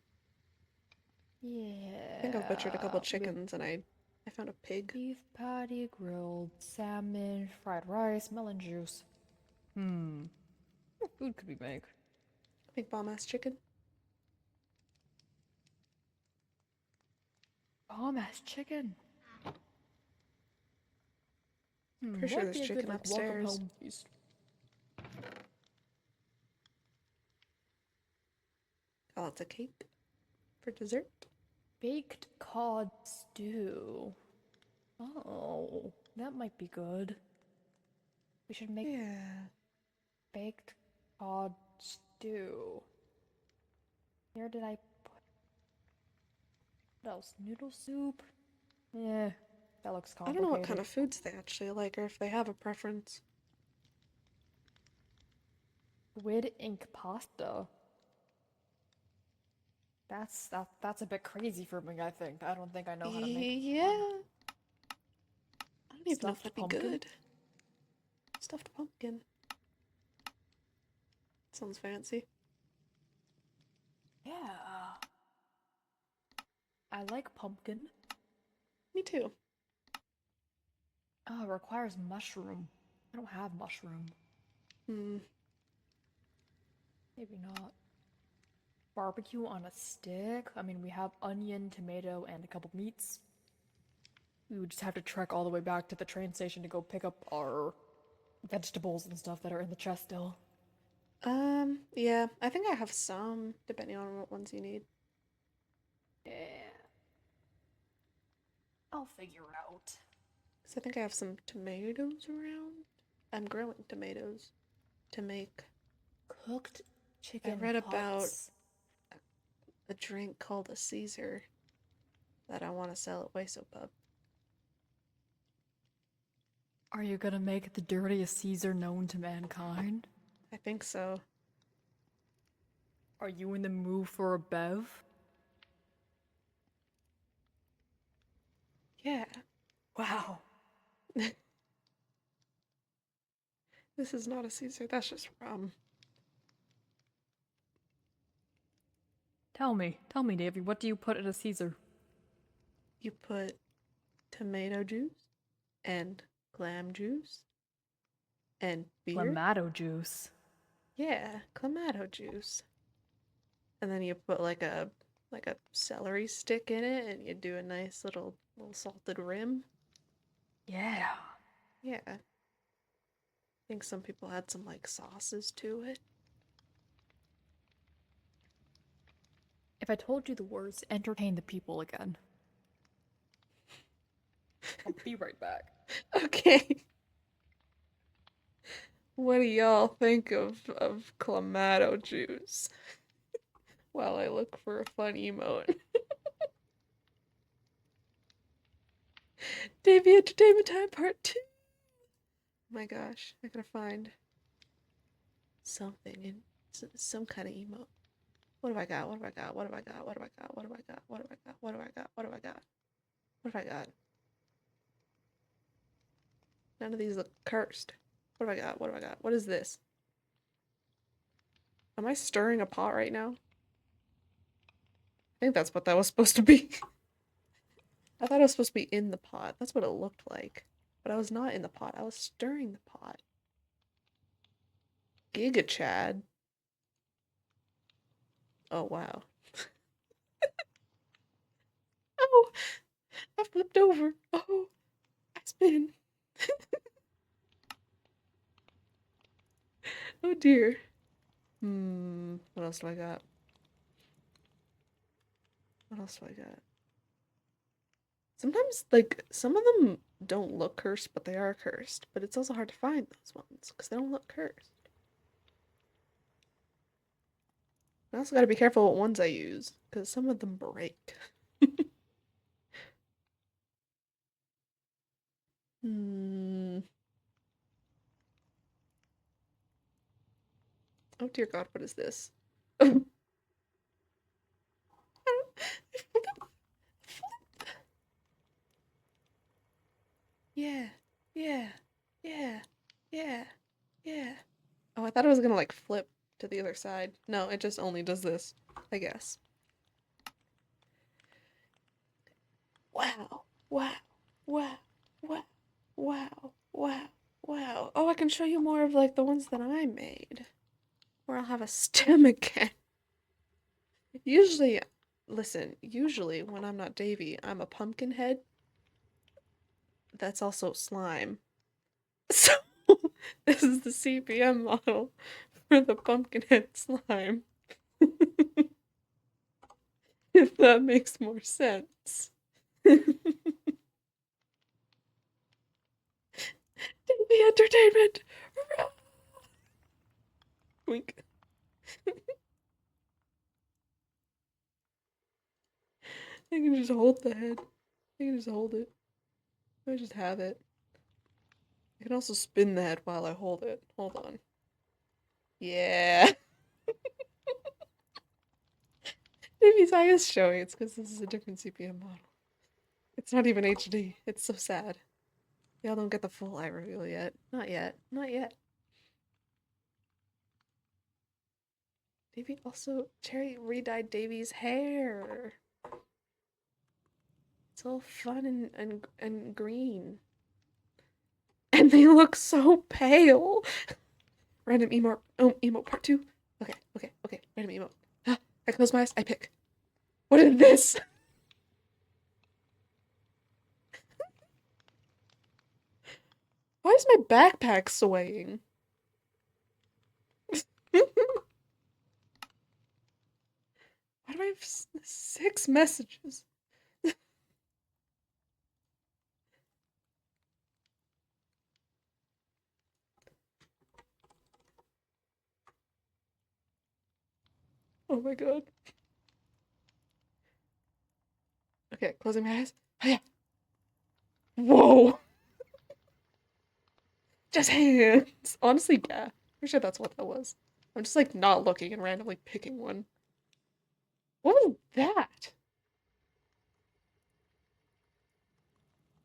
I think I've butchered a couple Yeah. We have chickens and I found a pig. beef patty, grilled salmon, fried rice, melon juice. What food could we make? Big bomb ass chicken. Bomb ass chicken. Pretty sure What would there's be a good, chicken like, welcome upstairs. home feast? Oh, it's a cake for dessert. Baked cod stew. Oh, that might be good. We should make Yeah. baked cod stew. Where did I put what else? Noodle soup? Yeah, that looks I don't know what kind complicated. of foods they actually like or if they have a preference. Squid ink pasta. That's a bit crazy for me, I think. I don't think I know how to make one. Yeah. I don't even know if Stuffed that'd be pumpkin? good. Stuffed pumpkin. Sounds fancy. Yeah. I like pumpkin. Me too. Oh, it requires mushroom. I don't have mushroom. Hmm. Maybe not. Barbecue on a stick? I mean, we have onion, tomato, and a couple meats. We would just have to trek all the way back to the train station to go pick up our vegetables and stuff that are in the chest still. Yeah, I think I have some, depending on what ones you need. Yeah. I'll figure it out. Because I think I have some tomatoes around. I'm growing tomatoes to make. Cooked I chicken read about pots. a drink called a Caesar that I want to sell at Weso Pub. Are you gonna make the dirtiest Caesar known to mankind? I think so. Are you in the mood for a bev? Yeah. Wow. This is not a Caesar, that's just rum. Tell me, Davy, what do you put in a Caesar? You put tomato juice and clam juice and beer. Clamato juice. Yeah, clamato juice. And then you put like a celery stick in it and you do a nice little salted rim. Yeah. Yeah. I think some people had some like sauces to it. If I told you the words entertain the people again, I'll be right back. Okay. What do y'all think of clamato juice? While I look for a fun emote. Davey Entertainment Time Part 2. Oh my gosh, I gotta find something in some kind of emote. What have I got? What have I got? What have I got? What have I got? What have I got? What have I got? What have I got? What have I got? What have I got? None of these look cursed. What have I got? What have I got? What is this? Am I stirring a pot right now? I think that's what that was supposed to be. I thought it was supposed to be in the pot. That's what it looked like. But I was not in the pot. I was stirring the pot. Giga Chad. Oh, wow. Oh, I flipped over. Oh, I spin. Oh dear. What else do I got? What else do I got? Sometimes, like, some of them don't look cursed, but they are cursed. But it's also hard to find those ones because they don't look cursed. I also gotta be careful what ones I use, because some of them break. Hmm. Oh dear God, what is this? Yeah, yeah, yeah, yeah, yeah. Oh, I thought it was gonna like flip to the other side. No, it just only does this, I guess. Wow, wow, wow, wow, wow, wow, wow. Oh, I can show you more of like the ones that I made. Where I'll have a stem again. Usually, listen, usually when I'm not Davy, I'm a pumpkin head that's also slime. So, this is the CPM model for the pumpkin head slime. If that makes more sense. Davy Entertainment! Wink. I can just hold the head. I can just hold it. I just have it. I can also spin the head while I hold it. Hold on. Yeah. Davy's eye is showing. It's because this is a different CPM model. It's not even HD. It's so sad. Y'all don't get the full eye reveal yet. Not yet. Not yet. Davy also Cherry re-dyed Davy's hair. It's all fun and green. And they look so pale. Random emo emo part two. Okay, okay, okay. Random emo. Ah, I close my eyes, I pick. What is this? Why is my backpack swaying? Why do I have 6 messages? Oh my god. Okay, closing my eyes. Oh yeah. Whoa. Just hands. Honestly, yeah. Pretty sure that's what that was. I'm just like not looking and randomly picking one. What was that?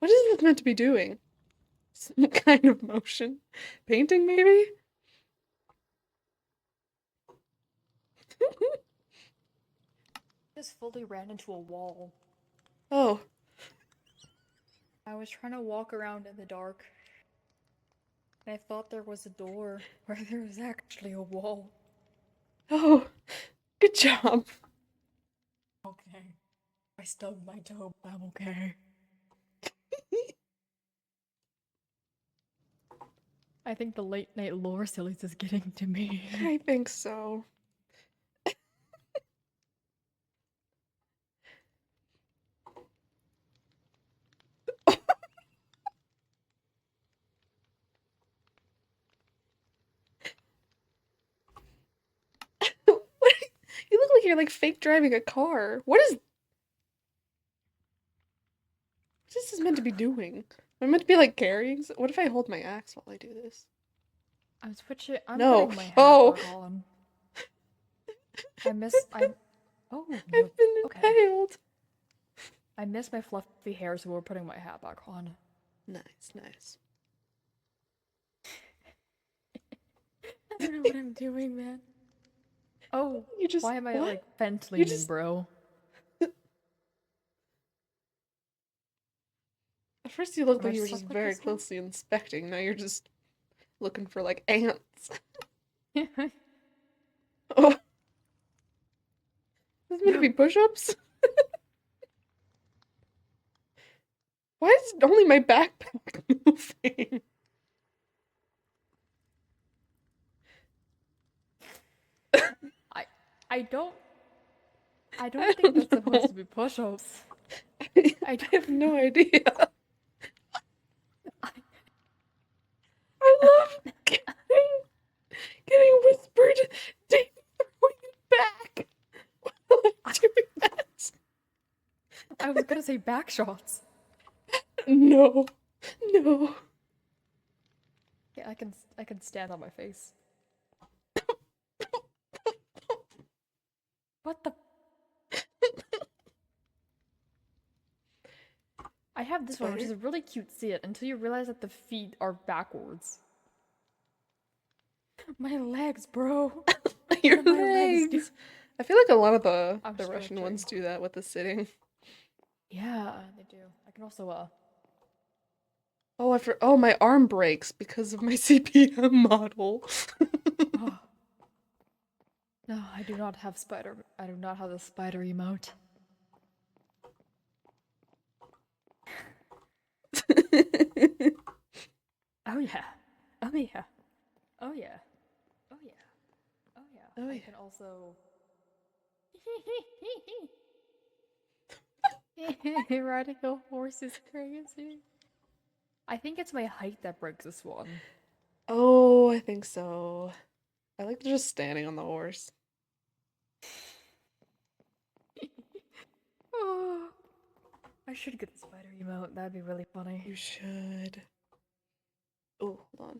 What is this meant to be doing? Some kind of motion? Painting, maybe? Just fully ran into a wall. Oh. I was trying to walk around in the dark, and I thought there was a door where there was actually a wall. Oh. Good job. Okay. I stubbed my toe, but I'm okay. I think the late night lore sillies is getting to me. I think so. What? You look like you're like fake driving a car. What is this meant to be doing? Am I meant to be like carrying? What if I hold my axe while I do this? I'm No. putting my hat Oh, back on. I oh, you're I've been okay. impaled. I miss my fluffy hair, so we're putting my hat back on. Nice, nice. I don't know what I'm doing, man. Oh, You just why am I what? like fence You leaning, just bro? at first you looked Am I like you were stuck just like very this now? closely inspecting. Now you're just looking for like ants. Oh, this is meant to be No, push-ups? Why is only my backpack moving? I I don't I I don't think that's don't supposed know. to be push-ups. I I don't have no idea. I, I love getting whispered, David throwing it back. say back shots. No. No. Yeah, I can stand on my face. What the? I have this one, which Spider? is really cute. See it until you realize that the feet are backwards. My legs, bro. Your What do my legs do? legs. I feel like a lot of the I'm Russian stretching. ones do that with the sitting. Yeah, they do. I can also Oh, my arm breaks because of my CPM model. oh. No, I do not have spider. I do not have the spider emote. Oh yeah. Oh yeah. Oh yeah. Oh yeah. Oh yeah. Oh I yeah. can also riding a horse is crazy. I think it's my height that breaks this one. Oh, I think so. I like just standing on the horse. Oh, I should get the spider emote. That'd be really funny. You should. Oh, hold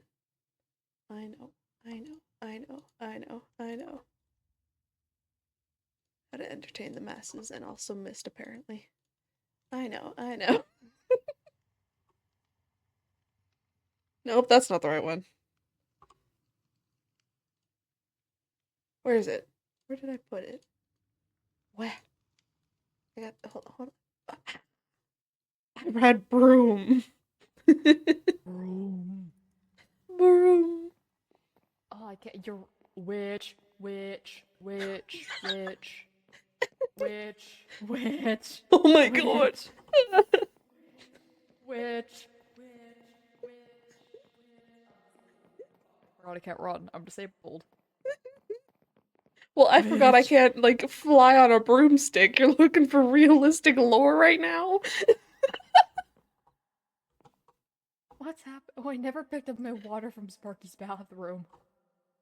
on. I know. I know. I know. I know. I know. How to entertain the masses and also missed apparently. I know. I know. Nope, that's not the right one. Where is it? Where did I put it? Where? I got hold on. I read broom. Broom. Broom. Oh, I can't. You're witch, witch, witch, witch, witch, witch, Oh my god. witch, witch, forgot I can't run. I'm disabled. Well, I forgot I Witch. can't like fly on a broomstick. You're looking for realistic lore right now? What's happened? Oh, I never picked up my water from Sparky's bathroom.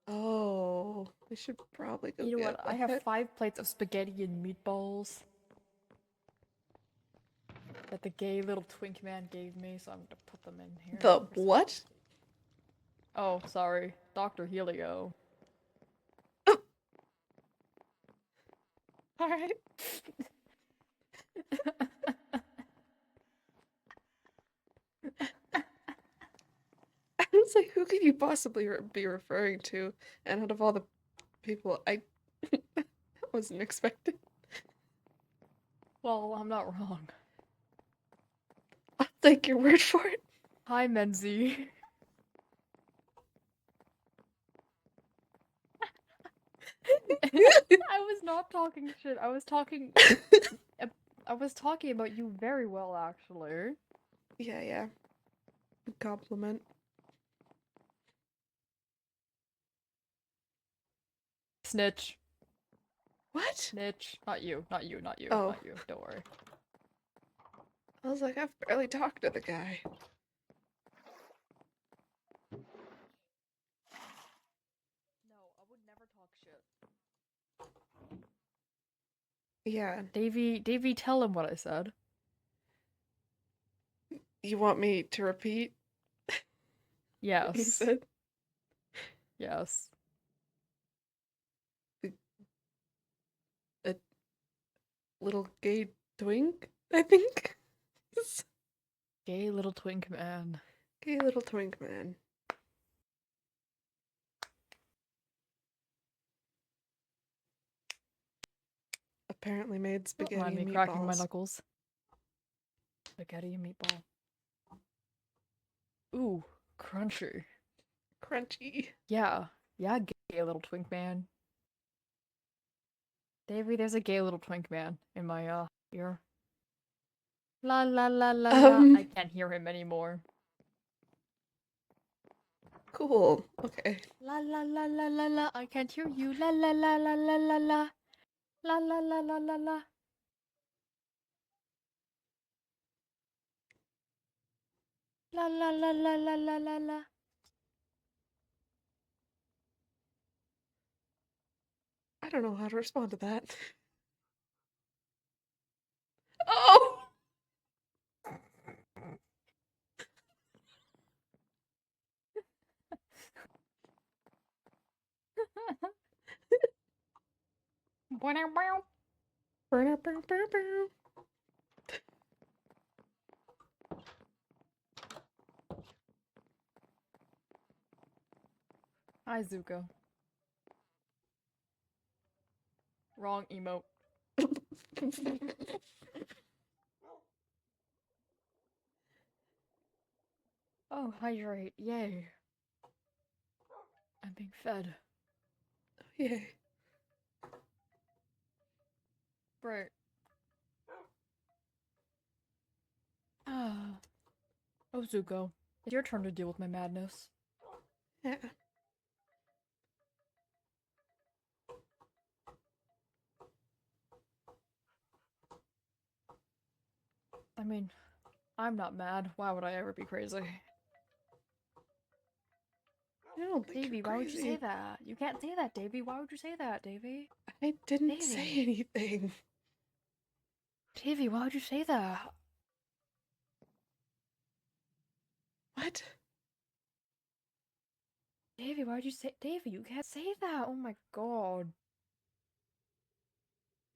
Oh, we should probably go You know get what? I have that. 5 plates of spaghetti and meatballs that the gay little twink man gave me, so I'm gonna put them in here. The what? Oh, sorry. Dr. Helio. Alright. I was like, who could you possibly be referring to? And out of all the people, I that wasn't expected. Well, I'm not wrong. I'll take your word for it. Hi, Menzie. I was not talking shit. I was talking. I was talking about you very well, actually. Yeah, yeah. Compliment. Snitch. What? Snitch. Not you. Not you. Not you. Oh, Not you. Don't worry. I was like, I've barely talked to the guy. No, I would never talk shit. Yeah. Davy, tell him what I said. You want me to repeat what he Yes. said? Yes. A little gay twink, I think. Gay little twink man. Gay little twink man. Apparently made Don't spaghetti mind me and cracking my meatballs. knuckles. Spaghetti and meatball. Ooh, crunchy. Crunchy. Yeah. Yeah, gay little twink man. Davy, there's a gay little twink man in my ear. La la la la la. I Um, can't hear him anymore. cool. Okay. La la la la la la. I can't hear you. La la la la la la la. La la la la la la. La la la la la la la la. I don't know how to respond to that. Oh! Burner, burr, burr, burr. Hi, Zuko. Wrong emote. Oh, hydrate. Yay. I'm being fed. Yay. Right. Ah. Oh, Zuko. It's your turn to deal with my madness. Yeah. I mean, I'm not mad. Why would I ever be crazy? I don't think Davy, you're why would you say crazy. that? You can't say that, Davy. Why would you say that, Davy? I didn't say Davy. anything. Davy, why would you say that? What? Davy, why would you say Davy, you can't say that. Oh my god.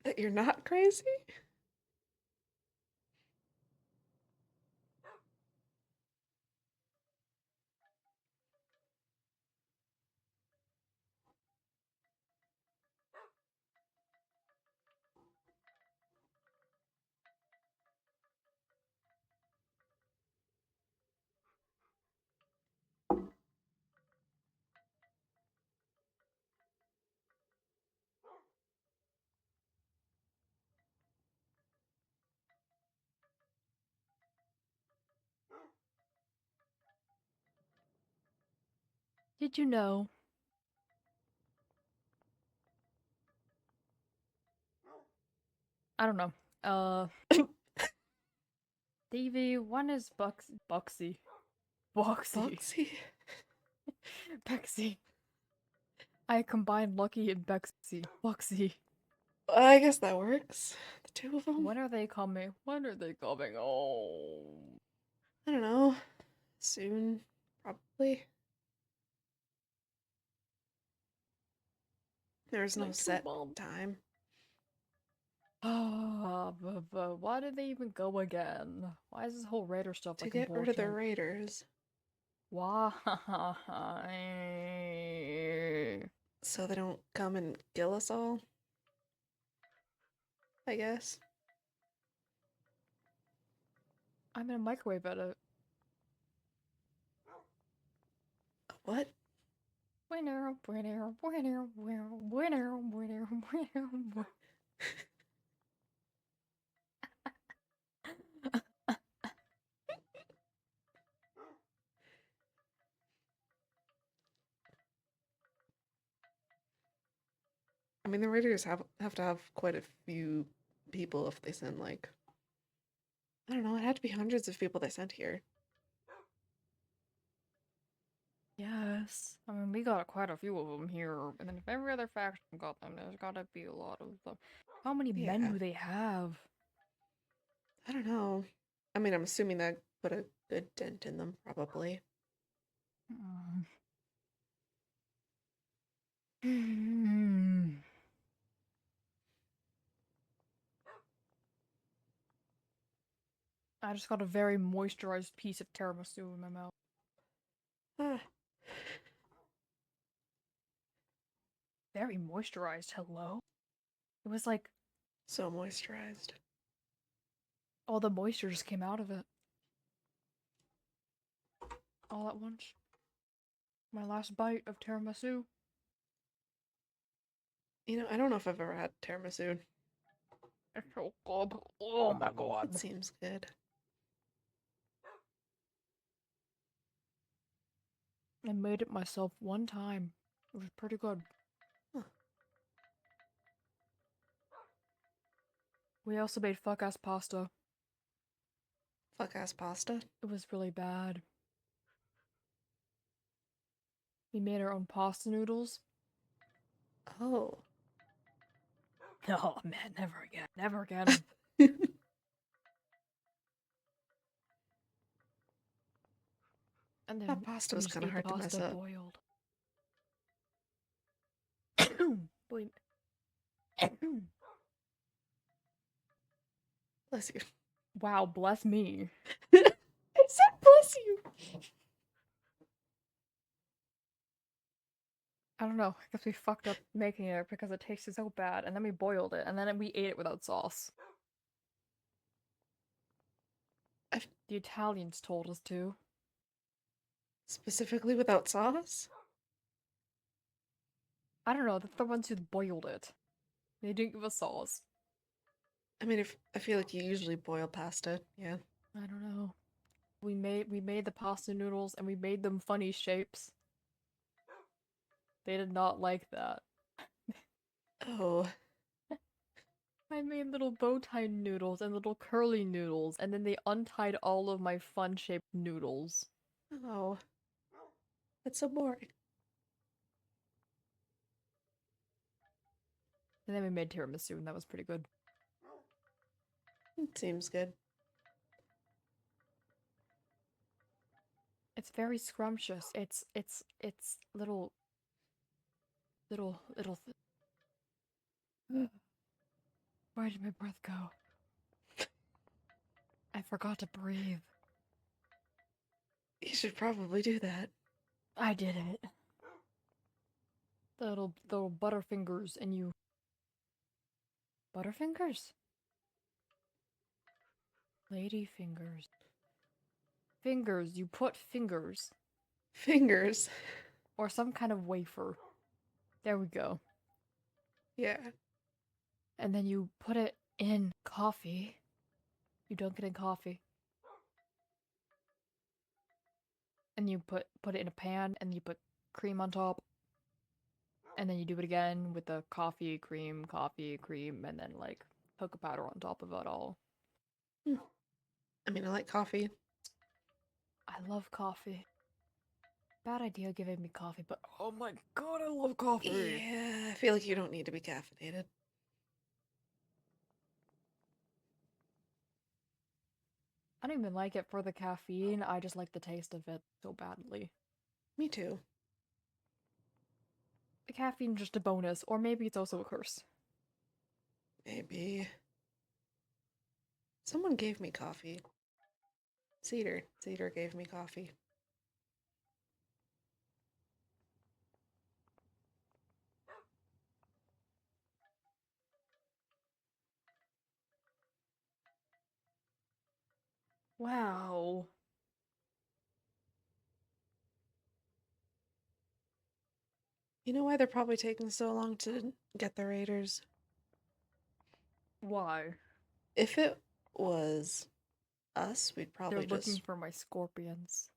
That you're not crazy? Did you know? I don't know. Davy, when is Buxy? Boxy. Boxy? Bexy. I combined Lucky and Bexy. Boxy. I guess that works. The two of them? When are they coming? When are they coming? Oh. I don't know. Soon, probably. There's no Like two set months. time. Ah, but why did they even go again? Why is this whole Raider stuff To like get rid of the important? raiders. Why? So they don't come and kill us all? I guess. I'm in a microwave edit. What? Winner, winner, winner, winner, winner, winner, winner. I mean, the raiders have to have quite a few people if they send, like, I don't know, it had to be hundreds of people they sent here. Yes. I mean, we got quite a few of them here, and then if every other faction got them, there's gotta be a lot of them. How many men Yeah, do they have? I don't know. I mean, I'm assuming that put a good dent in them, probably. I just got a very moisturized piece of tiramisu in my mouth. Ah, Very moisturized, hello? It was like so moisturized. all the moisture just came out of it. All at once. My last bite of tiramisu. You know, I don't know if I've ever had tiramisu. It's so good. Oh my It god. seems good. I made it myself one time. It was pretty good. Huh. We also made fuck ass pasta. Fuck ass pasta. It was really bad. We made our own pasta noodles. Oh. Oh man, never again. Never again. And That then pasta we was just kind of ate the hard to mess pasta up. boiled. Wait. Bless you. Wow, bless me. I said bless you. I don't know. I guess we fucked up making it because it tasted so bad, and then we boiled it, and then we ate it without sauce. The Italians told us to. Specifically without sauce? I don't know. They're the ones who boiled it. They didn't give us sauce. I mean, if I feel like you usually boil pasta, yeah. I don't know. We made the pasta noodles, and we made them funny shapes. They did not like that. Oh, I made little bow tie noodles and little curly noodles, and then they untied all of my fun-shaped noodles. oh, that's so boring. And then we made tiramisu, and that was pretty good. It seems good. It's very scrumptious. It's little. Where did my breath go? I forgot to breathe. You should probably do that. I did it. The little butterfingers, and you. Butterfingers? Lady fingers. Fingers, you put fingers. Fingers. Or some kind of wafer. There we go. Yeah. And then you put it in coffee. You dunk it in coffee. And you put it in a pan, and you put cream on top. And then you do it again with the coffee, cream, and then like cocoa powder on top of it all. I mean, I like coffee. I love coffee. Bad idea giving me coffee, but oh my god, I love coffee! Yeah, I feel like you don't need to be caffeinated. I don't even like it for the caffeine, I just like the taste of it so badly. Me too. The caffeine's just a bonus, or maybe it's also a curse. Maybe. Someone gave me coffee. Cedar. Cedar gave me coffee. Wow. You know why they're probably taking so long to get the Raiders? Why? If it was us, we'd They're probably looking just. for my scorpions.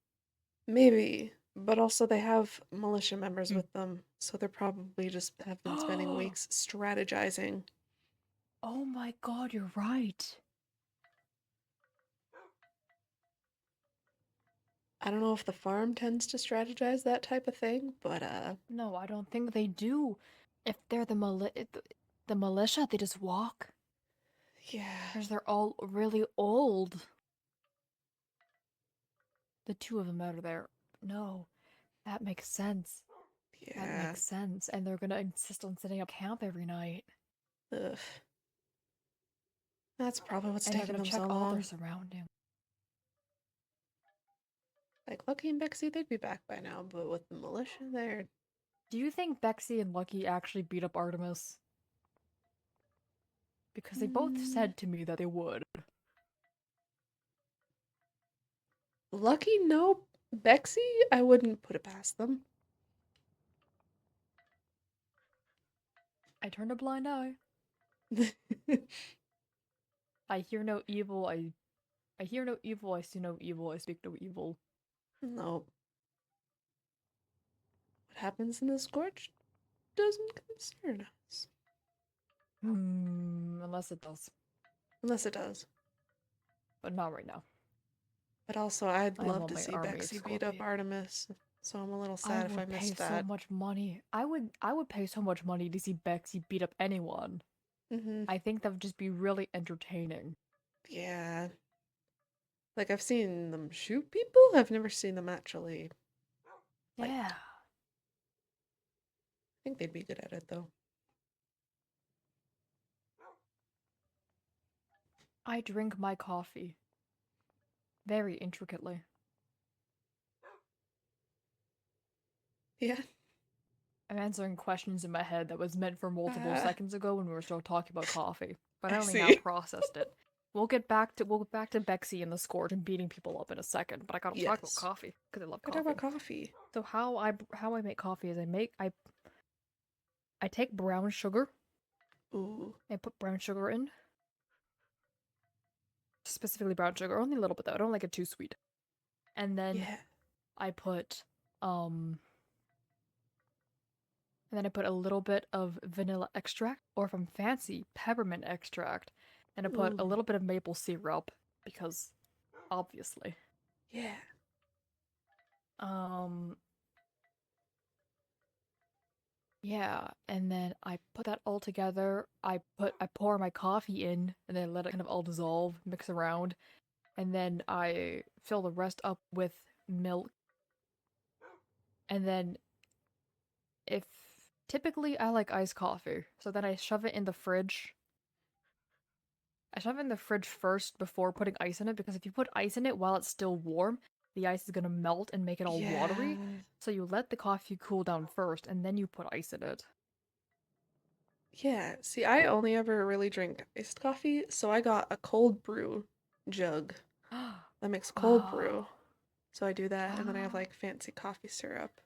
Maybe. But also, they have militia members Mm. with them, so they're probably just have been spending weeks strategizing. Oh my god, you're right. I don't know if the farm tends to strategize that type of thing, but No, I don't think they do. If they're the militia, they just walk. yeah. Because they're all really old. The two of them out of there. No, that makes sense. That Yeah. makes sense. And they're gonna insist on setting up camp every night. Ugh. That's probably what's And they're taking gonna them check so all their long. surroundings. Like Lucky and Bexy, they'd be back by now, but with the militia there, Do you think Bexy and Lucky actually beat up Artemis? Because they both mm, said to me that they would. Lucky, no. Bexy, I wouldn't put it past them. I turned a blind eye. I hear no evil, I hear no evil, I see no evil, I speak no evil. No. What happens in the Scorch doesn't concern us. Unless it does. Unless it does. But not right now. But also, I'd I love want to my see army of Bexy beat up Scorpion. Artemis, so I'm a little I sad if I would pay missed so that. much money. I would pay so much money to see Bexy beat up anyone. Mm-hmm. I think that would just be really entertaining. Yeah. Like, I've seen them shoot people, I've never seen them actually. Like, Yeah. think they'd be good at it though. I drink my coffee very intricately. Yeah. I'm answering questions in my head that was meant for multiple Uh, seconds ago when we were still talking about coffee, but I I only now see. processed it. We'll get back to Bexy and the Scourge and beating people up in a second, but I gotta talk about Yes. coffee because I love Gotta talk coffee. about coffee. So how I make coffee is I take brown sugar. Ooh. I put brown sugar in, specifically brown sugar, only a little bit though. I don't like it too sweet. And then Yeah. I put um and then I put a little bit of vanilla extract, or if I'm fancy, peppermint extract. And I put a Ooh. little bit of maple syrup because obviously. Yeah. Um yeah, and then I put that all together. I pour my coffee in and then let it kind of all dissolve, mix around, and then I fill the rest up with milk. And then if typically I like iced coffee, so then I shove it in the fridge. I shove it in the fridge first before putting ice in it because if you put ice in it while it's still warm, the ice is gonna melt and make it all watery. Yeah. So you let the coffee cool down first and then you put ice in it. Yeah. See, I only ever really drink iced coffee, so I got a cold brew jug that makes cold Wow. brew. So I do that, and then I have Wow. like fancy coffee syrup.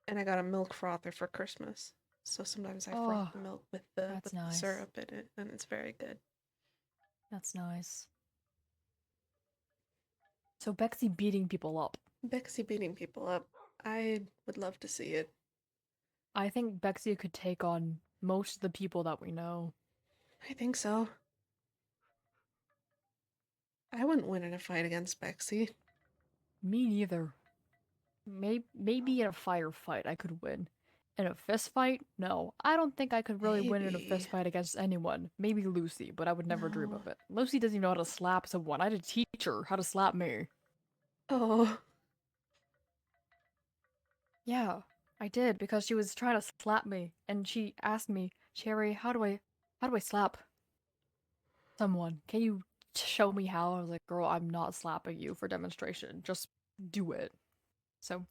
And I got a milk frother for Christmas. So sometimes I froth Oh, the milk that's with the nice. syrup in it, and it's very good. That's nice. So Bexy beating people up. Bexy beating people up. I would love to see it. I think Bexy could take on most of the people that we know. I think so. I wouldn't win in a fight against Bexy. Me neither. Maybe in a firefight I could win. In a fist fight? No. I don't think I could really win in a Maybe. fist fight against anyone. Maybe Lucy, but I would never dream No. of it. Lucy doesn't even know how to slap someone. I had to teach her how to slap me. Oh, Yeah, I did because she was trying to slap me and she asked me, "Cherry, how do I slap someone? Can you show me how?" I was like, "Girl, I'm not slapping you for demonstration. Just do it." So,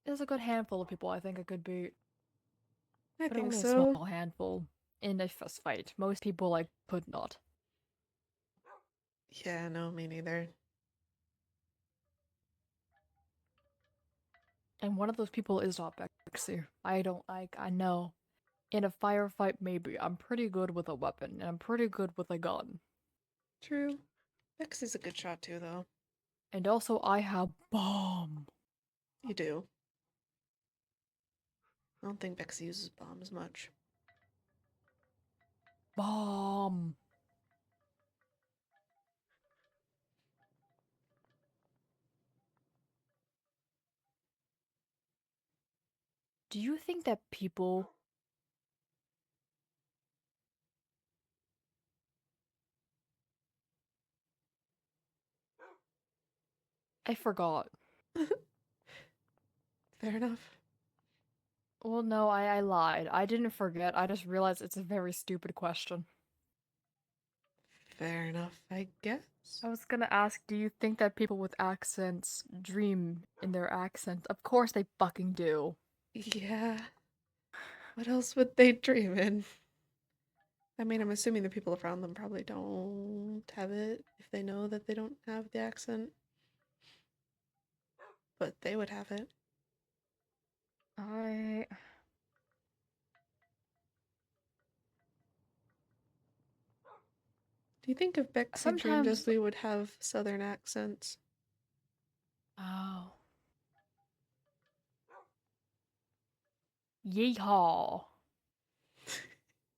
there's a good handful of people I think I could beat, I but think only a so. small handful in a fist fight. Most people I could not. Yeah, no, me neither. And one of those people is not Bexy. I don't like, I know. In a firefight, maybe. I'm pretty good with a weapon, and I'm pretty good with a gun. True. Bexy's a good shot too, though. And also, I have bomb. You do. I don't think Bexy uses bombs much. Bomb. Do you think that people. I forgot. Fair enough. Well, no, I lied. I didn't forget. I just realized it's a very stupid question. Fair enough, I guess. I was gonna ask, do you think that people with accents dream in their accent? Of course they fucking do. Yeah. What else would they dream in? I mean, I'm assuming the people around them probably don't have it if they know that they don't have the accent, but they would have it. I. Do you think if Bexy dreamed us, Sometimes. we would have southern accents? Oh. Yeehaw.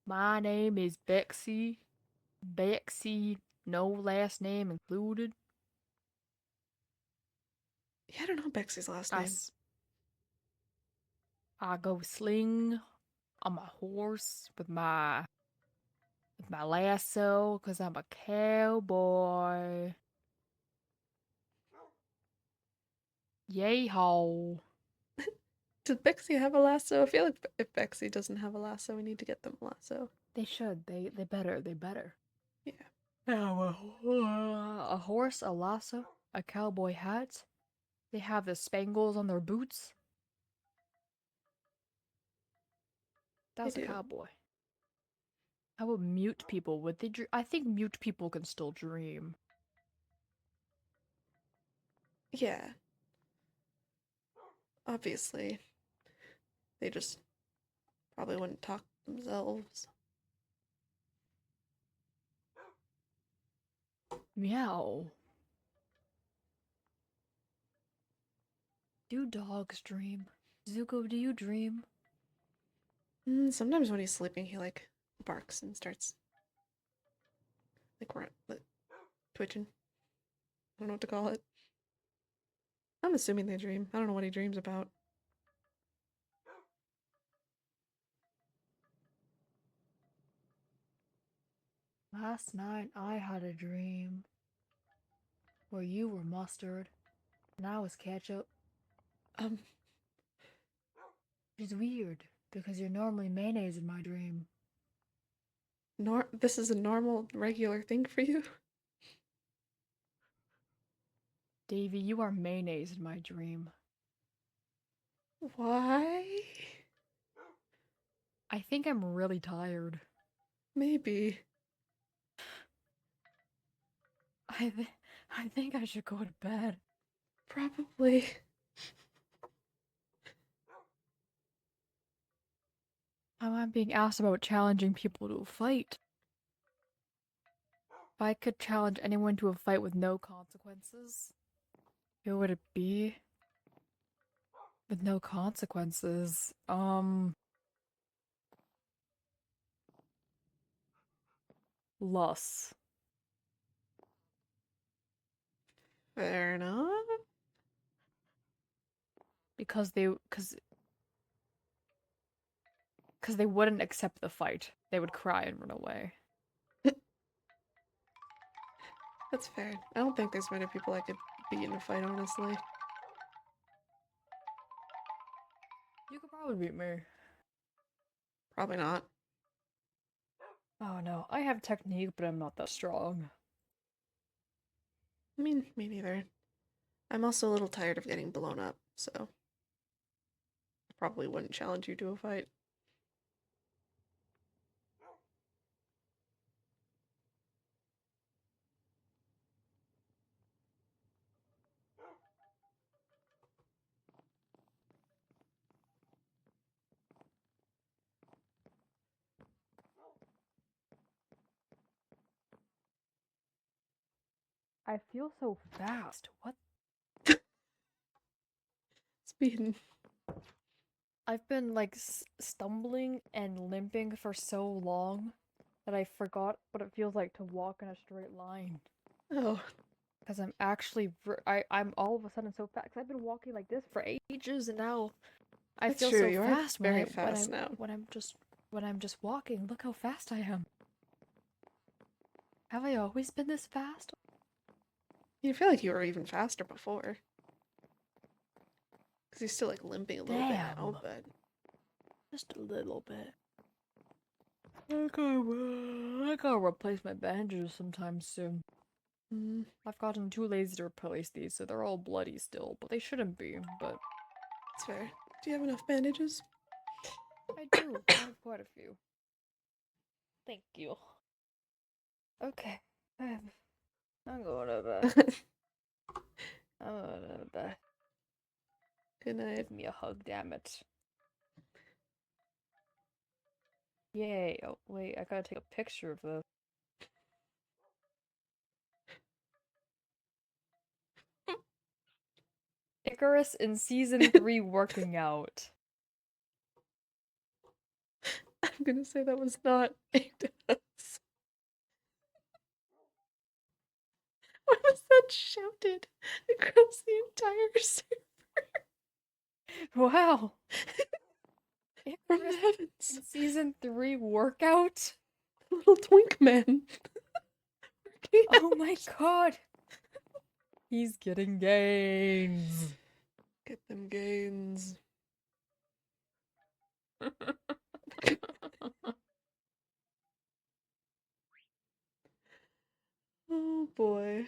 My name is Bexy. Bexy, no last name included. Yeah, I don't know Bexy's last I, name. s- I go sling on my horse with my lasso because I'm a cowboy. Yeehaw. Did Bexy have a lasso? I feel like if Bexy doesn't have a lasso, we need to get them a lasso. They should. They better. They better. Yeah. Now, a horse, a lasso, a cowboy hat. They have the spangles on their boots. They That's a do. cowboy. How about mute people? Would they dream? I think mute people can still dream. Yeah. Obviously. They just probably wouldn't talk themselves. Meow. Do dogs dream? Zuko, do you dream? Sometimes when he's sleeping, he like barks and starts like twitching. I don't know what to call it. I'm assuming they dream. I don't know what he dreams about. Last night I had a dream where you were mustard and I was ketchup. Um, It's weird because you're normally mayonnaise in my dream. This is a normal, regular thing for you? Davy, you are mayonnaise in my dream. Why? I think I'm really tired. Maybe. I think I should go to bed. Probably. I'm being asked about challenging people to a fight. If I could challenge anyone to a fight with no consequences, who would it be? With no consequences. Lus. Fair enough. Because they wouldn't accept the fight. They would cry and run away. That's fair. I don't think there's many people I could beat in a fight, honestly. You could probably beat me. Probably not. Oh no, I have technique, but I'm not that strong. I mean, me neither. I'm also a little tired of getting blown up, so I probably wouldn't challenge you to a fight. I feel so fast. What? Speeding. I've been like stumbling and limping for so long that I forgot what it feels like to walk in a straight line. Oh, Because I'm actually, I'm all of a sudden so fast. Because I've been walking like this for ages, and now I that's feel true. so You are fast very fast now. when I'm just walking. Look how fast I am. Have I always been this fast? You feel like you were even faster before. Because you're still like limping a little bit now, Damn. but Just a little bit. I gotta replace my bandages sometime soon. I've gotten too lazy to replace these, so they're all bloody still, but they shouldn't be, but it's fair. Do you have enough bandages? I do. I have quite a few. Thank you. Okay. I'm going to bed. I'm going to bed. Good night. Give me a hug, damn it. Yay. Oh, wait, I gotta take a picture of this. Icarus in season 3 working out. I'm gonna say that was not aimed at us. Why was that shouted across the entire server? Wow. From the Icarus heavens. in season 3 workout? Little twink man. Oh my god. He's getting gains. Get them gains. Oh boy.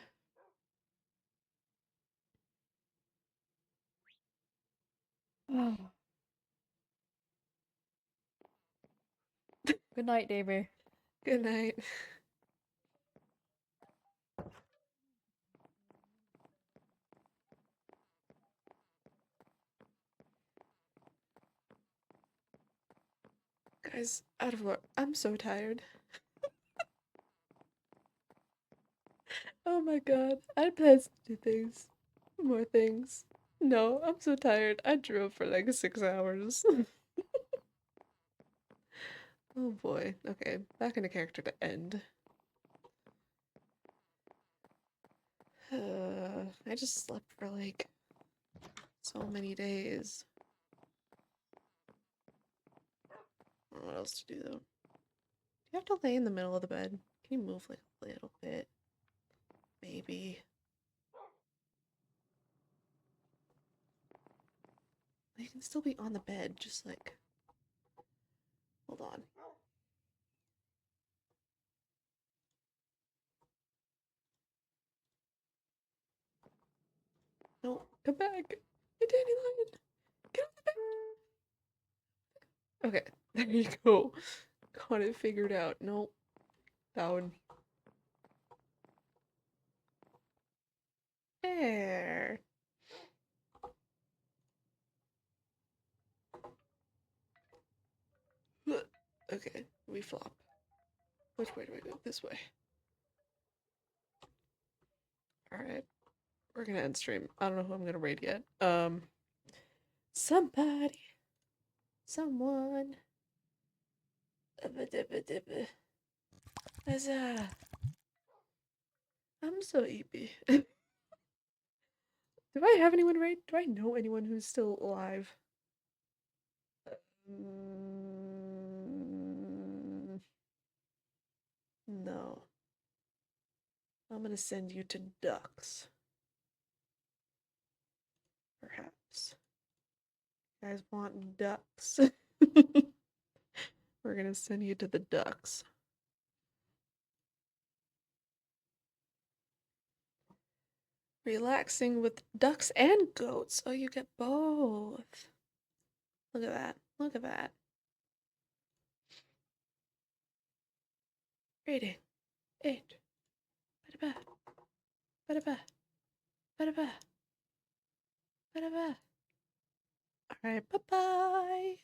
Good night, Davy. Good night. Guys, out of luck. I'm so tired. Oh my god. I had plans to do things. More things. No, I'm so tired. I drove for like 6 hours. Oh boy. Okay, back into character to end. I just slept for like so many days. I don't know what else to do though. Do you have to lay in the middle of the bed? Can you move like a little bit? Maybe. You can still be on the bed, just like. Hold on. No, come back. Hey, Dandelion. Get off the bed. Okay, there you go. Got it figured out. Nope. Down. There. Okay, we flop. Which way do I go? This way. Alright. We're gonna end stream. I don't know who I'm gonna raid yet. Somebody. Someone. Huzzah. I'm so eepy. Do I have anyone raid? Do I know anyone who's still alive? No. I'm gonna send you to ducks. Perhaps. You guys want ducks? We're gonna send you to the ducks. Relaxing with ducks and goats. Oh, you get both. Look at that. Look at that. Rating. 8. Ba-da-ba. Ba-da-ba. Ba-da-ba. Ba-da-ba. Alright, bye-bye.